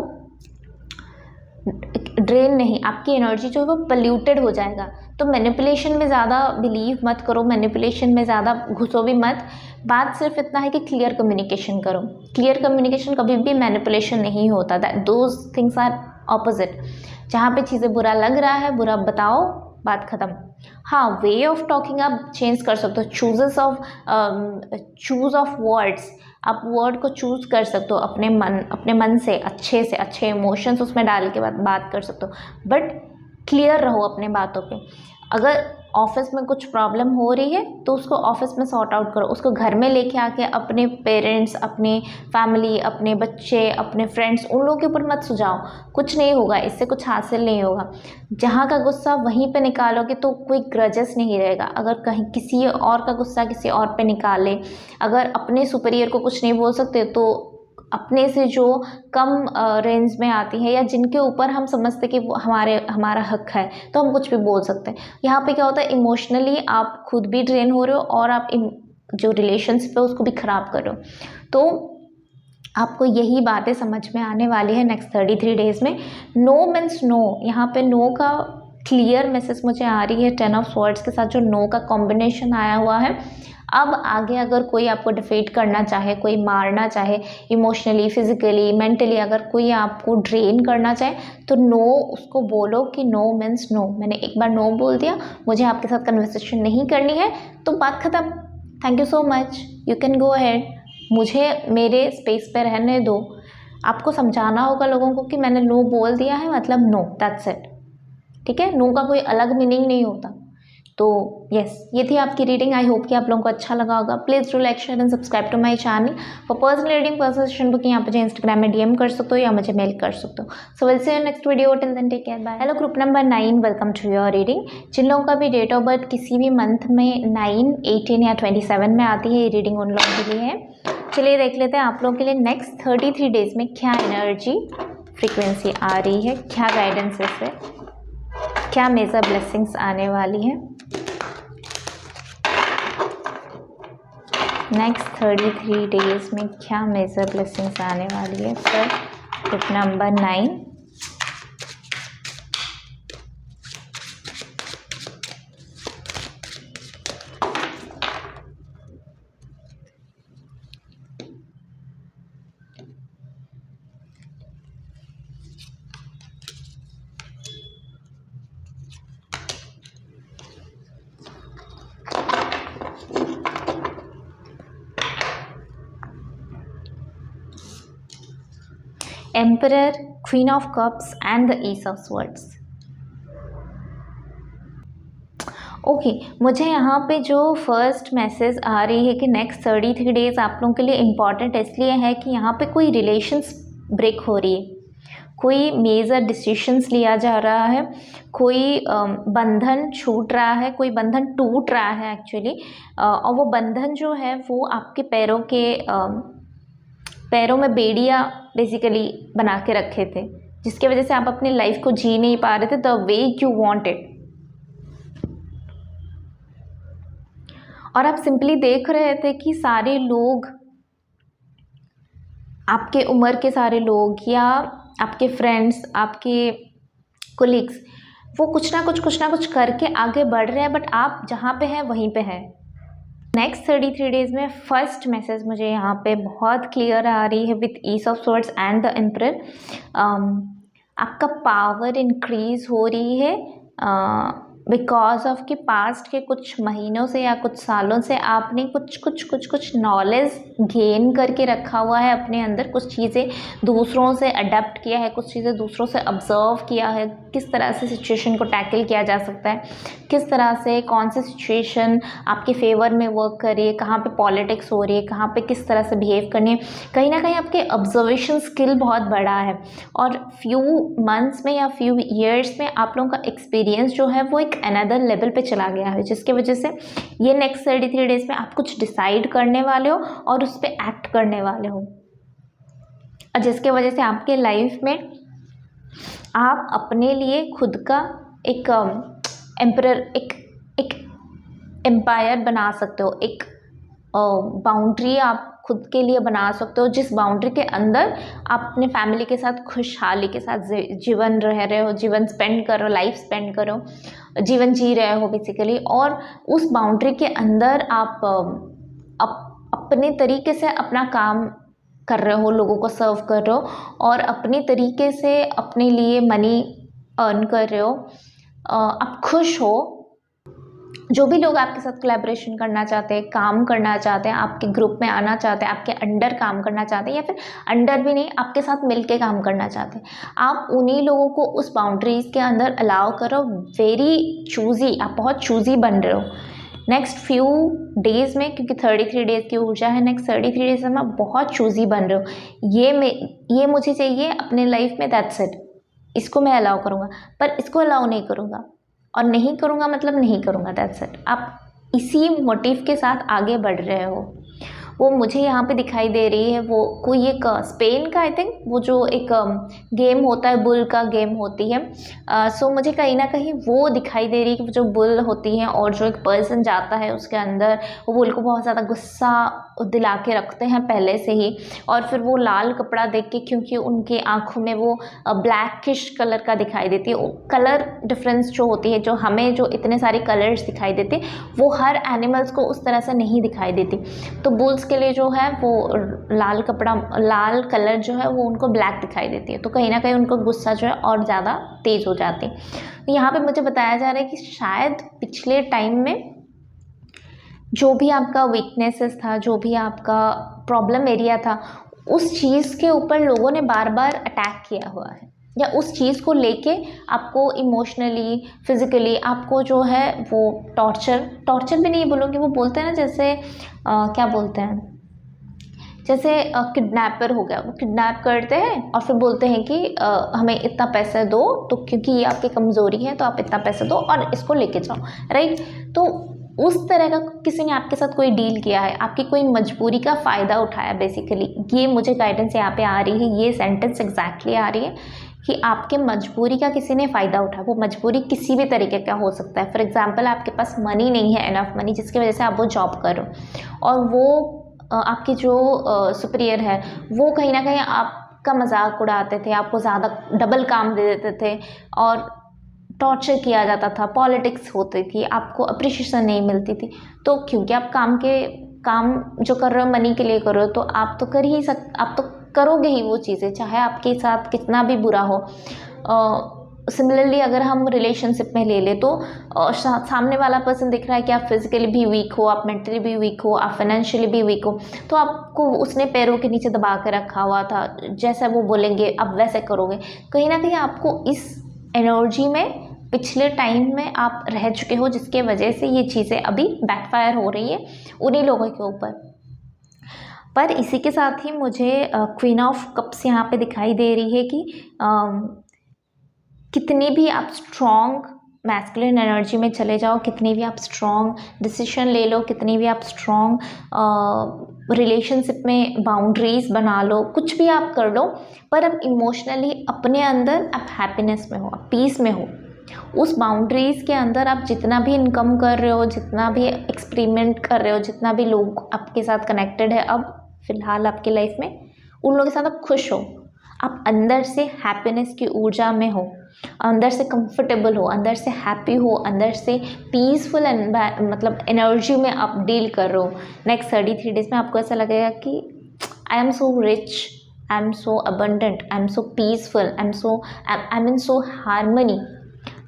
ड्रेन नहीं, आपकी एनर्जी जो है वो पल्यूटेड हो जाएगा। तो मैनिपुलेशन में ज़्यादा बिलीव मत करो, मैनिपुलेशन में ज़्यादा घुसो भी मत। बात सिर्फ इतना है कि क्लियर कम्युनिकेशन करो। क्लियर कम्युनिकेशन कभी भी मैनिपुलेशन नहीं होता। That those things are opposite. जहाँ पे चीज़ें बुरा लग रहा है, बुरा बताओ, बात ख़त्म। हाँ, वे ऑफ टॉकिंग आप चेंज कर सकते हो, चूज़ ऑफ वर्ड्स, आप वर्ड को चूज़ कर सकते हो अपने मन से अच्छे इमोशंस उसमें डाल के बात कर सकते हो, बट क्लियर रहो अपने बातों पे। अगर ऑफिस में कुछ प्रॉब्लम हो रही है तो उसको ऑफिस में सॉर्ट आउट करो, उसको घर में लेके आके अपने पेरेंट्स, अपने फैमिली, अपने बच्चे, अपने फ्रेंड्स, उन लोगों के ऊपर मत सुझाओ, कुछ नहीं होगा, इससे कुछ हासिल नहीं होगा। जहाँ का गुस्सा वहीं पे निकालोगे तो कोई ग्रजेस नहीं रहेगा। अगर कहीं किसी और का गुस्सा किसी और पे निकाले, अगर अपने सुपीरियर को कुछ नहीं बोल सकते तो अपने से जो कम रेंज में आती है या जिनके ऊपर हम समझते कि वो हमारा हक है, तो हम कुछ भी बोल सकते हैं। यहाँ पे क्या होता है, इमोशनली आप खुद भी ड्रेन हो रहे हो और आप जो रिलेशनशिप है उसको भी ख़राब कर रहे हो। तो आपको यही बातें समझ में आने वाली है नेक्स्ट 33 डेज़ में। नो मीन्स नो, यहाँ पे नो का क्लियर मैसेज मुझे आ रही है। 10 ऑफ स्वॉर्ड्स के साथ जो नो का कॉम्बिनेशन आया हुआ है। अब आगे अगर कोई आपको डिफीट करना चाहे, कोई मारना चाहे, इमोशनली, फिजिकली, मेंटली अगर कोई आपको ड्रेन करना चाहे तो नो उसको बोलो कि नो मीन्स नो। मैंने एक बार नो बोल दिया, मुझे आपके साथ कन्वर्सेशन नहीं करनी है, तो बात ख़त्म। Thank you so much, you can go ahead, मुझे मेरे स्पेस पे रहने दो। आपको समझाना होगा लोगों को कि मैंने नो बोल दिया है, मतलब नो, दैट्स इट। ठीक है, नो का कोई अलग मीनिंग नहीं होता। तो यस, ये थी आपकी रीडिंग। आई होप कि आप लोगों को अच्छा लगा होगा। Please do like, share and subscribe to my channel. For personal reading, personal session book यहाँ पे मुझे इंस्टाग्राम में डीएम कर सकते हो या मुझे मेल कर सकते हो। So will see you next video, till then take care, bye. Hello group number 9, welcome to your reading. जिन लोगों का भी डेट ऑफ बर्थ किसी भी मंथ में 9, 18 या 27 में आती है, ये रीडिंग उन लोगों के लिए है। चलिए देख लेते हैं आप लोगों के लिए नेक्स्ट 33 डेज में क्या एनर्जी फ्रीक्वेंसी आ रही है, क्या गाइडेंस है, क्या मेजर ब्लेसिंग्स आने वाली है नेक्स्ट 33 डेज में, क्या मेजर ब्लेसिंग्स आने वाली है for group number 9। Emperor, Queen of Cups and the Ace of Swords। Okay, मुझे यहाँ पे जो फर्स्ट मैसेज आ रही है कि नेक्स्ट 33 डेज आप लोगों के लिए इम्पॉर्टेंट इसलिए है कि यहाँ पे कोई रिलेशंस ब्रेक हो रही है, कोई मेजर डिसीशंस लिया जा रहा है, कोई बंधन छूट रहा है, कोई बंधन टूट रहा है एक्चुअली। और वो बंधन जो है वो आपके पैरों में बेड़ियाँ बेसिकली बना के रखे थे, जिसके वजह से आप अपनी लाइफ को जी नहीं पा रहे थे द वे यू वांटेड। और आप सिंपली देख रहे थे कि सारे लोग, आपके उम्र के सारे लोग या आपके फ्रेंड्स, आपके कोलीग्स, वो कुछ ना कुछ करके आगे बढ़ रहे हैं, बट आप जहाँ पे हैं वहीं पे हैं। नेक्स्ट 33 डेज में फर्स्ट मैसेज मुझे यहाँ पे बहुत क्लियर आ रही है with is of swords and the emperor. आपका पावर इंक्रीज हो रही है बिकॉज ऑफ कि पास्ट के कुछ महीनों से या कुछ सालों से आपने कुछ नॉलेज गेन करके रखा हुआ है अपने अंदर। कुछ चीज़ें दूसरों से अडेप्ट किया है, कुछ चीज़ें दूसरों से ऑब्जर्व किया है, किस तरह से सिचुएशन को टैकल किया जा सकता है, किस तरह से कौन सी सिचुएशन आपके फेवर में वर्क कर रही है, कहाँ पे पॉलिटिक्स हो रही है, कहाँ पे किस तरह से बिहेव करनी है। कहीं ना कहीं आपके ऑब्जर्वेशन स्किल बहुत बड़ा है और फ्यू मंथ्स में या फ्यू ईयर्स में आप लोगों का एक्सपीरियंस जो है वो एक अनदर लेवल पे चला गया है, जिसके वजह से ये नेक्स्ट 33 डेज में आप कुछ डिसाइड करने वाले हो और उस पर एक्ट करने वाले हो, और जिसके वजह से आपके लाइफ में आप अपने लिए खुद का एक एम्परर, एक एम्पायर बना सकते हो, एक बाउंड्री आप खुद के लिए बना सकते हो, जिस बाउंड्री के अंदर आप अपने फैमिली के साथ खुशहाली के साथ जीवन रह रहे हो, जीवन स्पेंड करो, लाइफ स्पेंड करो, जीवन जी रहे हो बेसिकली। और उस बाउंड्री के अंदर आप अपने तरीके से अपना काम कर रहे हो, लोगों को सर्व कर रहे हो और अपने तरीके से अपने लिए मनी अर्न कर रहे हो, आप खुश हो। जो भी लोग आपके साथ कोलैबोरेशन करना चाहते हैं, काम करना चाहते हैं, आपके ग्रुप में आना चाहते हैं, आपके अंडर काम करना चाहते हैं या फिर अंडर भी नहीं, आपके साथ मिलके काम करना चाहते हैं, आप उन्हीं लोगों को उस बाउंड्रीज के अंदर अलाउ करो। वेरी चूजी, आप बहुत चूजी बन रहे हो नेक्स्ट फ्यू डेज़ में, क्योंकि 33 डेज़ की ऊर्जा है। नेक्स्ट 33 डेज़ में आप बहुत चूजी बन रहे हो। ये मुझे चाहिए अपने लाइफ में, दैट्स इट। इसको मैं अलाउ करूँगा, पर इसको अलाउ नहीं करूँगा, और नहीं करूँगा मतलब नहीं करूँगा, दैट्स इट। आप इसी मोटिव के साथ आगे बढ़ रहे हो। वो मुझे यहाँ पे दिखाई दे रही है, वो कोई एक स्पेन का आई थिंक, वो जो एक गेम होता है, बुल का गेम होती है। सो मुझे कहीं ना कहीं वो दिखाई दे रही है कि जो बुल होती है और जो एक पर्सन जाता है उसके अंदर, वो बुल को बहुत ज़्यादा गुस्सा दिला के रखते हैं पहले से ही, और फिर वो लाल कपड़ा देख के, क्योंकि उनके आँखों में वो ब्लैकिश कलर का दिखाई देती है, कलर डिफरेंस जो होती है, जो हमें जो इतने सारे कलर्स दिखाई देते वो हर एनिमल्स को उस तरह से नहीं दिखाई देती। तो बुल्स के लिए जो है वो लाल कपड़ा, लाल कलर जो है वो उनको ब्लैक दिखाई देती है, तो कहीं ना कहीं उनको गुस्सा जो है और ज़्यादा तेज़ हो जाती है। तो यहाँ पे मुझे बताया जा रहा है कि शायद पिछले टाइम में जो भी आपका वीकनेसेस था, जो भी आपका प्रॉब्लम एरिया था, उस चीज़ के ऊपर लोगों ने बार बार अटैक किया हुआ है, या उस चीज़ को लेके आपको इमोशनली, फिज़िकली आपको जो है वो टॉर्चर भी नहीं बोलूँगी, वो बोलते हैं ना जैसे क्या बोलते हैं, जैसे किडनैपर हो गया, वो किडनैप करते हैं और फिर बोलते हैं कि हमें इतना पैसा दो, तो क्योंकि ये आपकी कमज़ोरी है तो आप इतना पैसा दो और इसको लेके जाओ, राइट। तो उस तरह का किसी ने आपके साथ कोई डील किया है, आपकी कोई मजबूरी का फ़ायदा उठाया बेसिकली। ये मुझे गाइडेंस यहाँ पे आ रही है, ये सेंटेंस एग्जैक्टली आ रही है कि आपके मजबूरी का किसी ने फ़ायदा उठाया। वो मजबूरी किसी भी तरीके का हो सकता है। फॉर एग्जांपल आपके पास मनी नहीं है, इनफ मनी, जिसकी वजह से आप वो जॉब करो, और वो आपकी जो सुपीरियर है वो कहीं ना कहीं आपका मजाक उड़ाते थे, आपको ज़्यादा डबल काम दे देते थे और टॉर्चर किया जाता था, पॉलिटिक्स होती थी, आपको अप्रिशिएशन नहीं मिलती थी। तो क्योंकि आप काम जो कर रहे हो मनी के लिए कर रहे हो, तो आप तो आप तो करोगे ही वो चीज़ें, चाहे आपके साथ कितना भी बुरा हो। सिमिलरली अगर हम रिलेशनशिप में ले ले, तो सामने वाला पर्सन दिख रहा है कि आप फिजिकली भी वीक हो, आप मेंटली भी वीक हो, आप फाइनेंशियली भी वीक हो, तो आपको उसने पैरों के नीचे दबा के रखा हुआ था, जैसा वो बोलेंगे आप वैसे करोगे। कहीं ना कहीं आपको इस एनर्जी में पिछले टाइम में आप रह चुके हो, जिसके वजह से ये चीज़ें अभी बैकफायर हो रही है उन्हीं लोगों के ऊपर। पर इसी के साथ ही मुझे क्वीन ऑफ कप्स यहाँ पे दिखाई दे रही है कि कितनी भी आप स्ट्रॉन्ग मैस्कुलिन एनर्जी में चले जाओ, कितनी भी आप स्ट्रॉन्ग डिसीजन ले लो, कितनी भी आप स्ट्रॉन्ग रिलेशनशिप में बाउंड्रीज बना लो, कुछ भी आप कर लो, पर अब इमोशनली अपने अंदर आप हैप्पीनेस में हो, आप पीस में हो। उस बाउंड्रीज़ के अंदर आप जितना भी इनकम कर रहे हो, जितना भी एक्सपेरिमेंट कर रहे हो, जितना भी लोग आपके साथ कनेक्टेड है अब फ़िलहाल आपकी लाइफ में, उन लोगों के साथ आप खुश हो, आप अंदर से हैप्पीनेस की ऊर्जा में हो, अंदर से कंफर्टेबल हो, अंदर से हैप्पी हो, अंदर से पीसफुल मतलब एनर्जी में आप डील कर रहे हो। नेक्स्ट 33 डेज में आपको ऐसा लगेगा कि I am so rich, I am so abundant, I am so peaceful, I am in so harmony.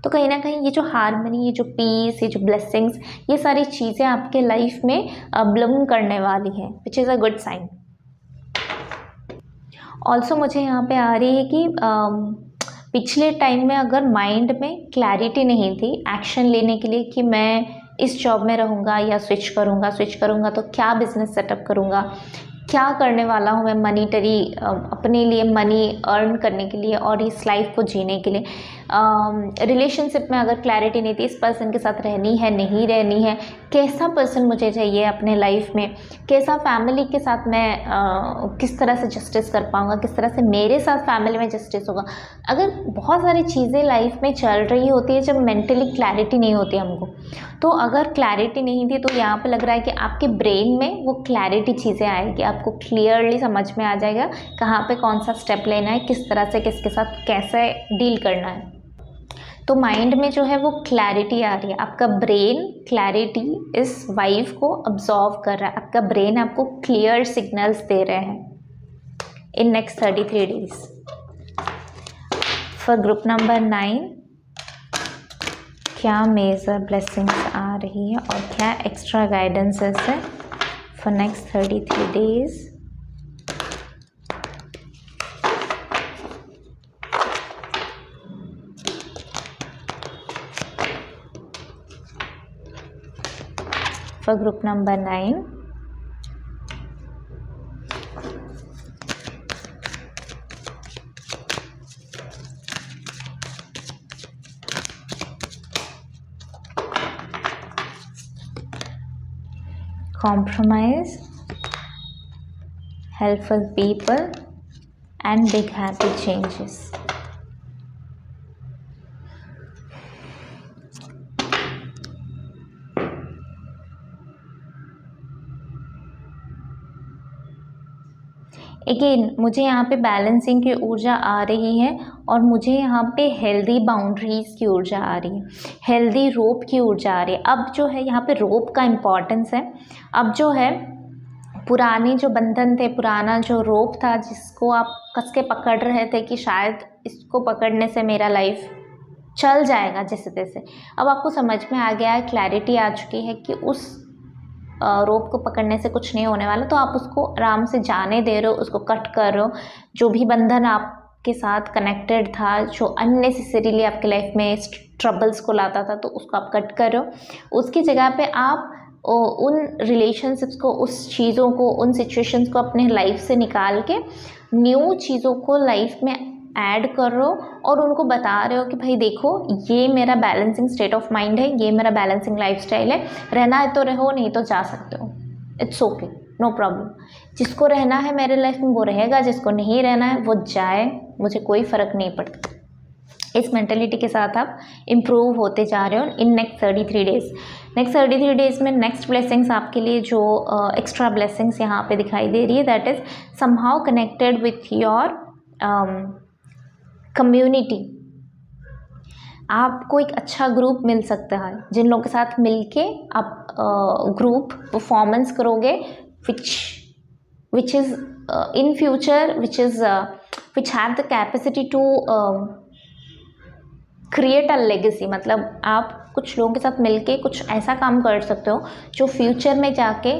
तो कहीं ना कहीं ये जो हारमनी, ये जो पीस, ये जो ब्लेसिंग्स, ये सारी चीज़ें आपके लाइफ में ब्लूम करने वाली है, which is a good sign. Also मुझे यहाँ पे आ रही है कि पिछले टाइम में अगर माइंड में क्लैरिटी नहीं थी एक्शन लेने के लिए कि मैं इस जॉब में रहूँगा या स्विच करूँगा तो क्या बिज़नेस सेटअप करूँगा, क्या करने वाला हूँ मैं मनीटरी अपने लिए मनी अर्न करने के लिए और इस लाइफ को जीने के लिए। रिलेशनशिप में अगर क्लैरिटी नहीं थी, इस पर्सन के साथ रहनी है नहीं रहनी है, कैसा पर्सन मुझे चाहिए अपने लाइफ में, कैसा फैमिली के साथ मैं किस तरह से जस्टिस कर पाऊँगा, किस तरह से मेरे साथ फैमिली में जस्टिस होगा। अगर बहुत सारी चीज़ें लाइफ में चल रही होती है जब मेंटली क्लैरिटी नहीं होती हमको, तो अगर क्लैरिटी नहीं थी तो यहाँ पे लग रहा है कि आपके ब्रेन में वो क्लैरिटी चीज़ें आएगी, आपको क्लियरली समझ में आ जाएगा कहाँ पे कौन सा स्टेप लेना है, किस तरह से किसके साथ कैसे डील करना है। तो माइंड में जो है वो क्लैरिटी आ रही है, आपका ब्रेन क्लैरिटी इस वाइव को अब्जॉर्व कर रहा है, आपका ब्रेन आपको क्लियर सिग्नल्स दे रहे हैं। in next 33 days. For group number 9, क्या मेजर ब्लेसिंग्स आ रही है और क्या एक्स्ट्रा गाइडेंसेस है for next 33 days. For group number 9, compromise, helpful people, and big happy changes. Again मुझे यहाँ पे बैलेंसिंग की ऊर्जा आ रही है और मुझे यहाँ पे हेल्दी बाउंड्रीज की ऊर्जा आ रही है, हेल्दी रोप की ऊर्जा आ रही है. अब जो है यहाँ पे रोप का इम्पॉर्टेंस है. अब जो है पुराने जो बंधन थे, पुराना जो रोप था जिसको आप कस के पकड़ रहे थे कि शायद इसको पकड़ने से मेरा लाइफ चल जाएगा जैसे तैसे, अब आपको समझ में आ गया है, क्लैरिटी आ चुकी है कि उस रोप को पकड़ने से कुछ नहीं होने वाला. तो आप उसको आराम से जाने दे रहे हो, उसको कट कर रहे हो. जो भी बंधन आपके साथ कनेक्टेड था, जो अननेसेसरीली आपके लाइफ में ट्रबल्स को लाता था, तो उसको आप कट कर रहे हो. उसकी जगह पे आप उन रिलेशनशिप्स को, उस चीज़ों को, उन सिचुएशंस को अपने लाइफ से निकाल के न्यू चीज़ों को लाइफ में ऐड कर रहे हो और उनको बता रहे हो कि भाई देखो ये मेरा बैलेंसिंग स्टेट ऑफ माइंड है, ये मेरा बैलेंसिंग लाइफस्टाइल है. रहना है तो रहो, नहीं तो जा सकते हो. It's okay, no problem. जिसको रहना है मेरे लाइफ में वो रहेगा, जिसको नहीं रहना है वो जाए, मुझे कोई फ़र्क नहीं पड़ता. इस मेंटेलिटी के साथ आप इम्प्रूव होते जा रहे हो in next 33 days. Next 33 days में नेक्स्ट ब्लेसिंग्स आपके लिए जो एक्स्ट्रा ब्लेसिंग्स यहाँ पे दिखाई दे रही है, that is somehow connected with your community. आपको एक अच्छा ग्रुप मिल सकता है जिन लोगों के साथ मिलके आप ग्रुप परफॉर्मेंस करोगे which is in future which have the capacity to create a legacy. मतलब आप कुछ लोगों के साथ मिलके कुछ ऐसा काम कर सकते हो जो फ्यूचर में जाके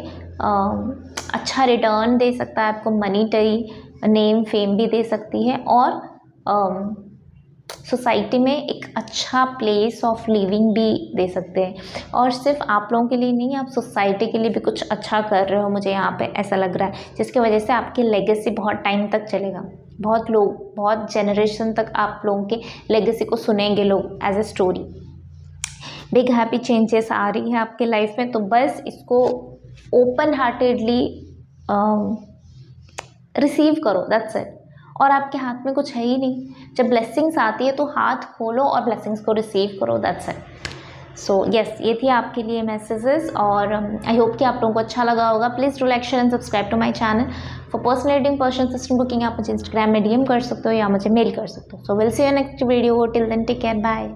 अच्छा रिटर्न दे सकता है आपको, मनीटरी नेम फेम भी दे सकती है और सोसाइटी में एक अच्छा प्लेस ऑफ लिविंग भी दे सकते हैं. और सिर्फ आप लोगों के लिए नहीं, आप सोसाइटी के लिए भी कुछ अच्छा कर रहे हो, मुझे यहाँ पे ऐसा लग रहा है, जिसकी वजह से आपकी लेगेसी बहुत टाइम तक चलेगा. बहुत लोग, बहुत जनरेशन तक आप लोगों के लेगेसी को सुनेंगे लोग as a story. Big happy changes आ रही है आपके लाइफ में, तो बस इसको ओपन हार्टेडली रिसीव करो, दैट्स इट. और आपके हाथ में कुछ है ही नहीं. जब ब्लेसिंग्स आती है तो हाथ खोलो और ब्लेसिंग्स को रिसीव करो, दैट्स इट. सो यस, ये थी आपके लिए मैसेजेस और आई होप कि आप लोगों को अच्छा लगा होगा. Please do like share and subscribe to my channel. For personal reading, personal system booking आप मुझे इंस्टाग्राम में डीएम कर सकते हो या मुझे मेल कर सकते हो. So will see you next video. Till then take care, bye.